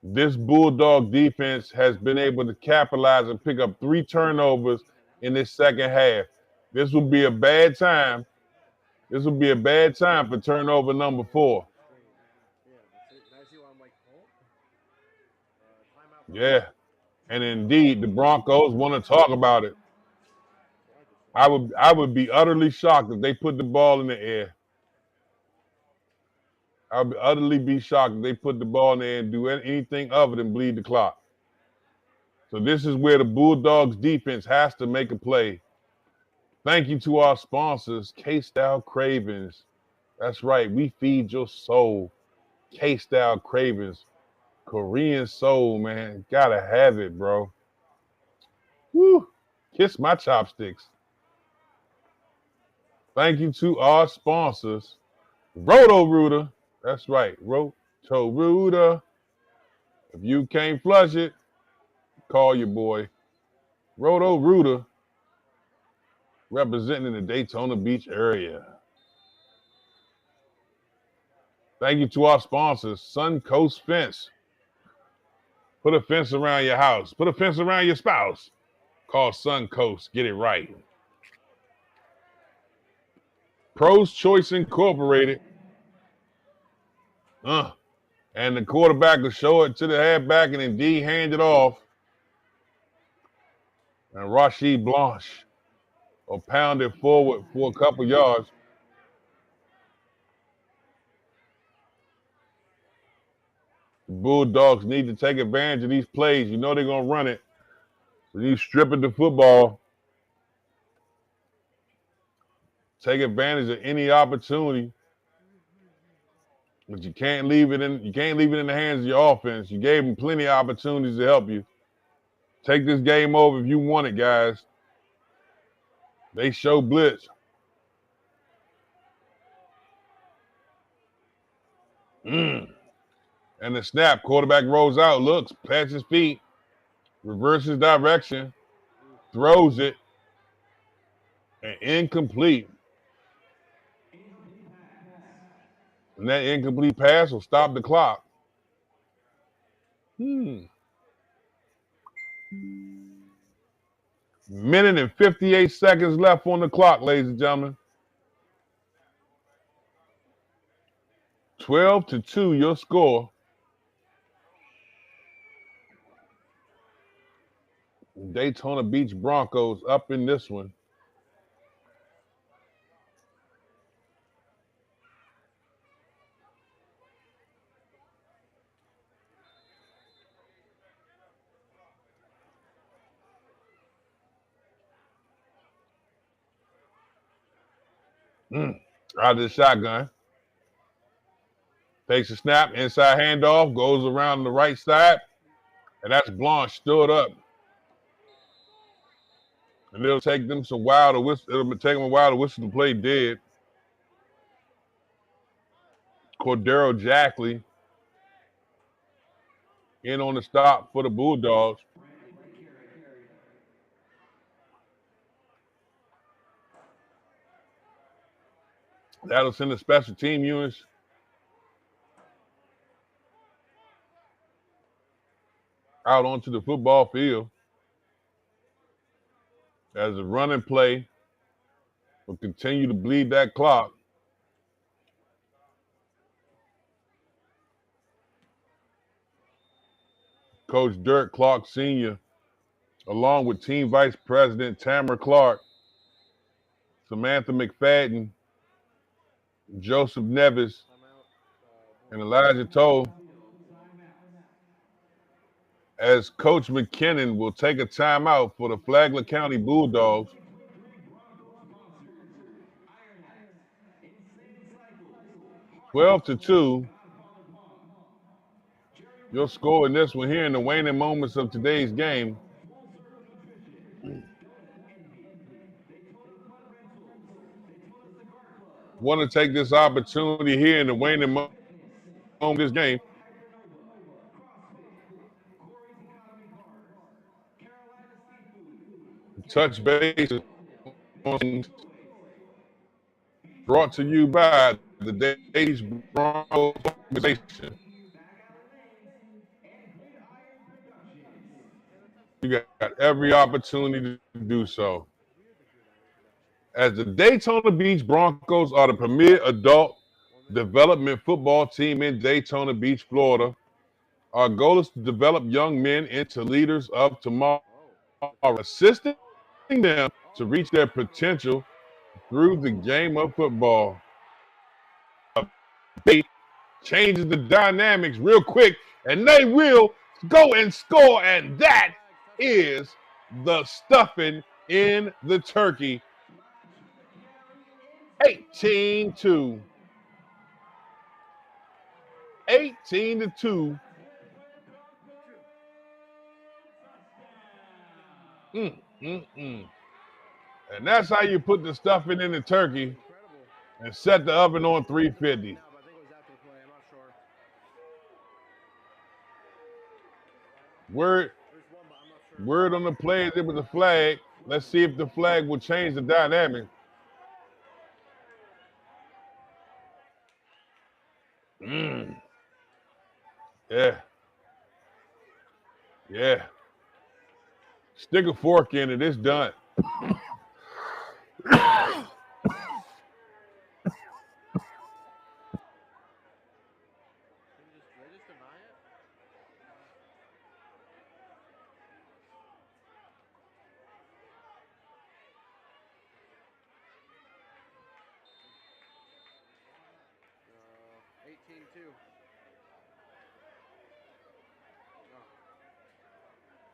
This Bulldog defense has been able to capitalize and pick up 3 turnovers in this second half. This will be a bad time. This will be a bad time for turnover number 4. Yeah. And indeed, the Broncos want to talk about it. I would be utterly shocked if they put the ball in the air. I would utterly be shocked if they put the ball in the air and do anything other than bleed the clock. So this is where the Bulldogs defense has to make a play. Thank you to our sponsors, K-Style Cravings. That's right, we feed your soul. K-Style Cravings. Korean soul, man. Gotta have it, bro. Woo. Kiss my chopsticks. Thank you to our sponsors, Roto-Rooter. That's right, Roto-Rooter. If you can't flush it, call your boy. Roto-Rooter, representing the Daytona Beach area. Thank you to our sponsors, Suncoast Fence. Put a fence around your house. Put a fence around your spouse. Call Suncoast. Get it right. Pros Choice Incorporated. And the quarterback will show it to the halfback and indeed hand it off. And Rashid Blanche will pound it forward for a couple yards. The Bulldogs need to take advantage of these plays. You know they're going to run it. So you strip it the football. Take advantage of any opportunity But you can't leave it in the hands of your offense. You gave them plenty of opportunities to help you. Take this game over if you want it, guys. They show blitz. And the snap, quarterback rolls out, looks, pats his feet, reverses direction, throws it, and incomplete. And that incomplete pass will stop the clock. Minute and 58 seconds left on the clock, ladies and gentlemen. 12-2, your score. Daytona Beach Broncos up in this one. Out of the shotgun. Takes a snap, inside handoff, goes around the right side, and that's Blanche stood up. And it'll take them a while to whistle the play dead. Cordero Jackley in on the stop for the Bulldogs. That'll send the special team units out onto the football field as a running play will continue to bleed that clock. Coach Dirk Clark Sr., along with Team Vice President Tamara Clark, Samantha McFadden, Joseph Nevis, and Elijah Toll, as Coach McKinnon will take a timeout for the Flagler County Bulldogs. Twelve to 2. Your score in this one here in the waning moments of today's game. Want to take this opportunity here in the waning moment of this game touch base brought to you by the Daytona Broncos organization. You got every opportunity to do so. As the Daytona Beach Broncos are the premier adult development football team in Daytona Beach, Florida, our goal is to develop young men into leaders of tomorrow, assisting them to reach their potential through the game of football. They changes the dynamics real quick, and they will go and score, and that is the stuffing in the turkey. 18-2. 18-2. And that's how you put the stuffing in the turkey and set the oven on 350. Word on the play is it was a flag. Let's see if the flag will change the dynamic. Yeah. Stick a fork in it. It's done.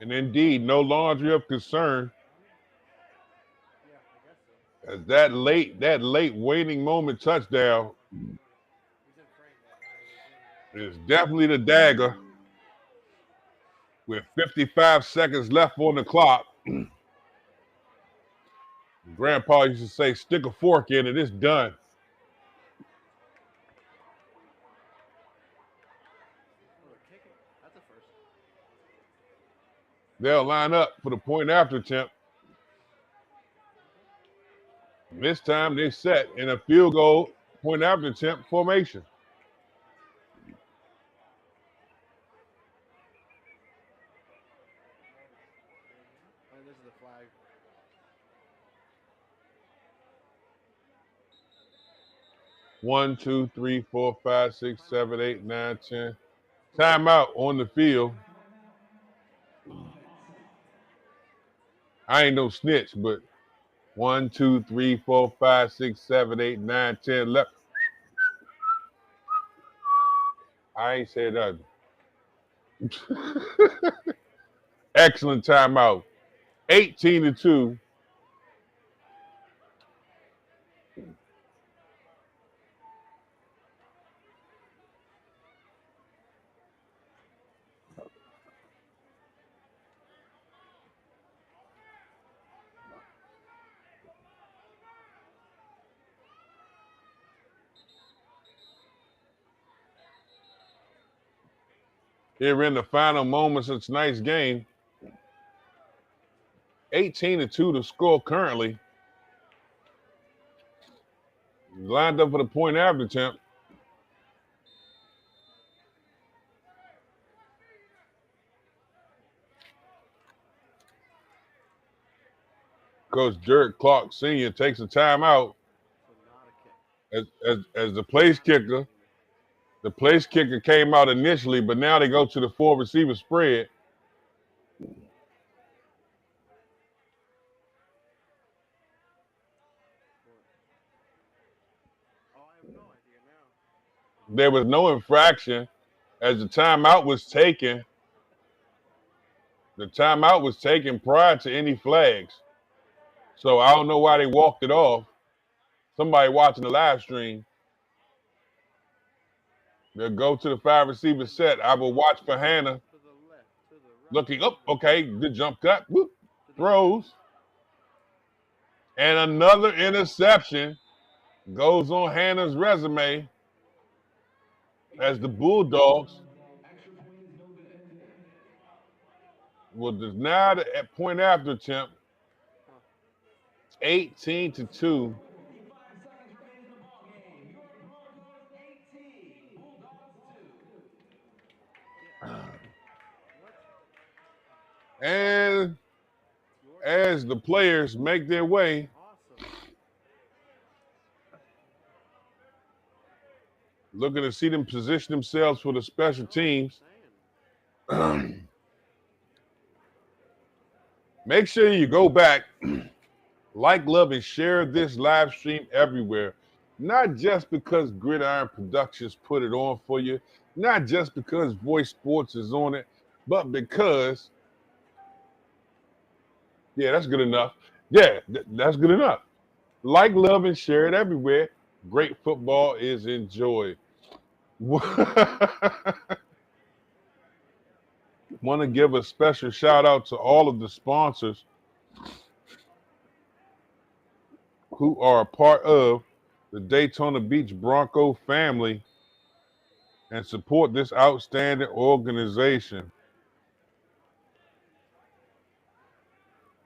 And indeed, no laundry of concern. As that late waning moment touchdown It's definitely the dagger with 55 seconds left on the clock. Grandpa used to say, stick a fork in it, it's done. Oh, they're kicking. That's a first. They'll line up for the point after attempt. This time they set in a field goal point after attempt formation. And this is the flag. One, two, three, four, five, 6, 7, 8, 9, 10. Timeout on the field. I ain't no snitch, but 1, 2, 3, 4, 5, 6, 7, 8, 9, 10 left. I ain't said nothing. Excellent timeout. 18-2. Here in the final moments of tonight's game. 18-2 to score currently. Lined up for the point after attempt. Coach Derek Clark Sr. takes a timeout So not a kick. as the place kicker. The place kicker came out initially, but now they go to the 4 receiver spread. Oh, I have no idea now. There was no infraction as the timeout was taken. The timeout was taken prior to any flags. So I don't know why they walked it off. Somebody watching the live stream. They'll go to the 5 receiver set. I will watch for Hannah. To the left, to the right. Looking up. Okay, good jump cut. Whoop. Throws. And another interception goes on Hannah's resume as the Bulldogs will deny the point after attempt. 18-2. 45 seconds remaining in the ball game. Your Broncos 18, Bulldogs 2. And as the players make their way Awesome. looking to see them position themselves for the special teams. Make sure you go back, like, love, and share this live stream everywhere. Not just because Gridiron Productions put it on for you, not just because Voice Sports is on it, but because, yeah, that's good enough. Yeah, that's good enough. Like, love, and share it everywhere. Great football is enjoyed. Want to give a special shout out to all of the sponsors who are a part of the Daytona Beach Bronco family and support this outstanding organization.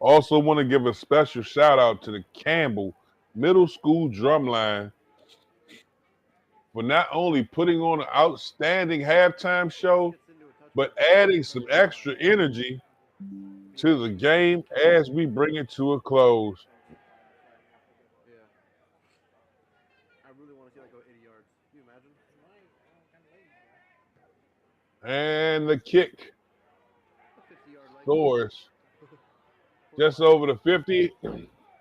Also want to give a special shout out to the Campbell Middle School Drumline for not only putting on an outstanding halftime show, but adding some extra energy to the game as we bring it to a close. Yeah. I really want to see that go 80 yards. Can you imagine? And the kick A 50-yard leg. scores just over the 50,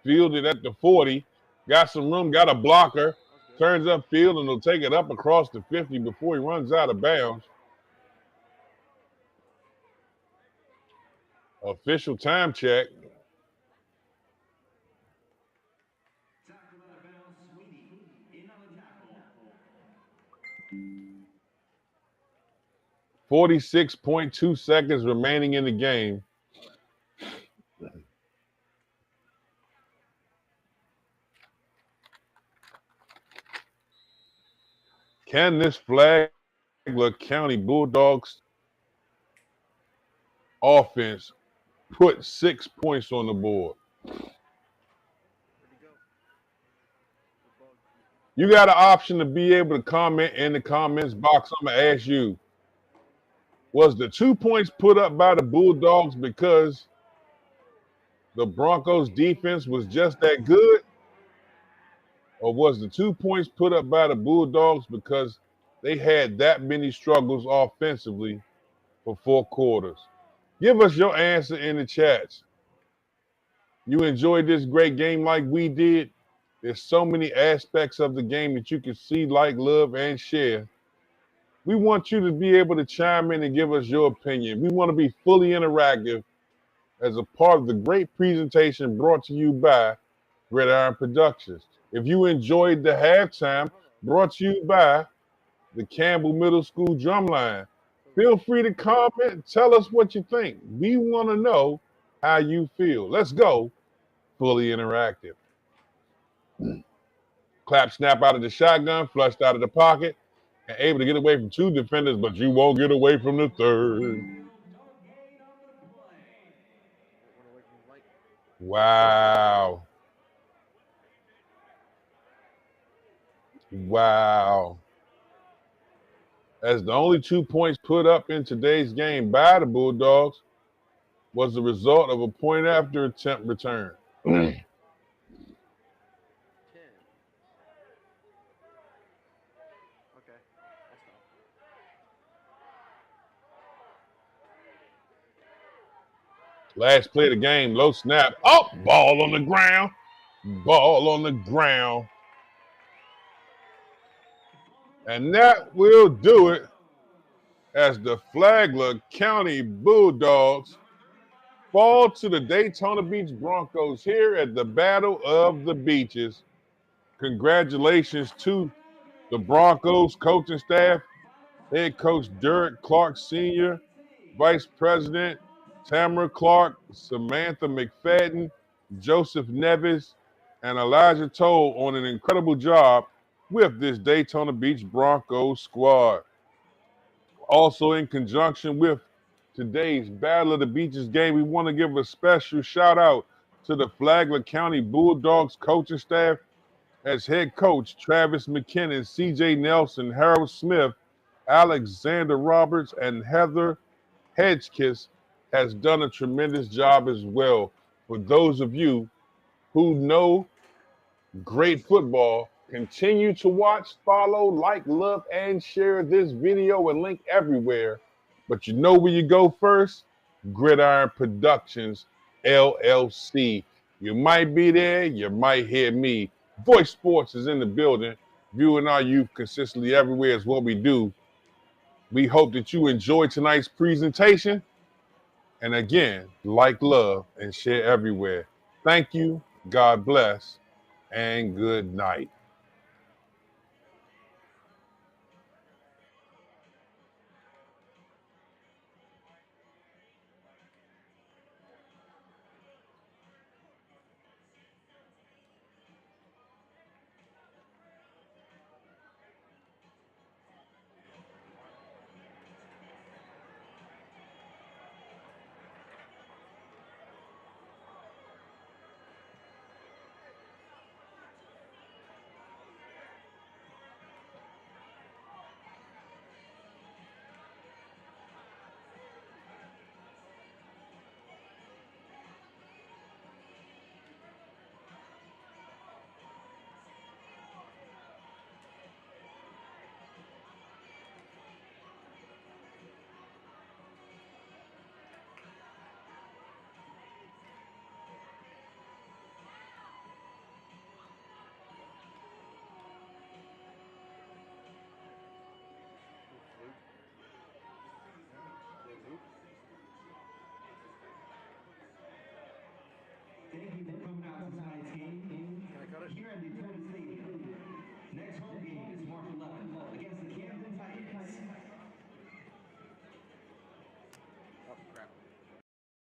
fielded at the 40, got some room, got a blocker, turns upfield, and will take it up across the 50 before he runs out of bounds. Official time check. Tackle out of bounds, Sweeney in on the tackle. 46.2 seconds remaining in the game. Can this Flagler County Bulldogs offense put 6 points on the board? Where'd he go? The bug. You got an option to be able to comment in the comments box. I'm going to ask you, was the 2 points put up by the Bulldogs because the Broncos defense was just that good? Or was the 2 points put up by the Bulldogs because they had that many struggles offensively for 4 quarters? Give us your answer in the chats. You enjoyed this great game like we did? There's so many aspects of the game that you can see, like, love, and share. We want you to be able to chime in and give us your opinion. We want to be fully interactive as a part of the great presentation brought to you by Gridiron Productions. If you enjoyed the halftime brought to you by the Campbell Middle School Drumline, feel free to comment. Tell us what you think. We want to know how you feel. Let's go. Fully interactive. Clap, snap out of the shotgun, flushed out of the pocket, and able to get away from 2 defenders, but you won't get away from the 3rd. Went away from the light. Wow. Wow. As the only 2 points put up in today's game by the Bulldogs was the result of a point after attempt return. 10. Okay. That's tough. Last play of the game, low snap. Oh, ball on the ground. Ball on the ground. And that will do it as the Flagler County Bulldogs fall to the Daytona Beach Broncos here at the Battle of the Beaches. Congratulations to the Broncos coaching staff, head coach Derek Clark Sr., Vice President Tamara Clark, Samantha McFadden, Joseph Nevis, and Elijah Toll on an incredible job with this Daytona Beach Broncos squad. Also, in conjunction with today's Battle of the Beaches game, we want to give a special shout out to the Flagler County Bulldogs coaching staff as head coach Travis McKinnon, CJ Nelson, Harold Smith, Alexander Roberts, and Heather Hedgekiss has done a tremendous job as well. For those of you who know great football, continue to watch, follow, like, love, and share this video and link everywhere. But you know where you go first? Gridiron Productions, LLC. You might be there, you might hear me. Voice Sports is in the building. Viewing our youth consistently everywhere is what we do. We hope that you enjoyed tonight's presentation. And again, like, love, and share everywhere. Thank you, God bless, and good night.